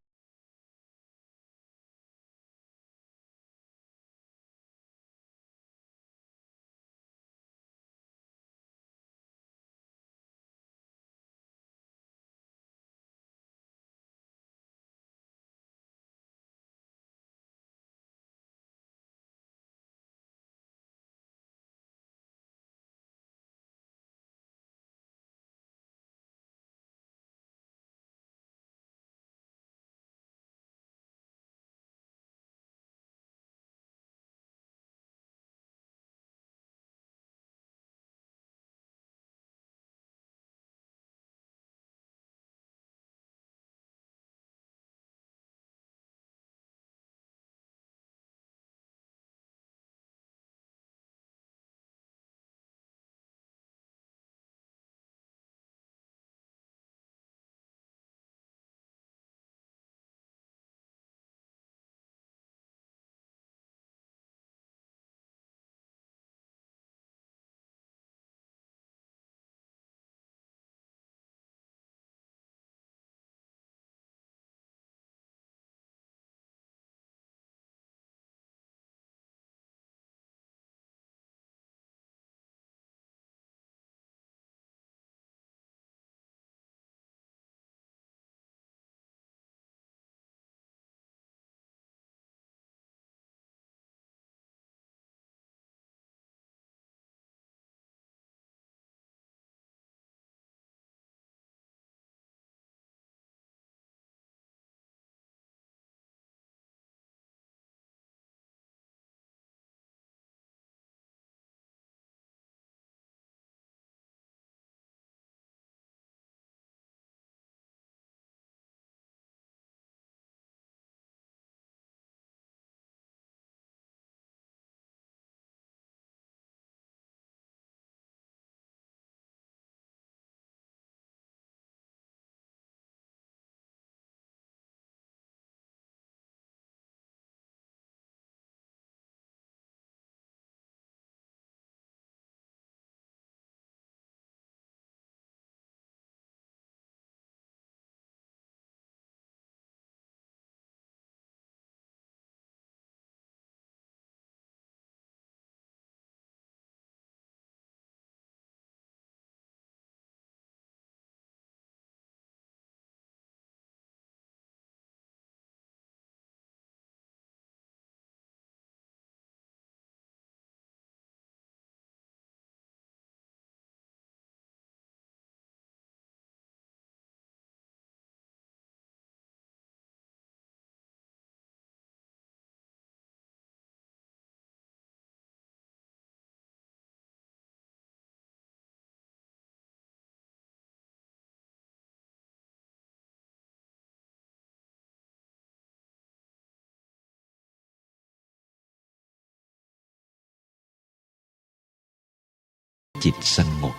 จิตสงบ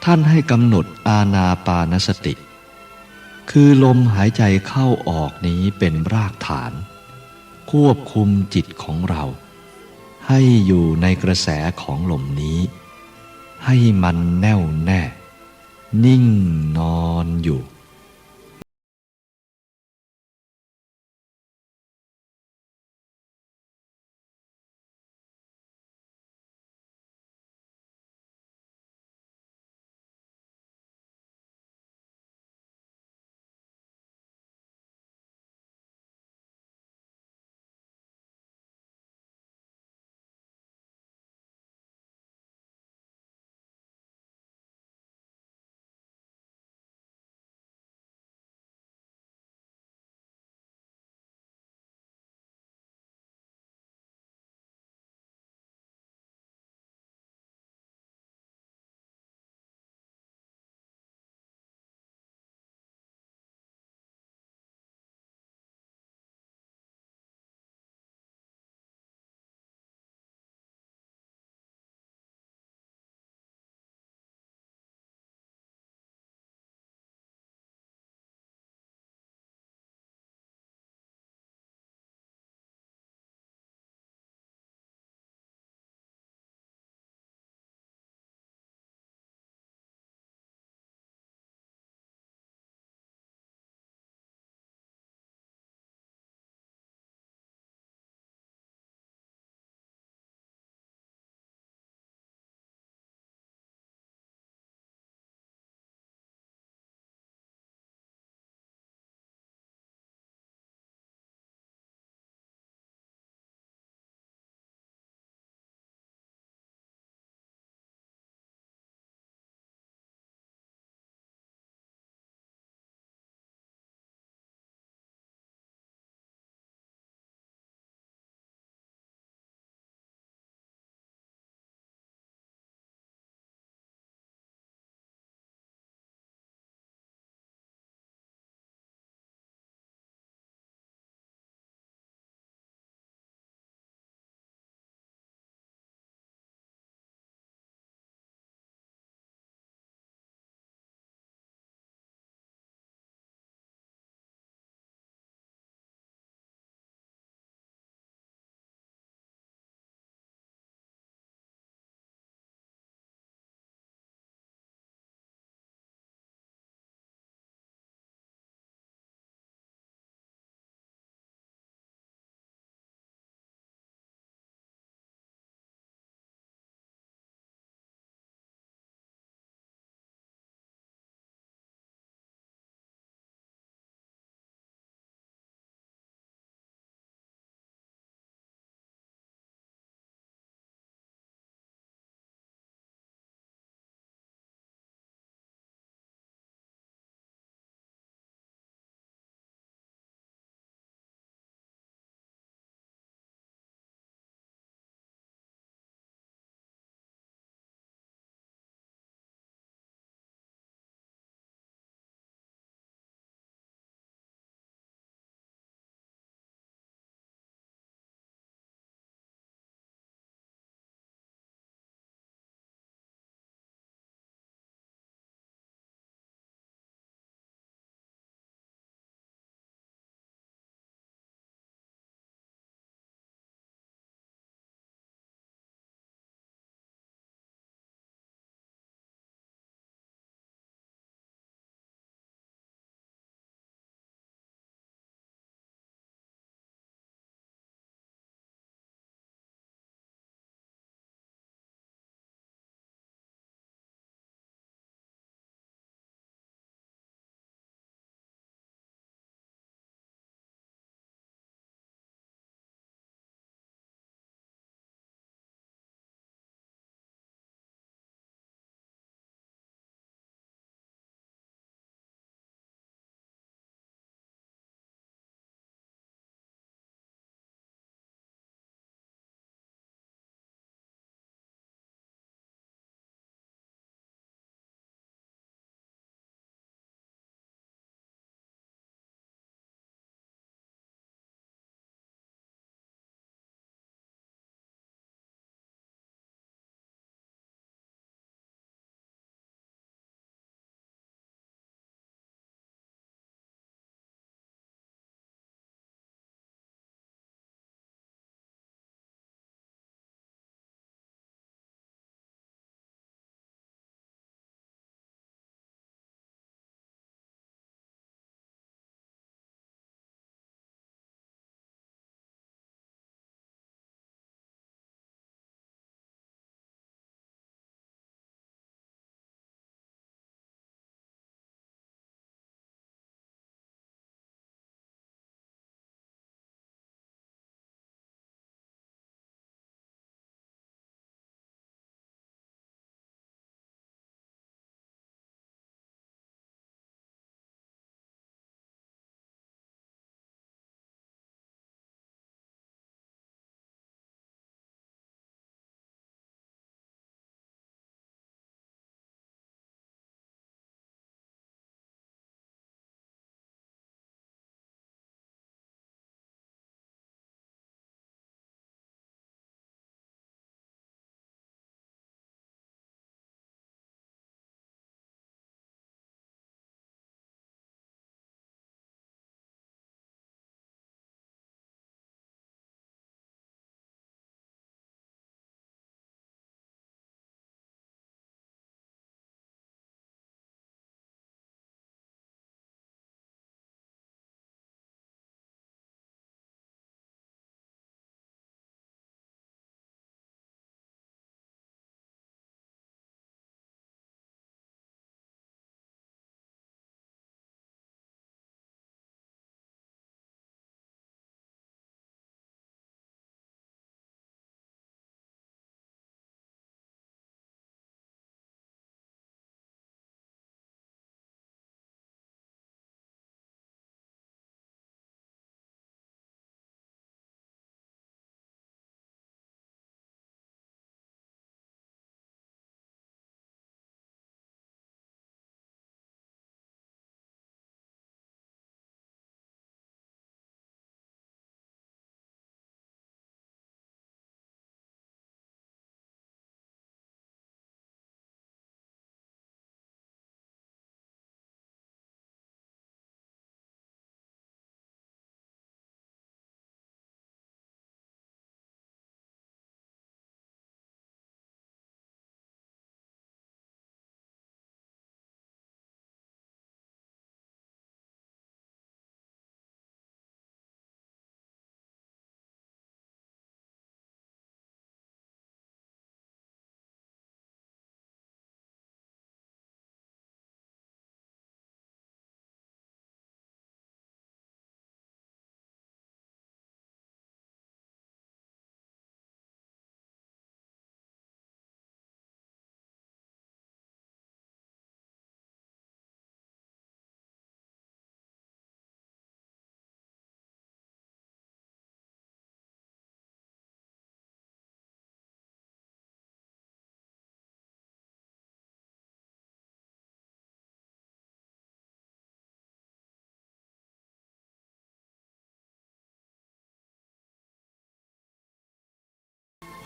ท่านให้กำหนดอานาปานสติคือลมหายใจเข้าออกนี้เป็นรากฐานควบคุมจิตของเราให้อยู่ในกระแสของลมนี้ให้มันแน่วแน่นิ่งนอนอยู่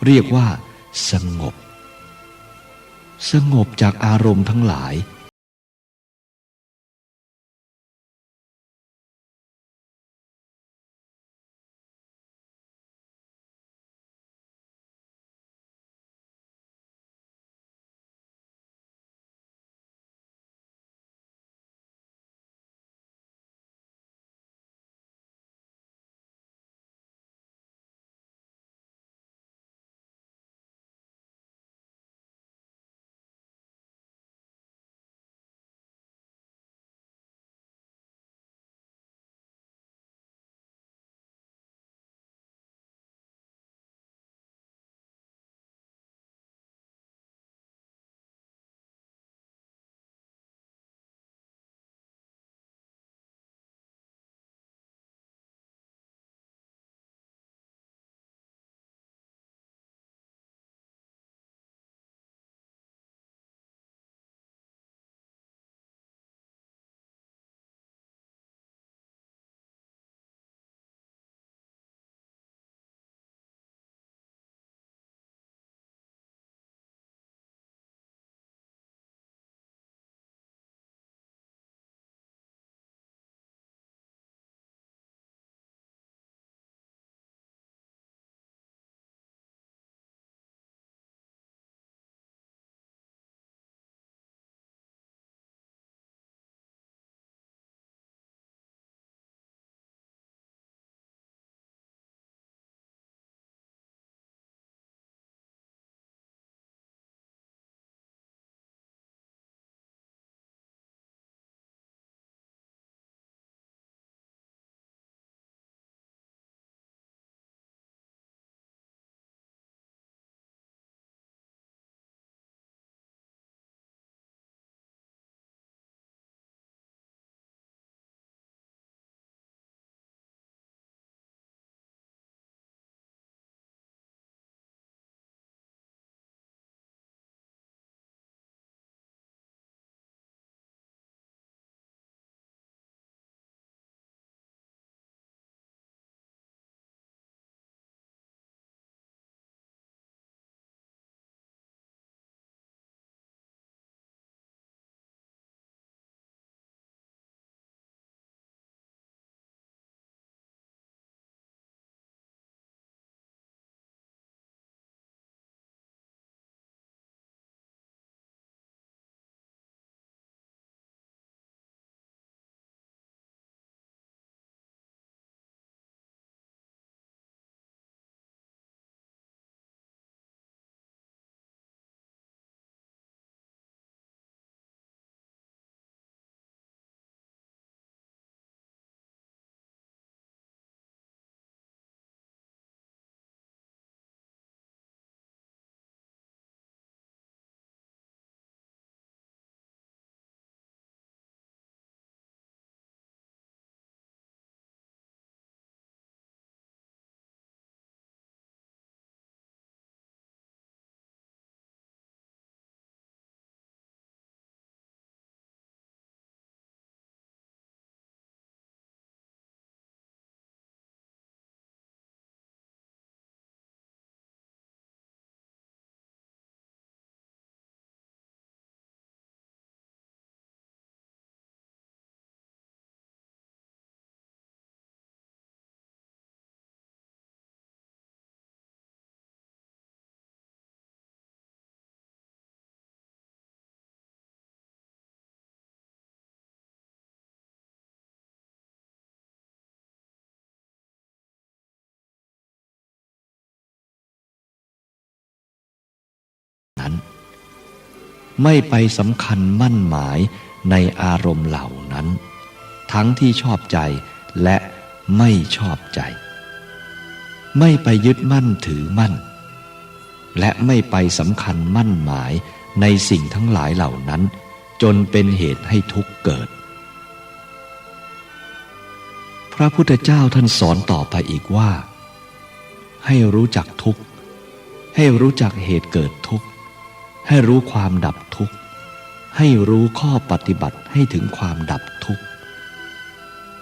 เรียกว่าสงบสงบจากอารมณ์ทั้งหลายนั้นไม่ไปสำคัญมั่นหมายในอารมณ์เหล่านั้นทั้งที่ชอบใจและไม่ชอบใจไม่ไปยึดมั่นถือมั่นและไม่ไปสำคัญมั่นหมายในสิ่งทั้งหลายเหล่านั้นจนเป็นเหตุให้ทุกข์เกิดพระพุทธเจ้าท่านสอนต่อไปอีกว่าให้รู้จักทุกข์ให้รู้จักเหตุเกิดทุกข์ให้รู้ความดับทุกข์ให้รู้ข้อปฏิบัติให้ถึงความดับทุกข์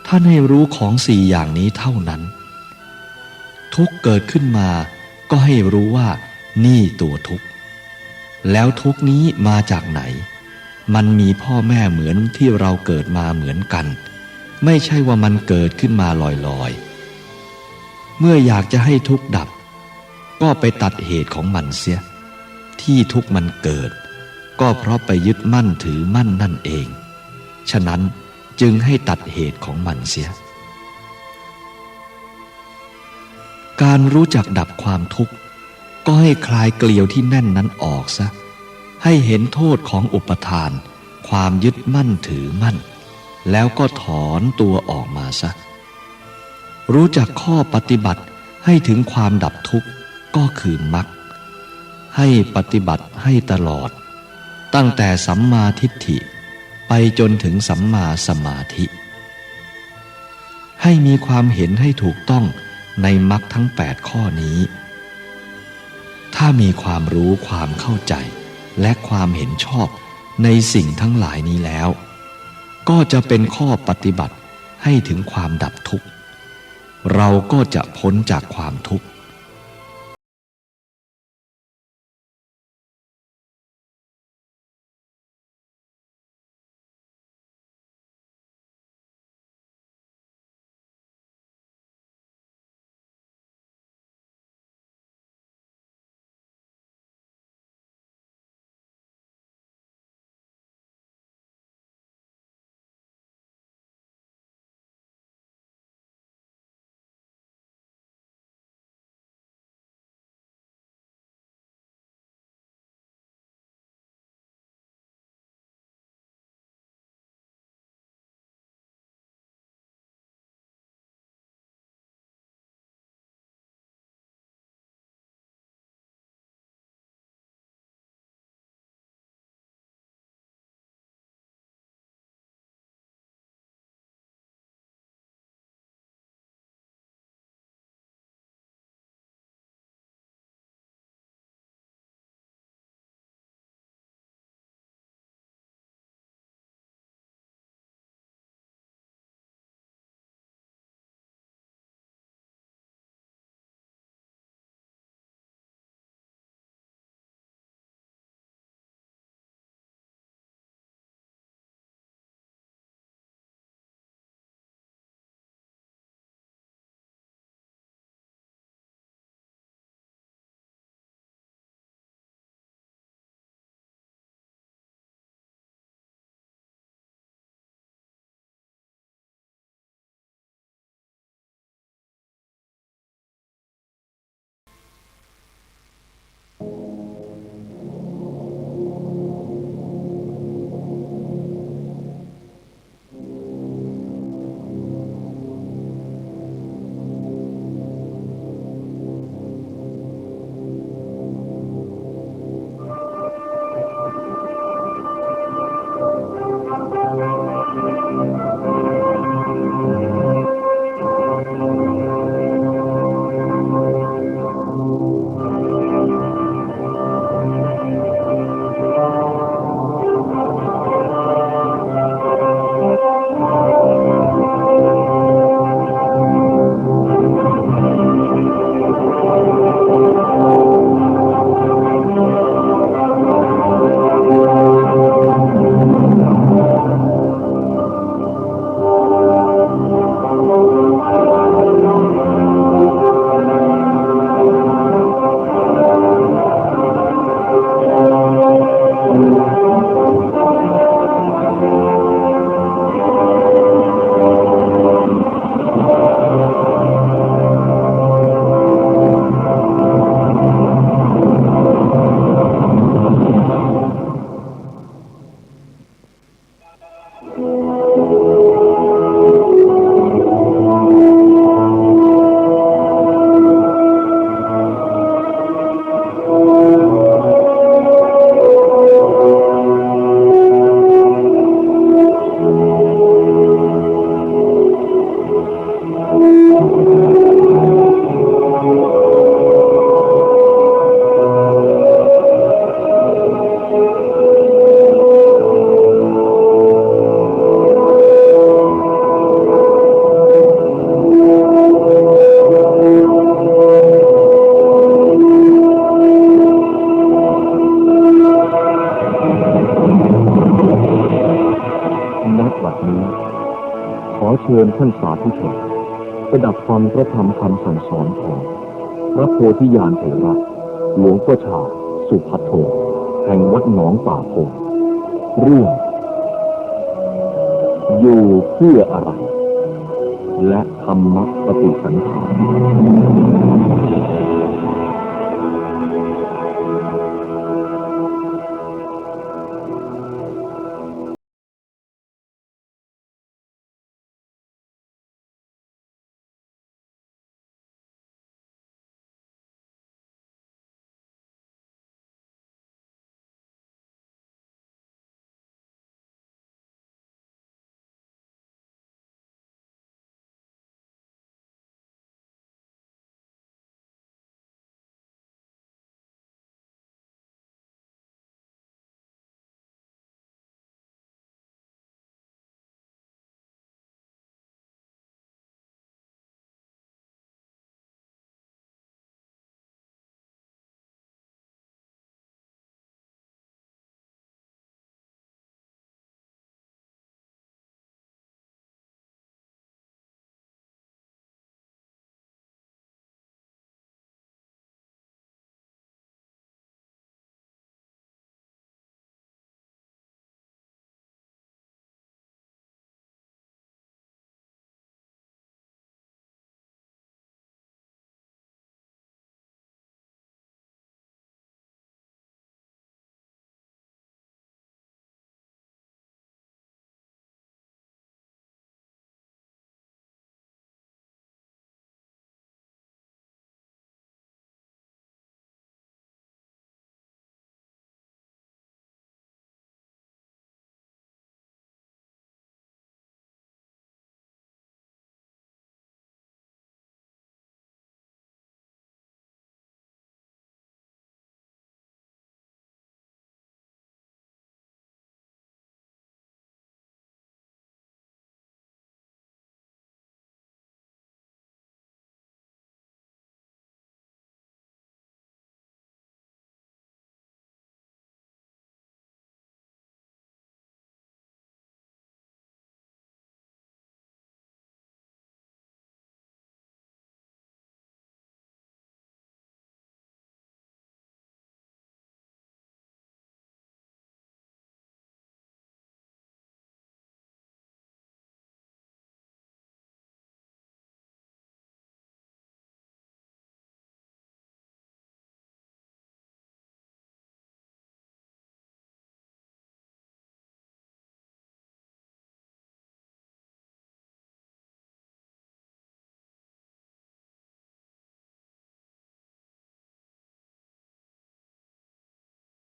ท่านให้รู้ของ4 อย่างนี้เท่านั้นทุกข์เกิดขึ้นมาก็ให้รู้ว่า นี่ตัวทุกข์แล้วทุกข์นี้มาจากไหนมันมีพ่อแม่เหมือนที่เราเกิดมาเหมือนกันไม่ใช่ว่ามันเกิดขึ้นมาลอยๆเมื่ออยากจะให้ทุกข์ดับก็ไปตัดเหตุของมันเสียที่ทุกข์มันเกิดก็เพราะไปยึดมั่นถือมั่นนั่นเองฉะนั้นจึงให้ตัดเหตุของมันเสียการรู้จักดับความทุกข์ก็ให้คลายเกลียวที่แน่นนั้นออกซะให้เห็นโทษของอุปทานความยึดมั่นถือมั่นแล้วก็ถอนตัวออกมาซะรู้จักข้อปฏิบัติให้ถึงความดับทุกข์ก็คือมรรคให้ปฏิบัติให้ตลอดตั้งแต่สัมมาทิฏฐิไปจนถึงสัมมาสมาธิให้มีความเห็นให้ถูกต้องในมรรคทั้ง8ข้อนี้ถ้ามีความรู้ความเข้าใจและความเห็นชอบในสิ่งทั้งหลายนี้แล้วก็จะเป็นข้อปฏิบัติให้ถึงความดับทุกข์เราก็จะพ้นจากความทุกข์ ท่านสาธุชนสดับฟังพระธรรมคำสั่งสอนของพระโพธิญาณเถระหลวงพ่อชาสุภัทโทแห่งวัดหนองป่าพงเรื่องอยู่เพื่ออะไรและธรรมปฏิสันถาน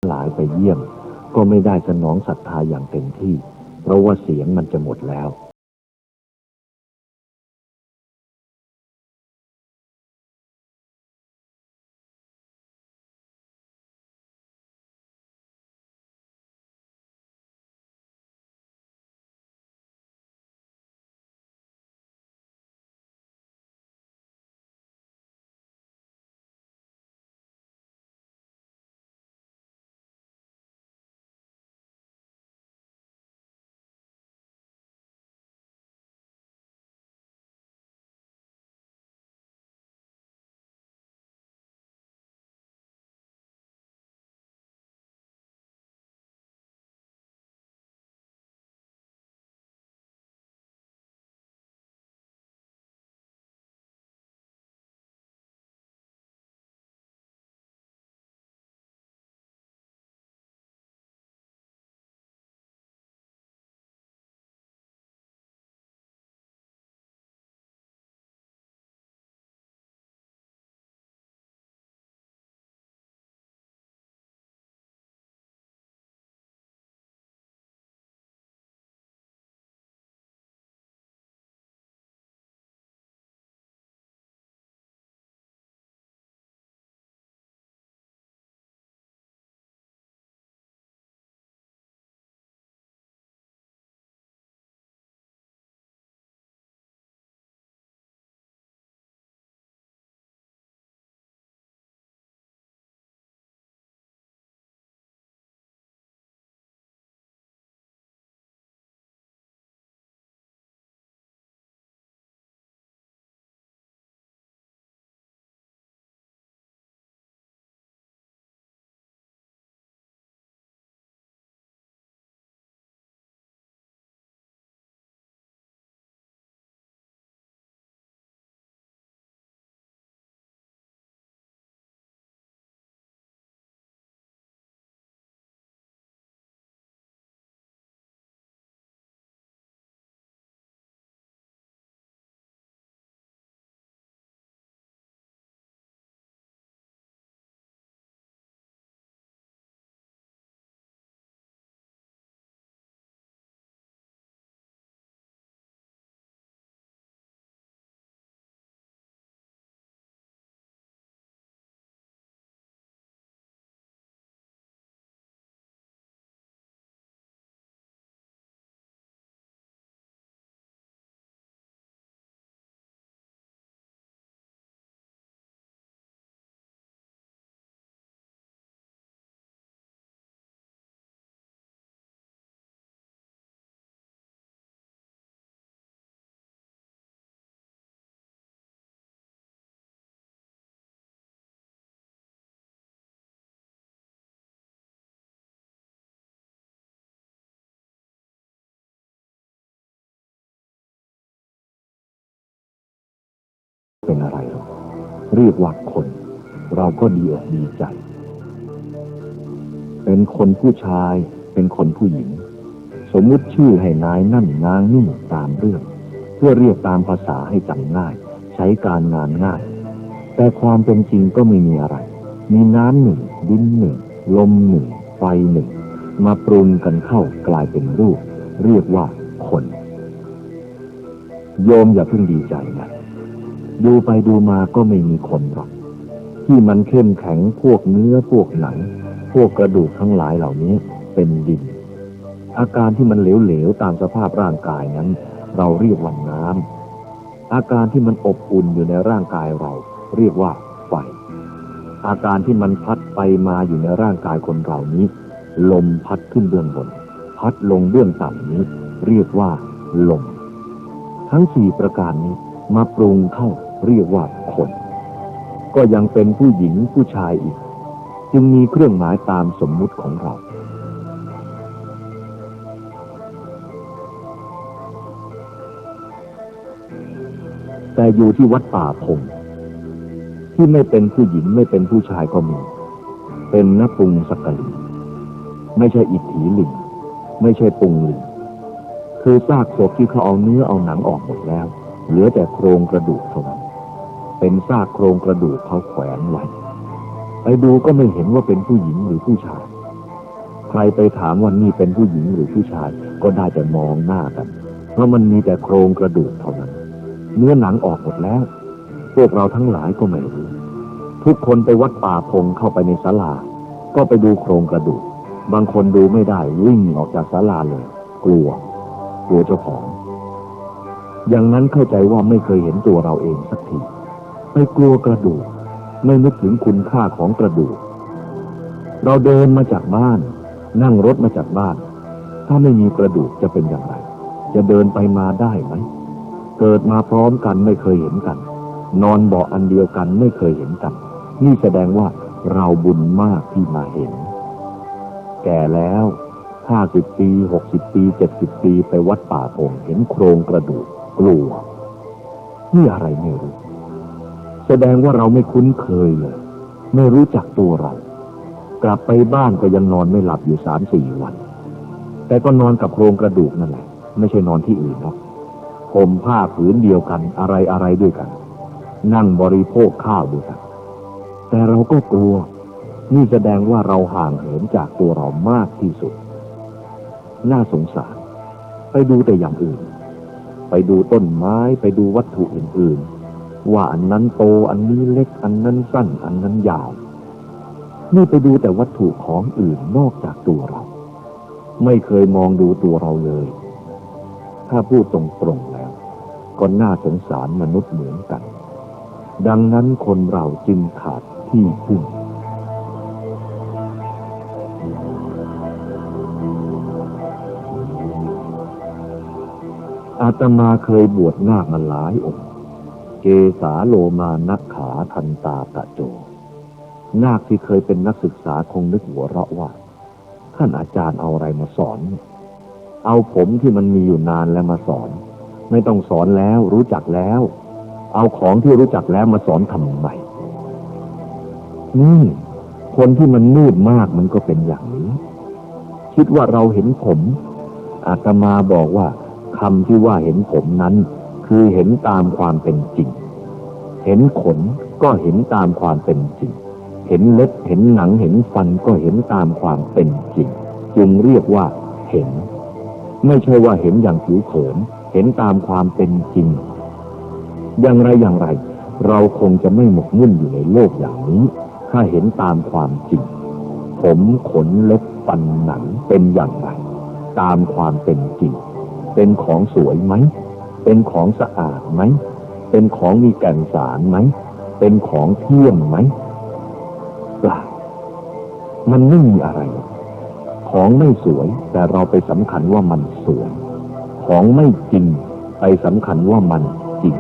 หลายไปเยี่ยมก็ไม่ได้สนองศรัทธาอย่างเต็มที่เพราะว่าเสียงมันจะหมดแล้ว เป็นอะไรหรอกเรียกว่าคนเราก็ดีอกดีใจเป็นคนผู้ชายเป็นคนผู้หญิงสมมุติชื่อให้นายนั่นนางนี่ตามเรื่องเพื่อเรียกตามภาษาให้จำง่ายใช้การงานง่ายแต่ความเป็นจริงก็ไม่มีอะไรมีน้ำหนึ่งดินหนึ่งลมหนึ่งไฟหนึ่งมาปรุงกันเข้ากลายเป็นรูปเรียกว่าคนโยมอย่าเพิ่งดีใจนะดูไปดูมาก็ไม่มีคนหรอกที่มันเข้มแข็งพวกเนื้อพวกหนังพวกกระดูกทั้งหลายเหล่านี้เป็นดินอาการที่มันเหลวๆตามสภาพร่างกายนั้นเราเรียกว่าน้ำอาการที่มันอบอุ่นอยู่ในร่างกายเราเรียกว่าไฟอาการที่มันพัดไปมาอยู่ในร่างกายคนเรานี้ลมพัดขึ้นเบื้องบนพัดลงเบื้องต่ำนี้เรียกว่าลมทั้ง4ประการนี้มาปรุงเข้าเรียกว่าคนก็ยังเป็นผู้หญิงผู้ชายอีกจึงมีเครื่องหมายตามสมมุติของเราแต่อยู่ที่วัดป่าพงที่ไม่เป็นผู้หญิงไม่เป็นผู้ชายก็มีเป็นนปุงสักกลิงไม่ใช่อิทธิลิงไม่ใช่ปุงลิงคือซากศพที่เขาเอาเนื้อเอาหนังออกหมดแล้วเหลือแต่โครงกระดูกเท่านั้นเป็นซากโครงกระดูกเขาแขวนไว้ไปดูก็ไม่เห็นว่าเป็นผู้หญิงหรือผู้ชายใครไปถามว่านี่เป็นผู้หญิงหรือผู้ชายก็ได้แต่มองหน้ากันเพราะมันมีแต่โครงกระดูกเท่านั้นเนื้อหนังออกหมดแล้วพวกเราทั้งหลายก็ไม่รู้ทุกคนไปวัดป่าพงเข้าไปในศาลาก็ไปดูโครงกระดูกบางคนดูไม่ได้วิ่งออกจากศาลาเลยกลัวเจ้าของอย่างนั้นเข้าใจว่าไม่เคยเห็นตัวเราเองสักทีไปกลัวกระดูกไม่นึกถึงคุณค่าของกระดูกเราเดินมาจากบ้านนั่งรถมาจากบ้านถ้าไม่มีกระดูกจะเป็นอย่างไรจะเดินไปมาได้ไหมเกิดมาพร้อมกันไม่เคยเห็นกันนอนเบาะอันเดียวกันไม่เคยเห็นกันนี่แสดงว่าเราบุญมากที่มาเห็นแก่แล้ว50 ปี60 ปี70 ปีไปวัดป่าพงเห็นโครงกระดูกกลัวนี่อะไรไม่รู้แสดงว่าเราไม่คุ้นเคยเลยไม่รู้จักตัวเรากลับไปบ้านก็ยังนอนไม่หลับอยู่3-4 วันแต่ก็นอนกับโครงกระดูกนั่นแหละไม่ใช่นอนที่อื่นหรอกห่มผ้าผืนเดียวกันอะไรด้วยกันนั่งบริโภคข้าวด้วยกันแต่เราก็กลัวนี่แสดงว่าเราห่างเหินจากตัวเรามากที่สุดน่าสงสารไปดูแต่อย่างอื่นไปดูต้นไม้ไปดูวัตถุอื่นๆว่าอันนั้นโตอันนี้เล็กอันนั้นสั้นอันนั้นยาวนี่ไปดูแต่วัตถุของอื่นนอกจากตัวเราไม่เคยมองดูตัวเราเลยถ้าพูดตรงๆแล้วก็น่าสงสารมนุษย์เหมือนกันดังนั้นคนเราจึงขาดที่พึ่งอาตมาเคยบวชนาคมาหลายองค์เกสาโลมานักขาทันตาตะโจนาคที่เคยเป็นนักศึกษาคงนึกหัวเราะว่าท่านอาจารย์เอาอะไรมาสอนเอาผมที่มันมีอยู่นานแล้วมาสอนไม่ต้องสอนแล้วรู้จักแล้วเอาของที่รู้จักแล้วมาสอนทำไมคนที่มันมืดมากมันก็เป็นอย่างนี้คิดว่าเราเห็นผมอาตมาบอกว่าคำที่ว่าเห็นผมนั้นคือเห็นตามความเป็นจริงเห็นขนก็เห็นตามความเป็นจริงเห็นเล็บเห็นหนังเห็นฟันก็เห็นตามความเป็นจริงจึงเรียกว่าเห็นไม่ใช่ว่าเห็นอย่างผิวเผินเห็นตามความเป็นจริงอย่างไรเราคงจะไม่หมกมุ่นอยู่ในโลกอย่างนี้ถ้าเห็นตามความจริงผมขนเล็บฟันหนังเป็นอย่างไรตามความเป็นจริงเป็นของสวยไหมเป็นของสะอาดไหมเป็นของมีแก่นสารไหมเป็นของเที่ยงไหมเปล่ามันไม่มีอะไรของไม่สวยแต่เราไปสำคัญว่ามันสวยของไม่จริงไปสำคัญว่ามันจริง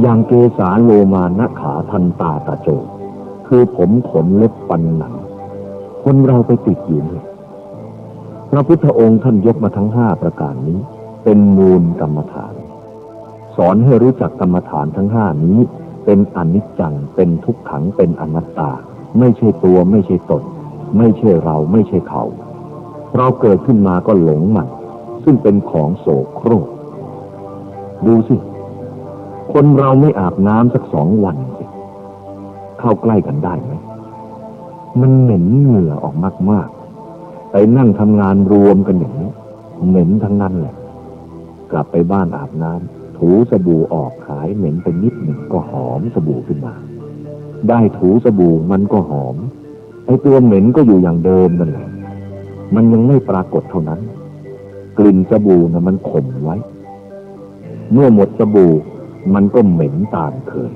อย่างเกสาโลมานะขาทันตาตะโจคือผมขนเล็บฟันหนังคนเราไปติดอยู่นี่พระพุทธองค์ท่านยกมาทั้ง5 ประการนี้ เป็นมูลกรรมฐานสอนให้รู้จักกรรมฐานทั้งห้านี้เป็นอนิจจังเป็นทุกขังเป็นอนัตตาไม่ใช่ตัวไม่ใช่ตนไม่ใช่เราไม่ใช่เขาเราเกิดขึ้นมาก็หลงมันซึ่งเป็นของโสโครกดูสิคนเราไม่อาบน้ำสัก2 วันสิเข้าใกล้กันได้ไหมมันเหม็นเหงื่อออกมากๆไปนั่งทำงานรวมกันอย่างนี้เหม็นทั้งนั้นแหละกลับไปบ้านอาบน้ำถูสบู่ออกหายเหม็นไปนิดหนึ่งก็หอมสบู่ขึ้นมาได้ถูสบู่มันก็หอมไอ้ตัวเหม็นก็อยู่อย่างเดิมนั่นแหละมันยังไม่ปรากฏเท่านั้นกลิ่นสบู่นะมันข่มไว้เมื่อหมดสบู่มันก็เหม็นตามเคย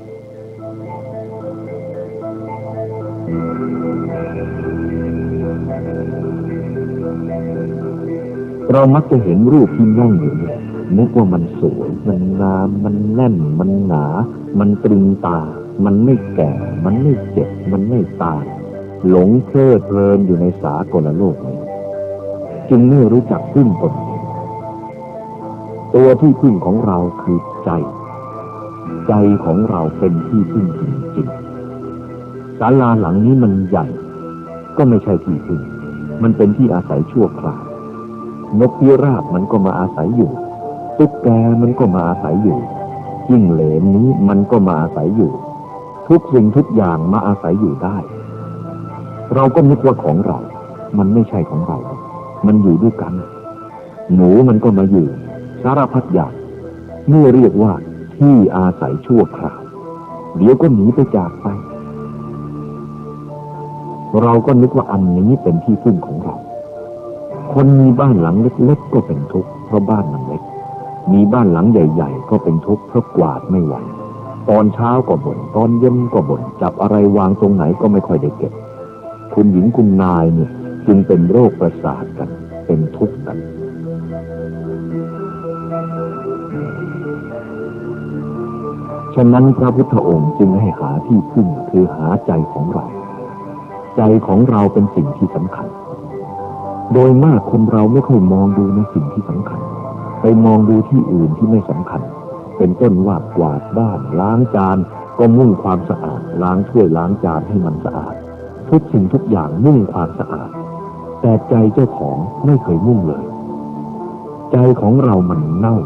เรามักจะเห็นรูปที่นั่งอยู่เนี่ยนึกว่ามันสวยมันงามมันแน่นมันหนามันตรึงตามันไม่แก่มันไม่เจ็บมันไม่ตายหลงเพลิดเพลินอยู่ในสากลโลกนี้จึงไม่รู้จักพึ่งตนเองตัวที่พึ่งของเราคือใจของเราเป็นที่พึ่งจริงๆศาลาหลังนี้มันใหญ่ก็ไม่ใช่ที่พึ่งมันเป็นที่อาศัยชั่วคราว นกพิราบมันก็มาอาศัยอยู่ตุ๊กแกมันก็มาอาศัยอยู่จิ้งเหลนนี้มันก็มาอาศัยอยู่ทุกสิ่งทุกอย่างมาอาศัยอยู่ได้เราก็นึกว่าของเรามันไม่ใช่ของเรามันอยู่ด้วยกันหนูมันก็มาอยู่สารพัดอย่างนี่เรียกว่าที่อาศัยชั่วคราวเดี๋ยวก็หนีไปจากไปเราก็นึกว่าอันนี้เป็นที่พึ่งของเราคนมีบ้านหลังเล็กๆก็เป็นทุกข์เพราะบ้านมันเล็กมีบ้านหลังใหญ่ๆก็เป็นทุกข์เพราะกวาดไม่ไหวตอนเช้าก็บ่นตอนเย็นก็บ่นจับอะไรวางตรงไหนก็ไม่ค่อยได้เก็บคุณหญิงคุณนายเนี่ยจึงเป็นโรคประสาทกันเป็นทุกข์กันฉะนั้นพระพุทธองค์จึงให้หาที่พึ่งคือหาใจของเราใจของเราเป็นสิ่งที่สำคัญโดยมากคนเราไม่ค่อยมองดูในสิ่งที่สำคัญไปมองดูที่อื่นที่ไม่สำคัญเป็นต้นว่ากวาดบ้านล้างจานก็มุ่งความสะอาดล้างถ้วยล้างจานให้มันสะอาดทุกสิ่งทุกอย่างมุ่งความสะอาดแต่ใจเจ้าของไม่เคยมุ่งเลยใจของเรามันเน่า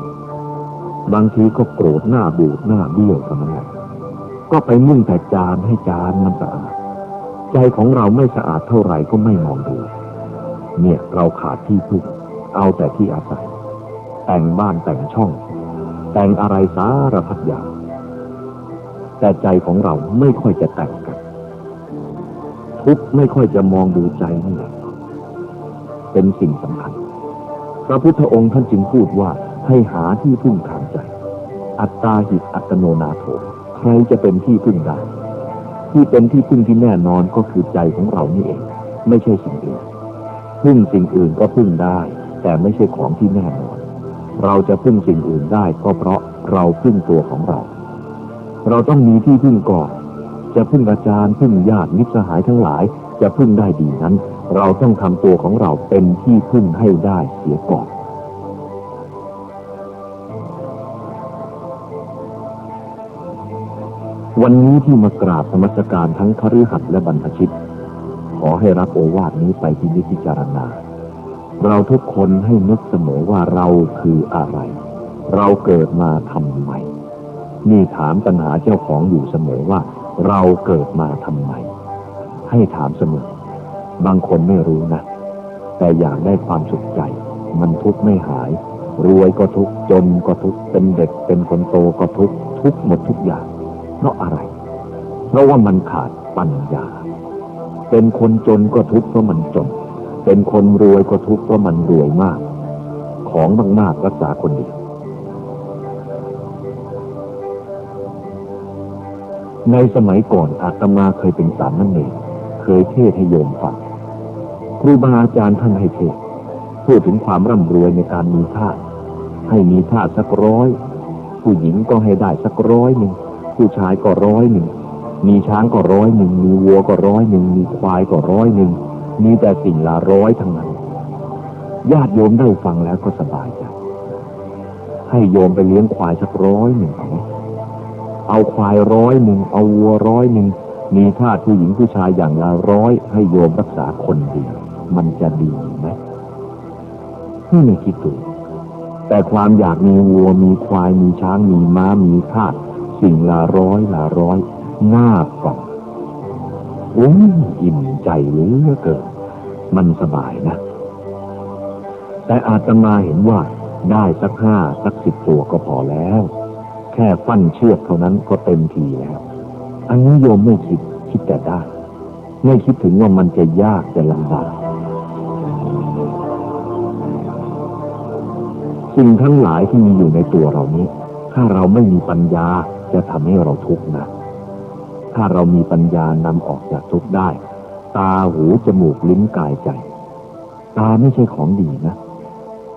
บางทีก็โกรธหน้าบูดหน้าเบี้ยวเท่านั้นแหละก็ไปมุ่งแต่จานให้จานมันสะอาดใจของเราไม่สะอาดเท่าไหร่ก็ไม่มองดูเนี่ยเราขาดที่พึ่งเอาแต่ที่อาศัยแต่งบ้านแต่งช่องแต่งอะไรสารพัดอย่างแต่ใจของเราไม่ค่อยจะแต่งกันทุกไม่ค่อยจะมองดูใจนี่แหละเป็นสิ่งสำคัญพระพุทธองค์ท่านจึงพูดว่าให้หาที่พึ่งทางใจอัตตาหิอัตโนนาโถใครจะเป็นที่พึ่งได้ที่เป็นที่พึ่งที่แน่นอนก็คือใจของเรานี่เองไม่ใช่สิ่งอื่นพึ่งสิ่งอื่นก็พึ่งได้แต่ไม่ใช่ของที่แน่นอนเราจะพึ่งสิ่งอื่นได้ก็เพราะเราพึ่งตัวของเราเราต้องมีที่พึ่งก่อนจะพึ่งอาจารย์พึ่งญาติมิตรสหายทั้งหลายจะพึ่งได้ดีนั้นเราต้องทำตัวของเราเป็นที่พึ่งให้ได้เสียก่อนวันนี้ที่มากราบนมัสการทั้งคฤหัสถ์และบรรพชิตขอให้รับโอวาทนี้ไปพิจารณาเราทุกคนให้นึกเสมอว่าเราคืออะไรเราเกิดมาทำไมนี่ถามปัญหาเจ้าของอยู่เสมอว่าเราเกิดมาทำไมให้ถามเสมอบางคนไม่รู้นะแต่อยากได้ความสุขใจมันทุกข์ไม่หายรวยก็ทุกข์จนก็ทุกข์เป็นเด็กเป็นคนโตก็ทุกข์ทุกข์หมดทุกอย่างเพราะอะไรเพราะว่ามันขาดปัญญาเป็นคนจนก็ทุกข์เพราะมันจนเป็นคนรวยก็ทุกข์เพราะมันรวยมากของมากๆรักษาคนเดียวในสมัยก่อนอาตมาเคยเป็นสามเณรเคยเทศน์ให้โยมฟังครูบาอาจารย์ท่านให้เทศน์พูดถึงความร่ำรวยในการมีทาสให้มีทาสสัก100ผู้หญิงก็ให้ได้สัก100ผู้ชายก็100มีช้างก็100มีวัวก็100มีควายก็100มีแต่สิ่งละ100ทั้งนั้นญาติโยมได้ฟังแล้วก็สบายใจ ให้โยมไปเลี้ยงควายสัก100เอาควาย100เอาวัว100มีทาสผู้หญิงผู้ชายอย่างละ100ให้โยมรักษาคนเดียวมันจะดีไหมไม่คิดดูแต่ความอยากมีวัวมีควายมีช้างมีม้ามีทาสสิ่งละร้อยน่าฟังอิ่มใจเหลือเกินมันสบายนะแต่อาตมาเห็นว่าได้สัก5สัก10ตัวก็พอแล้วแค่ฟันเชือกเท่านั้นก็เต็มทีแล้วอันนี้โยมไม่คิดแต่ได้ไม่คิดถึงว่ามันจะยากจะลำบากสิ่งทั้งหลายที่มีอยู่ในตัวเรานี้ถ้าเราไม่มีปัญญาจะทำให้เราทุกข์นะถ้าเรามีปัญญานำออกจากทุกข์ได้ตาหูจมูกลิ้นกายใจตาไม่ใช่ของดีนะ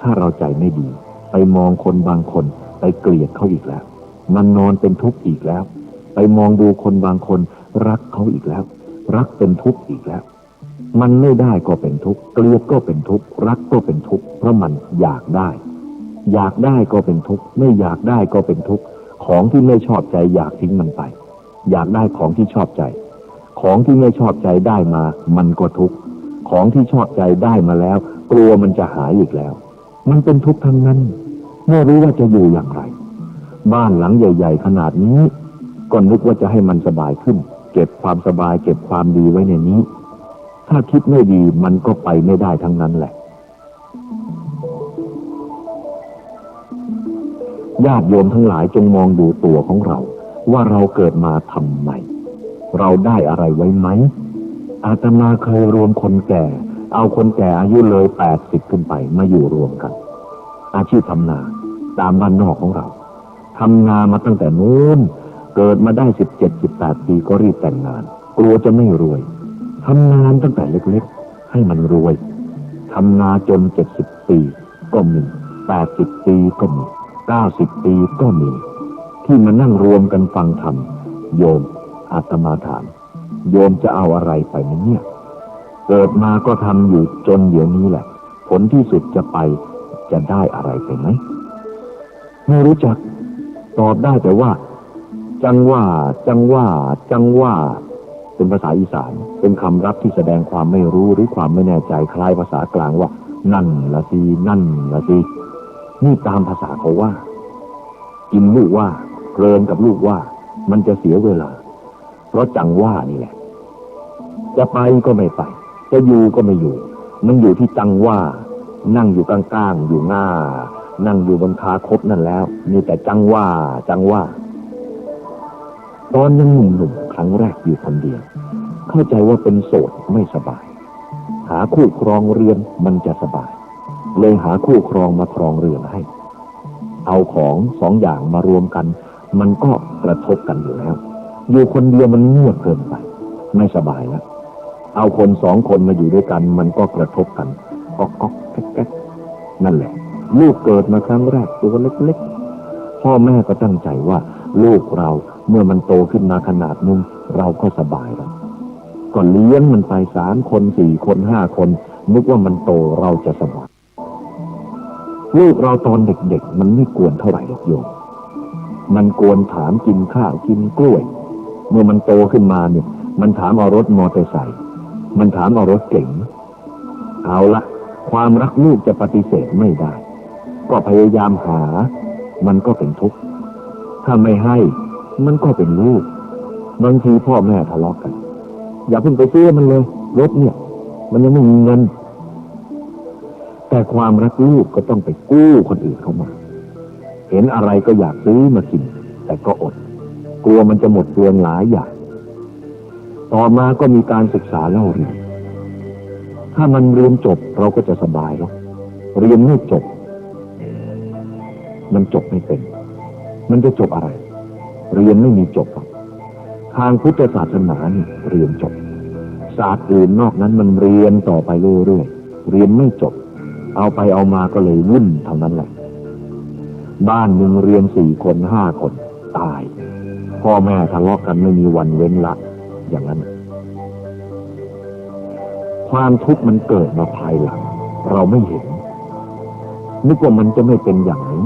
ถ้าเราใจไม่ดีไปมองคนบางคนไปเกลียดเขาอีกแล้วมันนอนเป็นทุกข์อีกแล้วไปมองดูคนบางคนรักเขาอีกแล้วรักเป็นทุกข์อีกแล้วมันไม่ได้ก็เป็นทุกข์เกลียดก็เป็นทุกข์รักก็เป็นทุกข์เพราะมันอยากได้ก็เป็นทุกข์ไม่อยากได้ก็เป็นทุกข์ของที่ไม่ชอบใจอยากทิ้งมันไปอยากได้ของที่ชอบใจของที่ไม่ชอบใจได้มามันก็ทุกข์ของที่ชอบใจได้มาแล้วกลัวมันจะหายอีกแล้วมันเป็นทุกข์ทั้งนั้นไม่รู้ว่าจะอยู่อย่างไรบ้านหลังใหญ่ๆขนาดนี้ก็นึกว่าจะให้มันสบายขึ้นเก็บความสบายเก็บความดีไว้ในนี้ถ้าคิดไม่ดีมันก็ไปไม่ได้ทั้งนั้นแหละญาติโยมทั้งหลายจงมองดูตัวของเราว่าเราเกิดมาทำไมเราได้อะไรไว้ไหมอาตมาเคยรวมคนแก่เอาคนแก่อายุเลย80ขึ้นไปมาอยู่รวมกันอาชีพทำนาตามบ้านนอกของเราทำนามาตั้งแต่นู้นเกิดมาได้17-18 ปีก็รีบแต่งงานกลัวจะไม่รวยทำงานตั้งแต่เล็กๆให้มันรวยทำนาจน70 ปีก็มี80 ปีก็มี90 ปีก็มีที่มานั่งรวมกันฟังธรรมโยมอาตมาถามโยมจะเอาอะไรไปเนี่ยเกิดมาก็ทำอยู่จนเดี๋ยวนี้แหละผลที่สุดจะไปจะได้อะไรไปไหมไม่รู้จักตอบได้แต่ว่าจังว่าเป็นภาษาอีสานเป็นคำรับที่แสดงความไม่รู้หรือความไม่แน่ใจคล้ายภาษากลางว่านั่นละสินี่ตามภาษาเขาว่ากินลูกว่าเพลินกับลูกว่ามันจะเสียเวลาเพราะจังว่านี่แหละจะไปก็ไม่ไปจะอยู่ก็ไม่อยู่มันอยู่ที่จังว่านั่งอยู่กลางๆอยู่หน้านั่งอยู่บนคาคบนั่นแล้วมีแต่จังว่าตอนยังหนุ่มๆครั้งแรกอยู่คนเดียวเข้าใจว่าเป็นโสดไม่สบายหาคู่ครองเรือนมันจะสบายเลยหาคู่ครองมาครองเรือนให้เอาของ2อย่างมารวมกันมันก็กระทบกันอยู่แล้วอยู่คนเดียวมันเงียบเกินไปไม่สบายแล้วเอาคน2 คนมาอยู่ด้วยกันมันก็กระทบกันก๊อกแก๊กนั่นแหละลูกเกิดมาครั้งแรกตัวเล็กๆพ่อแม่ก็ตั้งใจว่าลูกเราเมื่อมันโตขึ้นมาขนาดนึงเราก็สบายแล้วก็เลี้ยงมันไป3 คน4 คน5 คนนึกว่ามันโตเราจะสบายลูกเราตอนเด็กๆมันไม่กวนเท่าไหร่หรอกโยมมันกวนถามกินข้าวกินกล้วยเมื่อมันโตขึ้นมาเนี่ยมันถามเอารถมอเตอร์ไซค์มันถามเอารถเก๋งเอาละความรักลูกจะปฏิเสธไม่ได้ก็พยายามหามันก็เป็นทุกข์ถ้าไม่ให้มันก็เป็นลูกบางทีพ่อแม่ทะเลาะกันอย่าเพิ่งไปซื้อมันเลยรถเนี่ยมันยังไม่มีเงินแต่ความรักลูกก็ต้องไปกู้คนอื่นเข้ามาเห็นอะไรก็อยากซื้อมากินแต่ก็อดกลัวมันจะหมดเปลืองหลายอย่างต่อมาก็มีการศึกษาเล่าเรียนถ้ามันเรียนจบเราก็จะสบายแล้วเรียนไม่จบมันจบไม่เป็นมันจะจบอะไรเรียนไม่มีจบทางพุทธศาสนานี่เรียนจบศาสตร์อื่นนอกนั้นมันเรียนต่อไปเรื่อยๆเรียนไม่จบเอาไปเอามาก็เลยวุ่นเท่านั้นแหละบ้านนึงเรียน4 คน5 คนตายพ่อแม่ทะเลาะกันไม่มีวันเว้นละอย่างนั้นความทุกข์มันเกิดมาภายหลังเราไม่เห็นนึกว่ามันจะไม่เป็นอย่างนี้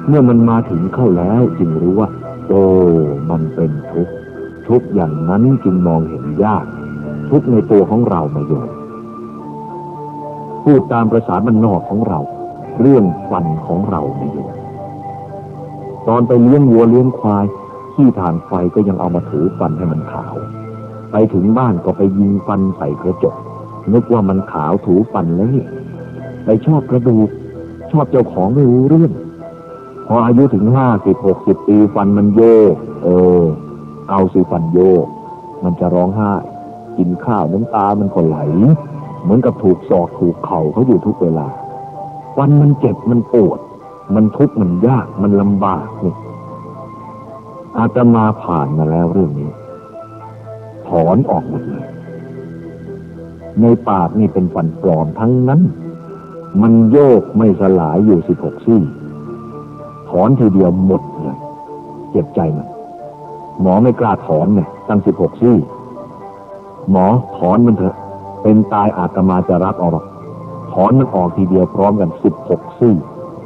เมื่อมันมาถึงเข้าแล้วจึงรู้ว่าโอ้มันเป็นทุกข์ทุกข์อย่างนั้นจึงมองเห็นยากทุกข์ในตัวของเราไม่โยมพูดตามประสาบ้านนอกของเราเรื่องฟันของเราไม่โยมตอนไปเลี้ยงวัวเลี้ยงควายขี้ถ่านไฟก็ยังเอามาถูฟันให้มันขาวไปถึงบ้านก็ไปยิงฟันใส่กระจกนึกว่ามันขาวถูฟันแล้วนี่ไปชอบกระดูกชอบเจ้าของไม่รู้เรื่องพออายุถึง50-60 ปีฟันมันโยกเอาสิฟันโยกมันจะร้องไห้กินข้าวน้ำตามันก็ไหลเหมือนกับถูกศอกถูกเข่าเขาอยู่ทุกเวลาฟันมันเจ็บมันปวดมันทุกข์มันยากมันลำบากนี่อาตมาผ่านมาแล้วเรื่องนี้ถอนออกหมดเลยในปากนี่เป็นฟันปลอมทั้งนั้นมันโยกไม่สลายอยู่16 ซี่ถอนทีเดียวหมดเลยเจ็บใจมันหมอไม่กล้าถอนเนี่ยตั้ง16 ซี่หมอถอนมันเถอะเป็นตายอาตมาจะรับเอาหรอกถอนมันออกทีเดียวพร้อมกัน16 ซี่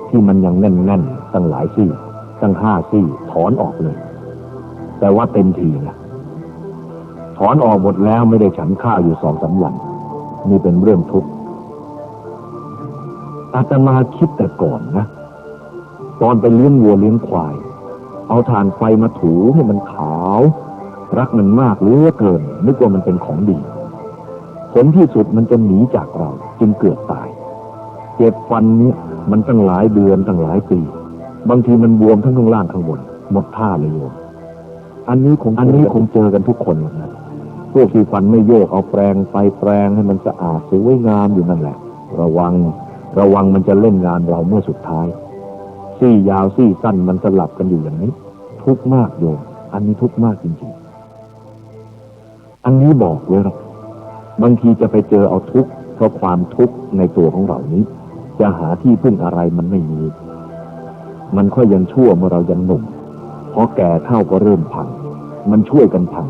ที่มันยังแน่นๆตั้งหลายซี่ตั้ง5 ซี่ถอนออกเลยแต่ว่าเต็มทีนะถอนออกหมดแล้วไม่ได้ฉันข้าวอยู่2-3 วันนี่เป็นเรื่องทุกข์อาตมาคิดแต่ก่อนนะตอนไปเลี้ยงวัวเลี้ยงควายเอาถ่านไฟมาถูให้มันขาวรักมันมากเหลือเกินนึกว่ามันเป็นของดีผลที่สุดมันจะหนีจากเราจึงเกือบตายเจ็บฟันนี้มันตั้งหลายเดือนตั้งหลายปีบางทีมันบวมทั้งข้างล่างข้างบนหมดท่าเลยโยมอันนี้คงเจอกันทุกคนนะพวกที่ฟันไม่โยกเอาแปรงไปแปรงให้มันสะอาดสวยงามอยู่นั่นแหละระวังมันจะเล่นงานเราเมื่อสุดท้ายซี่ยาวซี่สั้นมันสลับกันอยู่อย่างนี้ทุกข์มากโยมอันนี้ทุกข์มากจริงๆอันนี้บอกไว้หรอกบางทีจะไปเจอเอาทุกข์เพราะความทุกข์ในตัวของเรานี้จะหาที่พึ่งอะไรมันไม่มีมันค่อยยังชั่วเมื่อเรายังหนุ่มพอแก่เท่าก็เริ่มพังมันช่วยกันพัง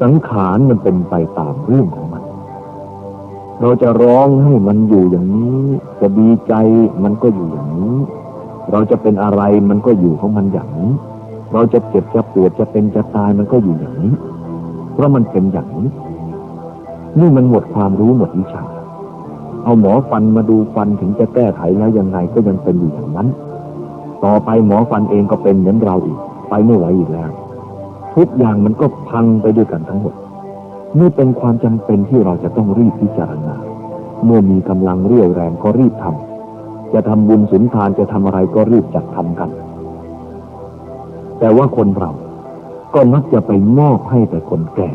สังขารมันเป็นไปตามเรื่องของมันเราจะร้องให้มันอยู่อย่างนี้จะดีใจมันก็อยู่อย่างนี้เราจะเป็นอะไรมันก็อยู่ของมันอย่างนี้เราจะเจ็บจะปวดจะเป็นจะตายมันก็อยู่อย่างนี้เพราะมันเป็นอย่างนี้นี่มันหมดความรู้หมดวิชาเอาหมอฟันมาดูฟันถึงจะแก้ไขแล้วยังไงก็ยังเป็นอยู่อย่างนั้นต่อไปหมอฟันเองก็เป็นเหมือนเราอีกไปไม่ไหวอีกแล้วทุกอย่างมันก็พังไปด้วยกันทั้งหมดนี่เป็นความจำเป็นที่เราจะต้องรีบพิจารณาเมื่อมีกำลังเรี่ยวแรงก็รีบทำจะทำบุญสุนทานจะทำอะไรก็รีบจัดทำกันแต่ว่าคนเราก็มักจะไปมอบให้แต่คนแก่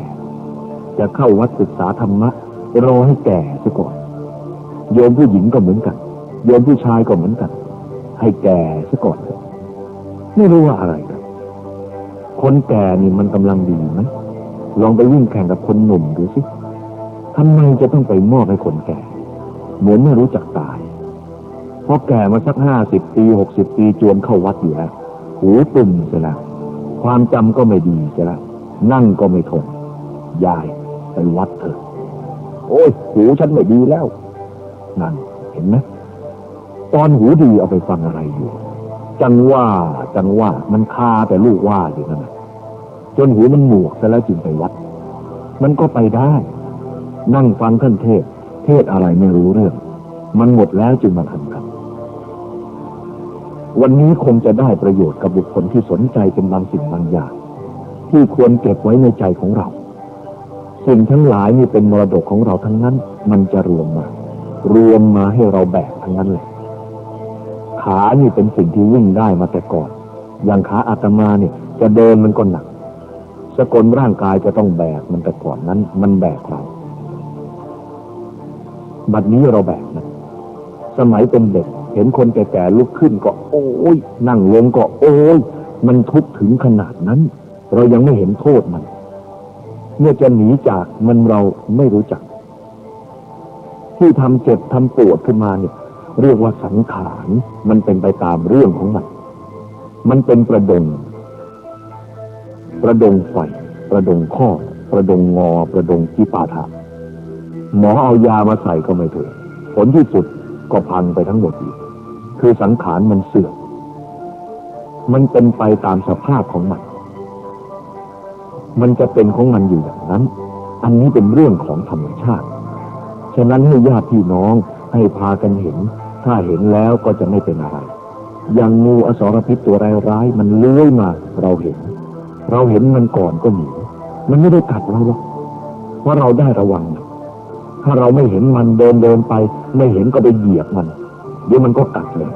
จะเข้าวัดศึกษาธรรมะรอให้แก่ซะก่อนโยมผู้หญิงก็เหมือนกันโยมผู้ชายก็เหมือนกันให้แก่ซะก่อนไม่รู้ว่าอะไรกันคนแก่นี่มันกำลังดีไหมลองไปวิ่งแข่งกับคนหนุ่มดูสิทำไมจะต้องไปมอบให้คนแก่เหมือนไม่รู้จักตายพอแก่มาสัก50 ปี60 ปีจวนเข้าวัดอยู่แล้วหูตุ่มเสียแล้วความจำก็ไม่ดีเสียแล้วนั่งก็ไม่ทนยายไปวัดเถอะโอ้ยหูฉันไม่ดีแล้วนั่นเห็นไหมตอนหูดีเอาไปฟังอะไรอยู่จังว่ามันคาแต่ลูกว่าอยู่นั่นจนหูมันหนวกซะแล้วจึงไปวัดมันก็ไปได้นั่งฟังท่านเทศอะไรไม่รู้เรื่องมันหมดแล้วจึงมาทำกันวันนี้คงจะได้ประโยชน์กับบุคคลที่สนใจเป็นบางสิ่งบางอย่างที่ควรเก็บไว้ในใจของเราสิ่งทั้งหลายนี่เป็นมรดกของเราทั้งนั้นมันจะรวมมาให้เราแบกทั้งนั้นเลยขานี่เป็นสิ่งที่วิ่งได้มาแต่ก่อนอย่างขาอาตมาเนี่ยจะเดินมันก็หนักสกลร่างกายจะต้องแบกมันแต่ก่อนนั้นมันแบกเราบัดนี้เราแบกนะสมัยเป็นเด็กเห็นคนแก่ๆลุกขึ้นก็โอ้ยนั่งลงก็โอ้ยมันทุกข์ถึงขนาดนั้นเรายังไม่เห็นโทษมันเมื่อจะหนีจากมันเราไม่รู้จักที่ทำเจ็บทำปวดขึ้นมาเนี่ยเรียกว่าสังขารมันเป็นไปตามเรื่องของมันเป็นประดงไฟประดงข้อประดงงอประดงจิปาถะหมอเอายามาใส่ก็ไม่ถูกผลที่สุดก็พังไปทั้งหมดอีกคือสังขารมันเสื่อม มันเป็นไปตามสภาพของมันมันจะเป็นของมันอยู่อย่างนั้นอันนี้เป็นเรื่องของธรรมชาติฉะนั้นให้ญาติพี่น้องให้พากันเห็นถ้าเห็นแล้วก็จะไม่เป็นอะไรอย่างงูอสรพิษตัวร้ายๆมันเลื้อยมาเราเห็นมันก่อนก็หนีมันไม่ได้กัดเราหรอกเพราะเราได้ระวังถ้าเราไม่เห็นมันเดินไปไม่เห็นก็ไปเหยียบมันเดี๋ยวมันก็กัดเลย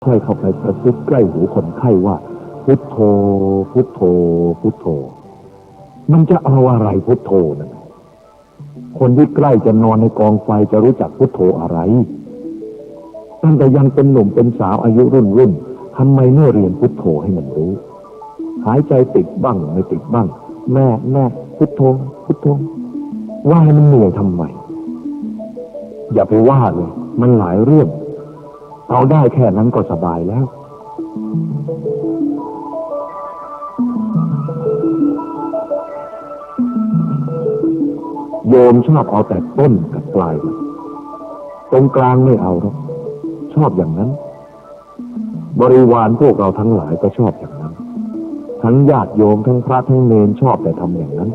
ค่อยเข้าไปกระซิบใกล้หูคนไข้ว่าพุทโธพุทโธพุทโธมันจะเอาอะไรพุทโธนั่นคนที่ใกล้จะนอนในกองไฟจะรู้จักพุทโธอะไรตั้งแต่ยังเป็นหนุ่มเป็นสาวอายุรุ่นทำไมไม่เรียนพุทโธให้มันรู้หายใจติดบ้างไม่ติดบ้างแม่พุทโธพุทโธว่าให้มันเหนื่อยทำไมอย่าไปว่าเลยมันหลายเรื่องเอาได้แค่นั้นก็สบายแล้วโยมชอบเอาแต่ต้นกับปลายตรงกลางไม่เอาหรอกชอบอย่างนั้นบริวารพวกเราทั้งหลายก็ชอบอย่างนั้นทั้งญาติโยมทั้งพระทั้งเนรชอบแต่ทำอย่างนั้น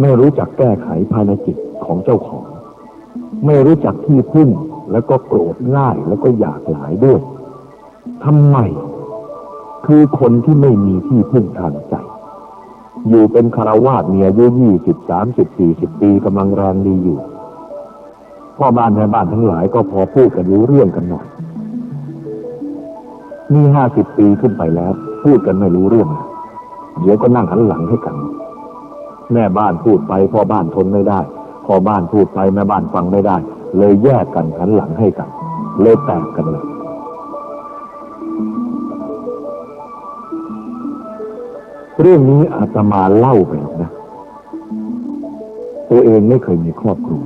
ไม่รู้จักแก้ไขภายในจิตของเจ้าของไม่รู้จักที่พึ่งแล้วก็โกรธง่ายแล้วก็อยากหลายด้วยทำไมคือคนที่ไม่มีที่พึ่งทางใจอยู่เป็นฆราวาสมีอายุ20 30 40 ปีกำลังแรงดีอยู่พ่อบ้านแม่บ้านทั้งหลายก็พอพูดกันรู้เรื่องกันหน่อยนี่50 ปีขึ้นไปแล้วพูดกันไม่รู้เรื่องเดี๋ยวก็นั่งหันหลังให้กันแม่บ้านพูดไปพ่อบ้านทนไม่ได้พ่อบ้านพูดไปแม่บ้านฟังไม่ได้เลยแยกกันหันหลังให้กัน เลยแตกกันเลยเรื่องนี้อาตมาเล่าไปแล้วนะตัวเองไม่เคยมีครอบครัว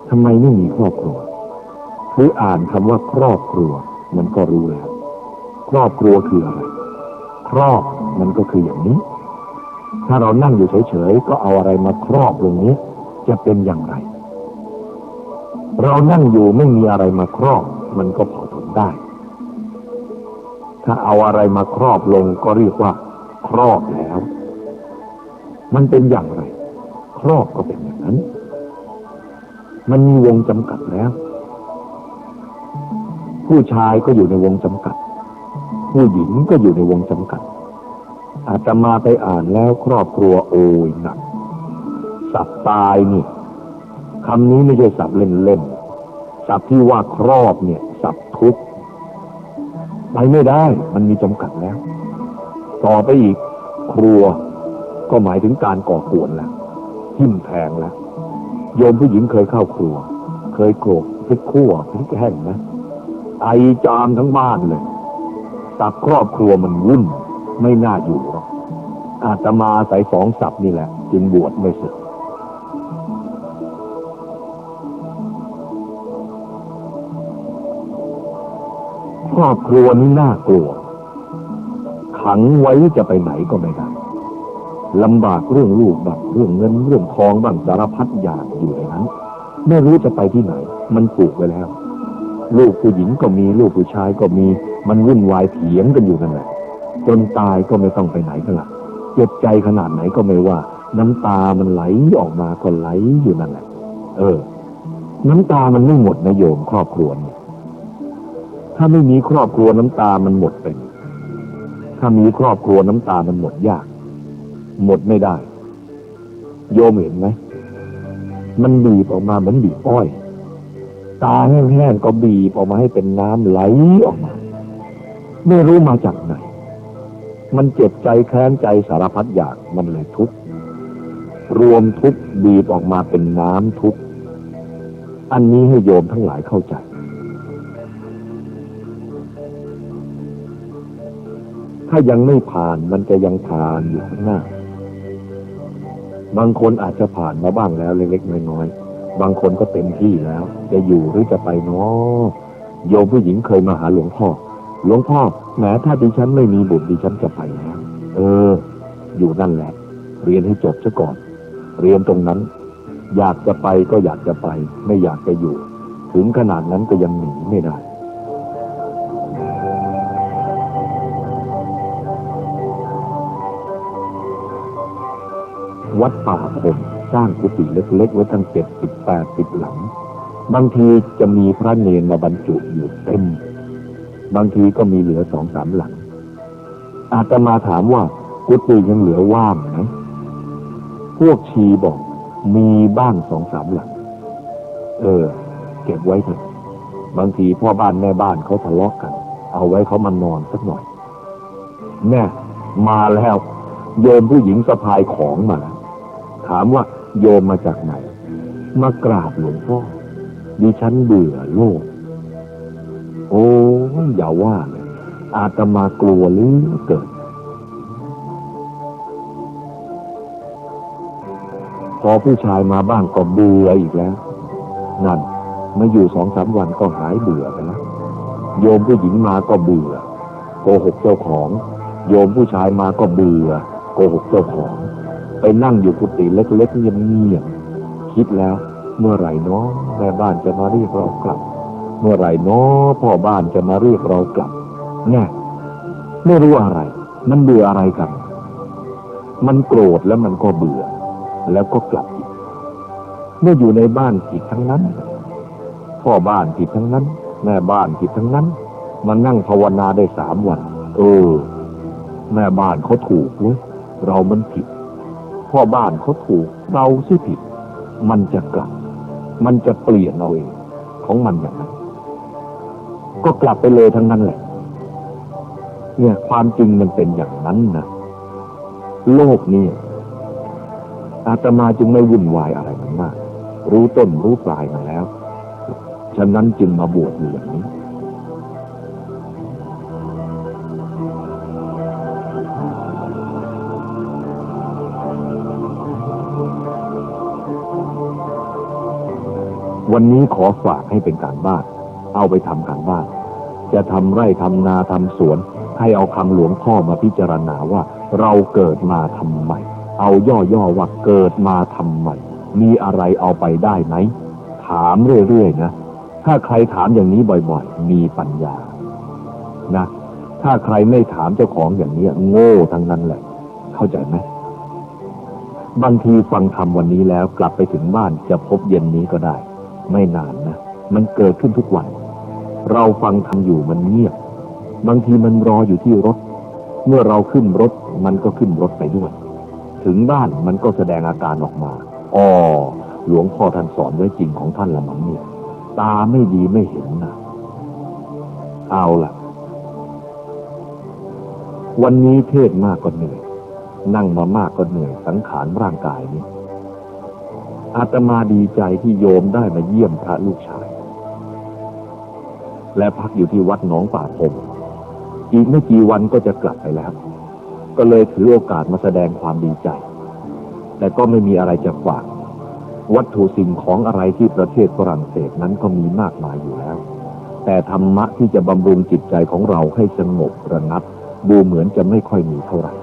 ทำไมไม่มีครอบครัวคืออ่านคำว่าครอบครัวมันก็รู้แล้วครอบครัวคืออะไรครอบมันก็คืออย่างนี้ถ้าเรานั่งอยู่เฉยๆก็เอาอะไรมาครอบลงนี้จะเป็นอย่างไรเรานั่งอยู่ไม่มีอะไรมาครอบมันก็พอทนได้ถ้าเอาอะไรมาครอบลงก็เรียกว่าครอบแล้วมันเป็นอย่างไรครอบก็เป็นอย่างนั้นมันมีวงจำกัดแล้วผู้ชายก็อยู่ในวงจำกัดผู้หญิงก็อยู่ในวงจำกัดอาตมาไปอ่านแล้วครอบครัวโอ้ยหนักศัพท์ตายนี่คำนี้ไม่ใช่ศัพท์เล่นๆศัพท์ที่ว่าครอบเนี่ยศัพท์ทุกข์ไปไม่ได้มันมีจำกัดแล้วต่อไปอีกครัวก็หมายถึงการก่อกวนแล้วทิ่มแทงแล้วโยมผู้หญิงเคยเข้าครัวเคยโกรกพริกขั่วพริกแห้งนะไอจามทั้งบ้านเลยศัพท์ครอบครัวมันวุ่นไม่น่าอยู่หรอกอาตมาใส่2 ศัพท์นี่แหละจึงบวชไม่สึกครอบครัวนี้น่ากลัวขังไว้จะไปไหนก็ไม่ได้ลำบากเรื่องลูกบ้างเรื่องเงินเรื่องทองบ้างสารพัดอย่างอยู่ในนั้นไม่รู้จะไปที่ไหนมันผูกไว้แล้วลูกผู้หญิงก็มีลูกผู้ชายก็มีมันวุ่นวายเถียงกันอยู่นั่นแหละจนตายก็ไม่ต้องไปไหนกันละเจ็บใจขนาดไหนก็ไม่ว่าน้ำตามันไหลออกมาก็ไหลอยู่นั่นแหละน้ำตามันไม่หมดนะโยมครอบครัวนี่ถ้าไม่มีครอบครัวน้ำตามันหมดเป็นถ้ามีครอบครัวน้ำตามันหมดยากหมดไม่ได้โยมเห็นไหมมันบีบออกมาเหมือนบีบอ้อยตาแห้งๆก็บีบออกมาให้เป็นน้ำไหลออกมาไม่รู้มาจากไหนมันเจ็บใจแค้นใจสารพัดอย่างมันเลยทุกข์รวมทุกข์บีบออกมาเป็นน้ำทุกข์อันนี้ให้โยมทั้งหลายเข้าใจถ้ายังไม่ผ่านมันจะยังผ่านอยู่ข้างหน้าบางคนอาจจะผ่านมาบ้างแล้วเล็กๆน้อยๆบางคนก็เต็มที่แล้วจะอยู่หรือจะไปเนาะโยมผู้หญิงเคยมาหาหลวงพ่อแหมถ้าดิฉันไม่มีบุตรดิฉันจะไปแล้วอยู่นั่นแหละเรียนให้จบซะก่อนเรียนตรงนั้นอยากจะไปก็อยากจะไปไม่อยากจะอยู่ถึงขนาดนั้นก็ยังหนีไม่ได้วัดป่าพงสร้างกุฏิเล็กๆไว้ตั้ง70-80 หลังบางทีจะมีพระเนรมาบรรจุอยู่เต็มบางทีก็มีเหลือ2-3 หลังอาตมาถามว่ากุฏิยังเหลือว่างไหมพวกชีบอกมีบ้าง2-3 หลังเก็บไว้เถอะบางทีพ่อบ้านแม่บ้านเขาทะเลาะกันเอาไว้เขามานอนสักหน่อยแม่มาแล้วโยมผู้หญิงสะพายของมาแล้วถามว่าโยมมาจากไหนมากราบหลวงพ่อดิฉันเบื่อโลกโอ้อย่าว่าเลยอาตมากลัวเหลือเกินพอผู้ชายมาบ้างก็เบื่ออีกแล้วนั่นมาอยู่2-3 วันก็หายเบื่อไปแล้วโยมผู้หญิงมาก็เบื่อโกหกเจ้าของโยมผู้ชายมาก็เบื่อโกหกเจ้าของไปนั่งอยู่กุฏิเล็กๆเงียบๆคิดแล้วเมื่อไหร่น้อแม่บ้านจะมาเรียกเรากลับเมื่อไหร่น้อพ่อบ้านจะมาเรียกเรากลับเนี่ยไม่รู้อะไรมันเบื่ออะไรกันมันโกรธแล้วมันก็เบื่อแล้วก็กลับอีกเมื่ออยู่ในบ้านผิดทั้งนั้นพ่อบ้านผิดทั้งนั้นแม่บ้านผิดทั้งนั้นมานั่งภาวนาได้3 วันแม่บ้านเขาถูกเว้ยเรามันผิดพ่อบ้านเขาถูกเราสิผิดมันจะกลับมันจะเปลี่ยนเอาเองของมันอย่างนั้นก็กลับไปเลยทั้งนั้นแหละเนี่ยความจริงมันเป็นอย่างนั้นนะโลกนี้อาตมาจึงไม่วุ่นวายอะไรมันมากรู้ต้นรู้ปลายมาแล้ว ฉะนั้นจึงมาบวชอยู่อย่างนี้วันนี้ขอฝากให้เป็นการบ้านเอาไปทำการบ้านจะทำไร่ทำนาทำสวนให้เอาคำหลวงพ่อมาพิจารณาว่าเราเกิดมาทำไมเอาย่อๆว่าเกิดมาทำไมมีอะไรเอาไปได้ไหมถามเรื่อยๆนะถ้าใครถามอย่างนี้บ่อยๆมีปัญญานะถ้าใครไม่ถามเจ้าของอย่างนี้โง่ทั้งนั้นแหละเข้าใจไหมบางทีฟังธรรมวันนี้แล้วกลับไปถึงบ้านจะพบเย็นนี้ก็ได้ไม่นานนะมันเกิดขึ้นทุกวันเราฟังธรรมอยู่มันเงียบบางทีมันรออยู่ที่รถเมื่อเราขึ้นรถมันก็ขึ้นรถไปด้วยถึงบ้านมันก็แสดงอาการออกมาอ๋อหลวงพ่อท่านสอนไว้จริงของท่านละมั้งเนี่ยตาไม่ดีไม่เห็นนะเอาล่ะวันนี้เทศมากก็เหนื่อยนั่งมามากก็เหนื่อยสังขารร่างกายนี้อาตมาดีใจที่โยมได้มาเยี่ยมพระลูกชายและพักอยู่ที่วัดหนองป่าพงอีกไม่กี่วันก็จะกลับไปแล้วก็เลยถือโอกาสมาแสดงความดีใจแต่ก็ไม่มีอะไรจะฝากวัตถุสิ่งของอะไรที่ประเทศฝรั่งเศสนั้นก็มีมากมายอยู่แล้วแต่ธรรมะที่จะบำรุงจิตใจของเราให้สงบระงับดูเหมือนจะไม่ค่อยมีเท่าไหร่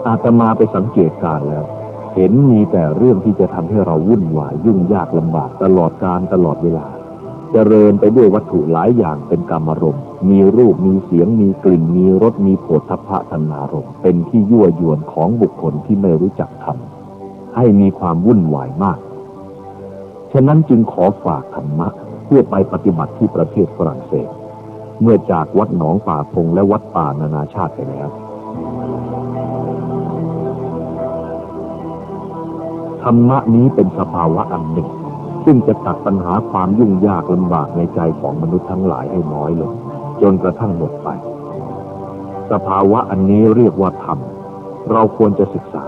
อาตมาไปสังเกตการแล้วเห็นมีแต่เรื่องที่จะทำให้เราวุ่นวายยุ่งยากลำบากตลอดกาลตลอดเวลาเจริญไปด้วยวัตถุหลายอย่างเป็นกามารมณ์มีรูปมีเสียงมีกลิ่นมีรสมีโผฏฐัพพะธรรมารมณ์เป็นที่ยั่วยวนของบุคคลที่ไม่รู้จักธรรมให้มีความวุ่นวายมากฉะนั้นจึงขอฝากธรรมะเพื่อไปปฏิบัติที่ประเทศฝรั่งเศสเมื่อจากวัดหนองป่าพงและวัดป่านานาชาติไปแล้วธรรมะนี้เป็นสภาวะอันหนึ่งซึ่งจะตัดปัญหาความยุ่งยากลำบากในใจของมนุษย์ทั้งหลายให้น้อยลงจนกระทั่งหมดไปสภาวะอันนี้เรียกว่าธรรมเราควรจะศึกษา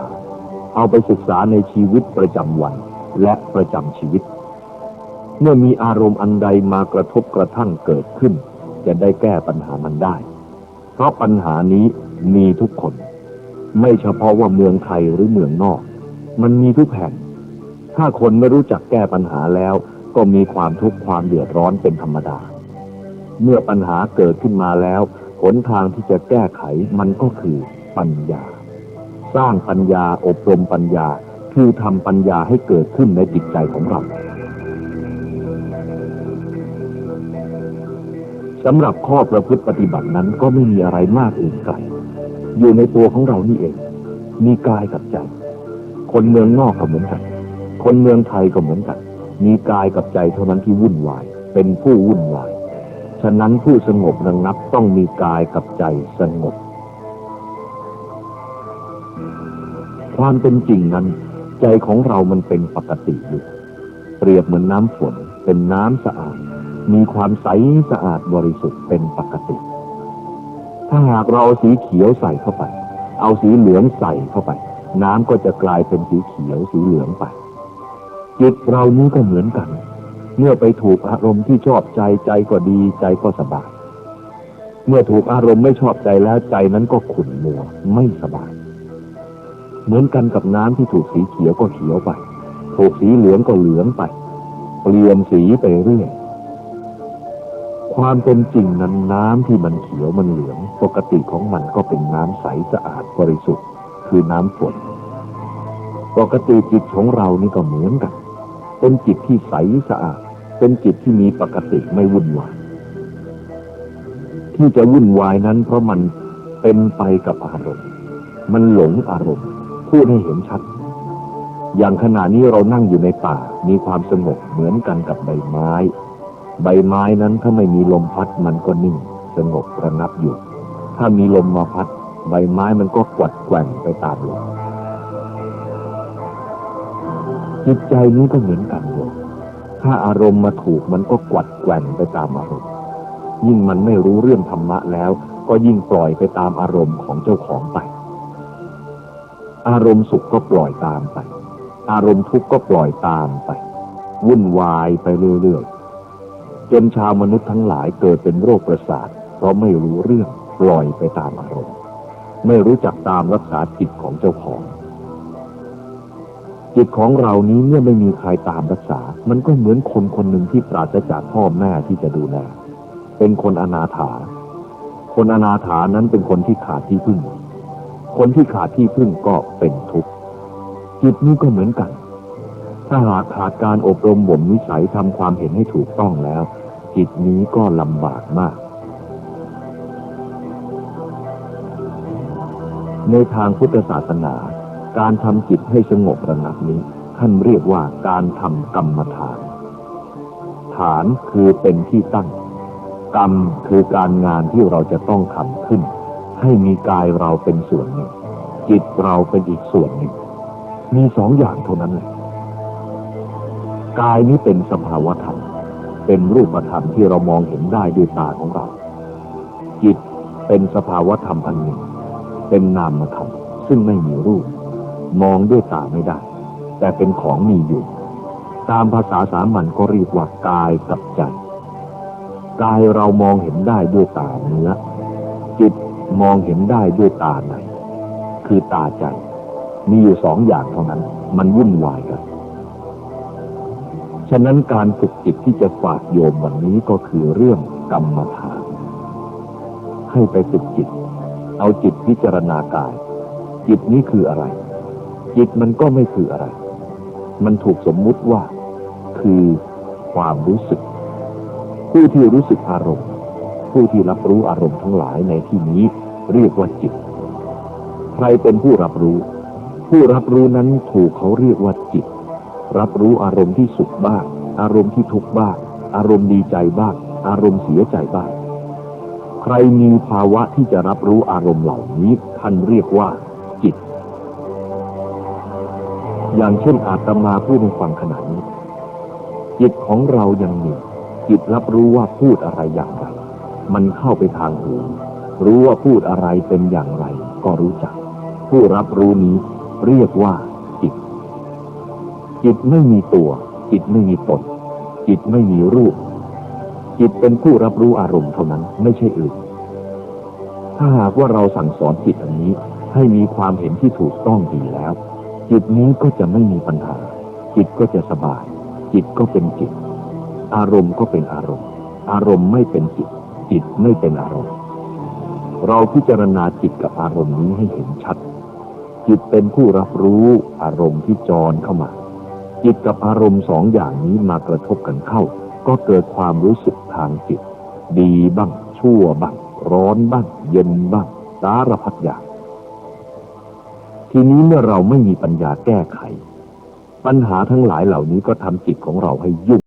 เอาไปศึกษาในชีวิตประจำวันและประจำชีวิตเมื่อมีอารมณ์อันใดมากระทบกระทั่งเกิดขึ้นจะได้แก้ปัญหามันได้เพราะปัญหานี้มีทุกคนไม่เฉพาะว่าเมืองไทยหรือเมืองนอกมันมีทุกแห่งถ้าคนไม่รู้จักแก้ปัญหาแล้วก็มีความทุกข์ความเดือดร้อนเป็นธรรมดาเมื่อปัญหาเกิดขึ้นมาแล้วหนทางที่จะแก้ไขมันก็คือปัญญาสร้างปัญญาอบรมปัญญาคือทำปัญญาให้เกิดขึ้นในจิตใจของเราสำหรับข้อประพฤติปฏิบัตินั้นก็ไม่มีอะไรมากอื่นไกลอยู่ในตัวของเรานี่เองมีกายกับใจคนเมืองนอกก็เหมือนกันคนเมืองไทยก็เหมือนกันมีกายกับใจเท่านั้นที่วุ่นวายเป็นผู้วุ่นวายฉะนั้นผู้สงบระงับต้องมีกายกับใจสงบความเป็นจริงนั้นใจของเรามันเป็นปกติอยู่เปรียบเหมือนน้ำฝนเป็นน้ำสะอาดมีความใสสะอาดบริสุทธิ์เป็นปกติถ้าหากเราเอาสีเขียวใส่เข้าไปเอาสีเหลืองใส่เข้าไปน้ำก็จะกลายเป็นสีเขียวสีเหลืองไปจิตเรานี้ก็เหมือนกันเมื่อไปถูกอารมณ์ที่ชอบใจใจก็ดีใจก็สบายเมื่อถูกอารมณ์ไม่ชอบใจแล้วใจนั้นก็ขุ่นมัวไม่สบายเหมือนกันกับน้ำที่ถูกสีเขียวก็เขียวไปถูกสีเหลืองก็เหลืองไปเปลี่ยนสีไปเรื่อยความเป็นจริงนั้นน้ำที่มันเขียวมันเหลืองปกติของมันก็เป็นน้ำใสสะอาดบริสุทธิ์คือน้ำฝนปกติจิตของเรานี่ก็เหมือนกันเป็นจิตที่ใสสะอาดเป็นจิตที่มีปกติไม่วุ่นวายที่จะวุ่นวายนั้นเพราะมันเป็นไปกับอารมณ์มันหลงอารมณ์พูดให้เห็นชัดอย่างขณะนี้เรานั่งอยู่ในป่ามีความสงบเหมือนกันกับใบไม้ใบไม้นั้นถ้าไม่มีลมพัดมันก็นิ่งสงบระงับอยู่ถ้ามีลมมาพัดใบไม้มันก็กวัดแกว่งไปตามลมจิตใจนี้ก็เหมือนกันเลยถ้าอารมณ์มาถูกมันก็กวัดแกว่งไปตามอารมณ์ยิ่งมันไม่รู้เรื่องธรรมะแล้วก็ยิ่งปล่อยไปตามอารมณ์ของเจ้าของไปอารมณ์สุขก็ปล่อยตามไป อารมณ์ทุกข์ก็ปล่อยตามไปวุ่นวายไปเรื่อยๆจนชาวมนุษย์ทั้งหลายเกิดเป็นโรคประสาทเพราะไม่รู้เรื่องปล่อยไปตามอารมณ์ไม่รู้จักตามรักษาจิตของเจ้าของจิตของเรานี้เมื่อไม่มีใครตามรักษามันก็เหมือนคนคนหนึ่งที่ปราศจากพ่อแม่ที่จะดูแลเป็นคนอนาถาคนอนาถานั้นเป็นคนที่ขาดที่พึ่งคนที่ขาดที่พึ่งก็เป็นทุกข์จิตนี้ก็เหมือนกันถ้าหากขาดการอบรมบ่มนิสัยทำความเห็นให้ถูกต้องแล้วจิตนี้ก็ลำบากมากในทางพุทธศาสนาการทำจิตให้สงบระงับนี้ท่านเรียกว่าการทำกรรมฐานฐานคือเป็นที่ตั้งกรรมคือการงานที่เราจะต้องทำขึ้นให้มีกายเราเป็นส่วนหนึ่งจิตเราเป็นอีกส่วนหนึ่งมีสองอย่างเท่านั้นแหละกายนี้เป็นสภาวธรรมเป็นรูปธรรมที่เรามองเห็นได้ด้วยตาของเราจิตเป็นสภาวธรรมอันหนึ่งเป็นนามธรรมซึ่งไม่มีรูปมองด้วยตาไม่ได้แต่เป็นของมีอยู่ตามภาษาสามัญก็เรียกว่ากายกับใจกายเรามองเห็นได้ด้วยตาเนื้อจิตมองเห็นได้ด้วยตาในคือตาใจมีอยู่สองอย่างเท่านั้นมันวุ่นวายกันฉะนั้นการฝึกจิตที่จะฝากโยมวันนี้ก็คือเรื่องกรรมฐานให้ไปฝึกจิตเอาจิตพิจารณากายจิตนี้คืออะไรจิตมันก็ไม่คืออะไรมันถูกสมมุติว่าคือความรู้สึกผู้ที่รู้สึกอารมณ์ผู้ที่รับรู้อารมณ์ทั้งหลายในที่นี้เรียกว่าจิตใครเป็นผู้รับรู้ผู้รับรู้นั้นถูกเขาเรียกว่าจิตรับรู้อารมณ์ที่สุขบ้างอารมณ์ที่ทุกข์บ้างอารมณ์ดีใจบ้างอารมณ์เสียใจบ้างใครมีภาวะที่จะรับรู้อารมณ์เหล่านี้ท่านเรียกว่าจิตอย่างเช่นอาตมาพูดให้ฟังขณะนี้จิตของเรายังมีจิตรับรู้ว่าพูดอะไรอย่างไรมันเข้าไปทางหูรู้ว่าพูดอะไรเป็นอย่างไรก็รู้จักผู้รับรู้นี้เรียกว่าจิตจิตไม่มีตัวจิตไม่มีตนจิตไม่มีรูปจิตเป็นผู้รับรู้อารมณ์เท่านั้นไม่ใช่อื่นถ้าหากว่าเราสั่งสอนจิตอันนี้ให้มีความเห็นที่ถูกต้องดีแล้วจิตนี้ก็จะไม่มีปัญหาจิตก็จะสบายจิตก็เป็นจิตอารมณ์ก็เป็นอารมณ์อารมณ์ไม่เป็นจิตจิตไม่เป็นอารมณ์เราพิจารณาจิตกับอารมณ์นี้ให้เห็นชัดจิตเป็นผู้รับรู้อารมณ์ที่จรเข้ามาจิตกับอารมณ์สองอย่างนี้มากระทบกันเข้าก็เกิดความรู้สึกทางจิตดีบ้างชั่วบ้างร้อนบ้างเย็นบ้างสารพัดอย่างทีนี้เมื่อเราไม่มีปัญญาแก้ไขปัญหาทั้งหลายเหล่านี้ก็ทำจิตของเราให้ยุ่ง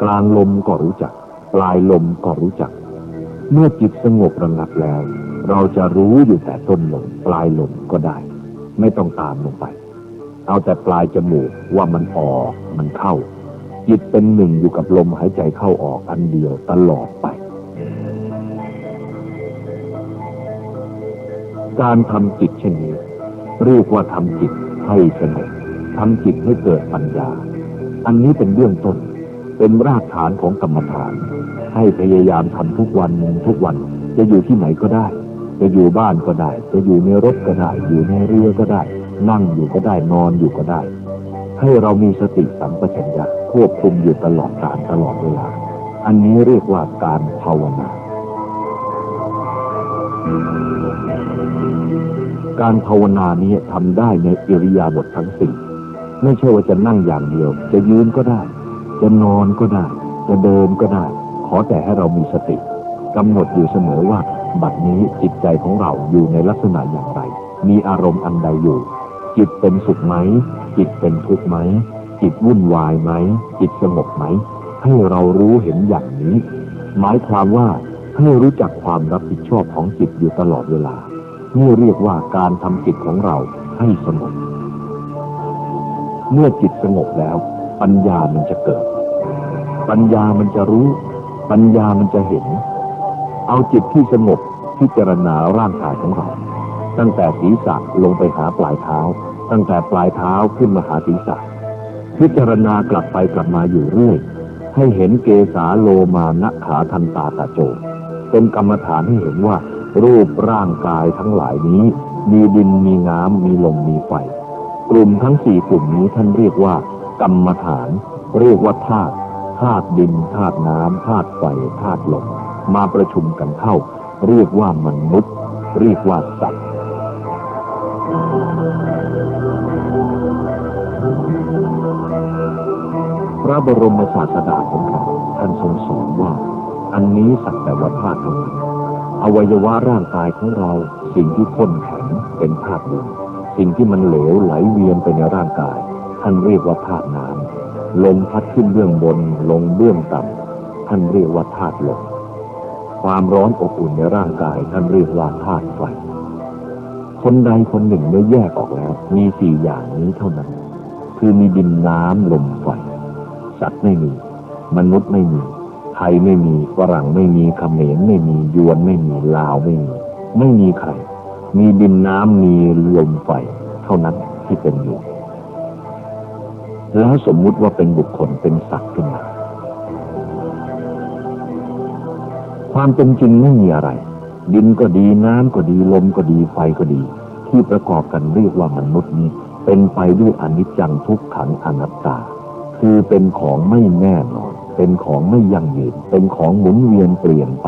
กลางลมก็รู้จักปลายลมก็รู้จักเมื่อจิตสงบระงับแล้วเราจะรู้อยู่แต่ต้นลมปลายลมก็ได้ไม่ต้องตามลงไปเอาแต่ปลายจมูกว่ามันออกมันเข้าจิตเป็นหนึ่งอยู่กับลมหายใจเข้าออกอันเดียวตลอดไปการทำจิตเช่นนี้เรียกว่าทำจิตให้สงบทำจิตให้เกิดปัญญาอันนี้เป็นเบื้องต้นเป็นรากฐานของกรรมฐานให้พยายามทำทุกวันจะอยู่ที่ไหนก็ได้จะอยู่บ้านก็ได้จะอยู่ในรถก็ได้อยู่ในเรือก็ได้นั่งอยู่ก็ได้นอนอยู่ก็ได้ให้เรามีสติสัมปชัญญะควบคุมอยู่ตลอดกาลตลอดเวลาอันนี้เรียกว่าการภาวนาการภาวนานี้ทำได้ในอิริยาบถทั้งสี่ไม่ใช่ว่าจะนั่งอย่างเดียวจะยืนก็ได้จะนอนก็ได้จะเดินก็ได้ขอแต่ให้เรามีสติกำหนดอยู่เสมอว่าบัดนี้จิตใจของเราอยู่ในลักษณะอย่างไรมีอารมณ์อันใดอยู่จิตเป็นสุขไหมจิตเป็นทุกข์ไหมจิตวุ่นวายไหมจิตสงบไหมให้เรารู้เห็นอย่างนี้หมายความว่าให้รู้จักความรับผิดชอบของจิตอยู่ตลอดเวลานี่เรียกว่าการทำจิตของเราให้สงบเมื่อจิตสงบแล้วปัญญามันจะเกิดปัญญามันจะรู้ปัญญามันจะเห็นเอาจิตที่สงบพิจารณาร่างกายของเราตั้งแต่ศีรษะลงไปหาปลายเท้าตั้งแต่ปลายเท้าขึ้นมาหาศีรษะพิจารณากลับไปกลับมาอยู่เรื่อยให้เห็นเกสาโลมานะขาทันตาตะโจเป็นกรรมฐานให้เห็นว่ารูปร่างกายทั้งหลายนี้มีดินมีน้ำมีลมมีไฟกลุ่มทั้งสี่กลุ่มนี้ท่านเรียกว่ากรรมฐานเรียกว่าธาตุดินธาตุน้ำธาตุไฟธาตุลมมาประชุมกันเข้าเรียกว่ามนุษย์เรียกว่าสัตว์พระบรมศาสดาของเราท่านทรงสอนว่าอันนี้สักแต่ว่าธาตุเท่านั้นอวัยวะร่างกายของเราสิ่งที่ข้นแข็งเป็นธาตุดินสิ่งที่มันเหลวไหลเวียนไปในร่างกายท่านเรียกว่าธาตุน้ำลมพัดขึ้นเบื้องบนลงเบื้องต่ำท่านเรียกว่าธาตุลมความร้อนอบอุ่นในร่างกายท่านเรียกว่าธาตุไฟคนใดคนหนึ่งได้แยกออกแล้วมีสี่อย่างนี้เท่านั้นคือมีดินน้ำลมไฟสัตว์ไม่มีมนุษย์ไม่มีไทยไม่มีฝรั่งไม่มีเขมรไม่มียวนไม่มีลาวไม่มีใครมีดินน้ำมีลมไฟเท่านั้นที่เป็นอยู่แล้วสมมุติว่าเป็นบุคคลเป็นสัตว์ขึ้นมาความเป็นจริงไม่มีอะไรดินก็ดีน้ำก็ดีลมก็ดีไฟก็ดีที่ประกอบกันเรียกว่ามนุษย์นี้เป็นไปด้วยอนิจจังทุกขังอนัตตาคือเป็นของไม่แน่นอนเป็นของไม่ยั่งยืนเป็นของหมุนเวียนเปลี่ยนไป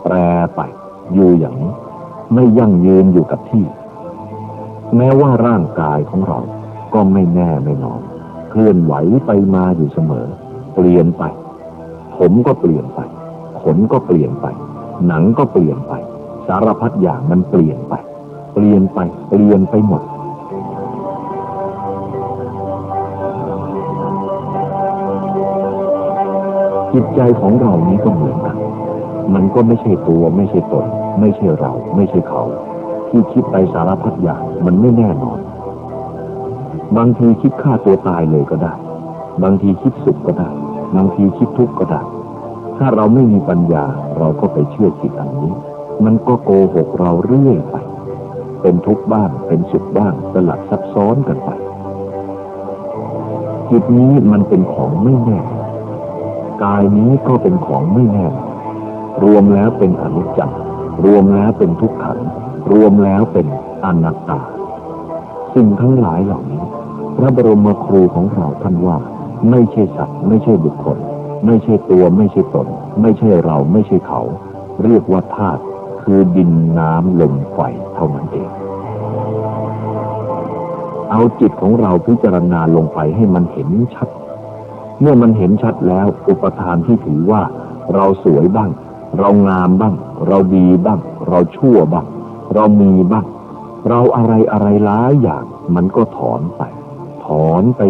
แปรไปอยู่อย่างนี้ไม่ยั่งยืนอยู่กับที่แม้ว่าร่างกายของเราก็ไม่แน่ไม่นอนเคลื่อนไหวไปมาอยู่เสมอเปลี่ยนไปผมก็เปลี่ยนไปขนก็เปลี่ยนไปหนังก็เปลี่ยนไปสารพัดอย่างมันเปลี่ยนไปเปลี่ยนไปหมดจิตใจของเรานี้ก็เหมือนกันมันก็ไม่ใช่ตัวไม่ใช่ตนไม่ใช่เราไม่ใช่เขาที่คิดไปสารพัดอย่างมันไม่แน่นอนบางทีคิดฆ่าตัวตายเลยก็ได้บางทีคิดสุขก็ได้บางทีคิดทุกข์ก็ได้ถ้าเราไม่มีปัญญาเราก็ไปเชื่อจิตอันนี้มันก็โกหกเราเรื่อยไปเป็นทุกข์บ้างเป็นสุขบ้างสลับซับซ้อนกันไปจิตนี้มันเป็นของไม่แน่กายนี้ก็เป็นของไม่แน่รวมแล้วเป็นอนิจจังรวมแล้วเป็นทุกขังรวมแล้วเป็นอนัตตาสิ่งทั้งหลายเหล่านี้พระบรมครูของเราท่านว่าไม่ใช่สัตว์ไม่ใช่บุคคลไม่ใช่ตัวไม่ใช่ตนไม่ใช่เราไม่ใช่เขาเรียกว่าธาตุคือดินน้ำลมไฟเท่านั้นเองเอาจิตของเราพิจารณาลงไปให้มันเห็นชัดเมื่อมันเห็นชัดแล้วอุปทานที่ถือว่าเราสวยบ้างเรางามบ้างเราดีบ้างเราชั่วบ้างเรามีบ้างเราอะไรหลายอย่างมันก็ถอนไป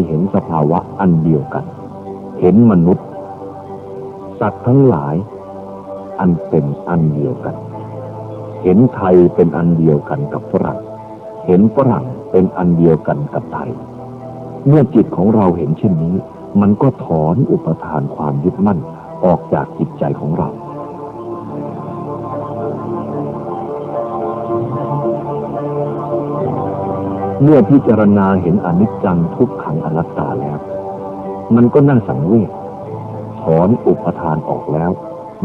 เห็นสภาวะอันเดียวกันเห็นมนุษย์ สัตว์ทั้งหลายอันเป็นอันเดียวกันเห็นไทยเป็นอันเดียวกันกับฝรั่งเห็นฝรั่งเป็นอันเดียวกันกับไทยเมื่อจิตของเราเห็นเช่นนี้มันก็ถอนอุปทานความยึดมั่นออกจากจิตใจของเราเมื่อพิจารณาเห็นอนิจจังทุกขังอนัตตาแล้วมันก็น่าสังเวชถอนอุปทานออกแล้ว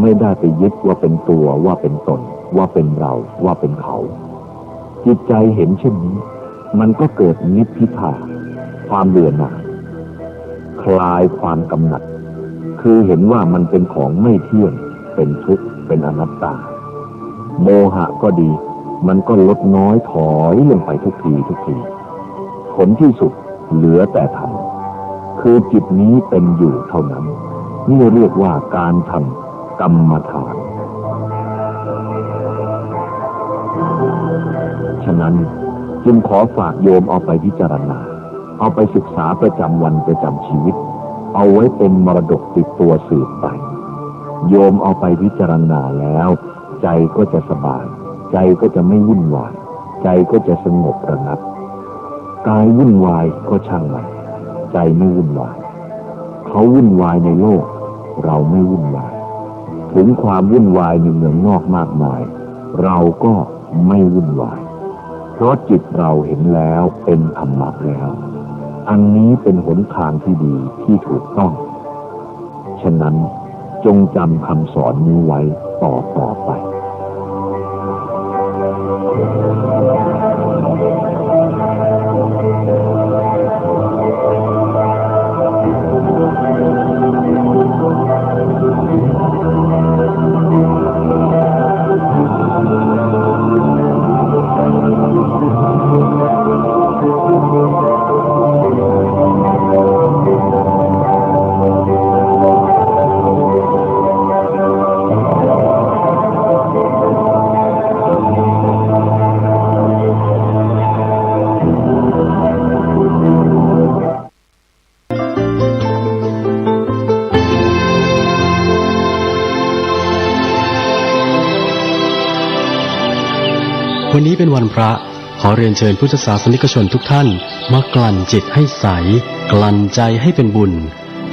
ไม่ได้ไปยึดว่าเป็นตัวว่าเป็นตนว่าเป็นเราว่าเป็นเขาจิตใจเห็นเช่นนี้มันก็เกิดนิพพิทาความเบื่อหน่ายคลายความกำหนัดคือเห็นว่ามันเป็นของไม่เที่ยงเป็นทุกข์เป็นอนัตตาโมหะก็ดีมันก็ลดน้อยถอยลงไปทุกทีผลที่สุดเหลือแต่ธรรมคือจิตนี้เป็นอยู่เท่านั้นนี่เรียกว่าการทำกรรมฐานฉะนั้นจึงขอฝากโยมเอาไปพิจารณาเอาไปศึกษาประจำวันประจำชีวิตเอาไว้เป็นมรดกติดตัวสืบไปโยมเอาไปพิจารณาแล้วใจก็จะสบายใจก็จะไม่วุ่นวายใจก็จะสงบระงับกายวุ่นวายก็ช่างมันใจไม่วุ่นวายเขาวุ่นวายในโลกเราไม่วุ่นวายถึงความวุ่นวายในเมืองนอกมากมายเราก็ไม่วุ่นวายเพราะจิตเราเห็นแล้วเป็นธรรมะแล้วอันนี้เป็นหนทางที่ดีที่ถูกต้องฉะนั้นจงจำคำสอนนี้ไว้ต่อไปวันนี้เป็นวันพระขอเรียนเชิญพุทธศาสนิกชนทุกท่านมากลั่นจิตให้ใสกลั่นใจให้เป็นบุญ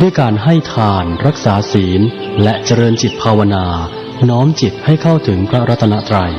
ด้วยการให้ทานรักษาศีลและเจริญจิตภาวนาน้อมจิตให้เข้าถึงพระรัตนตรัย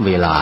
เวลา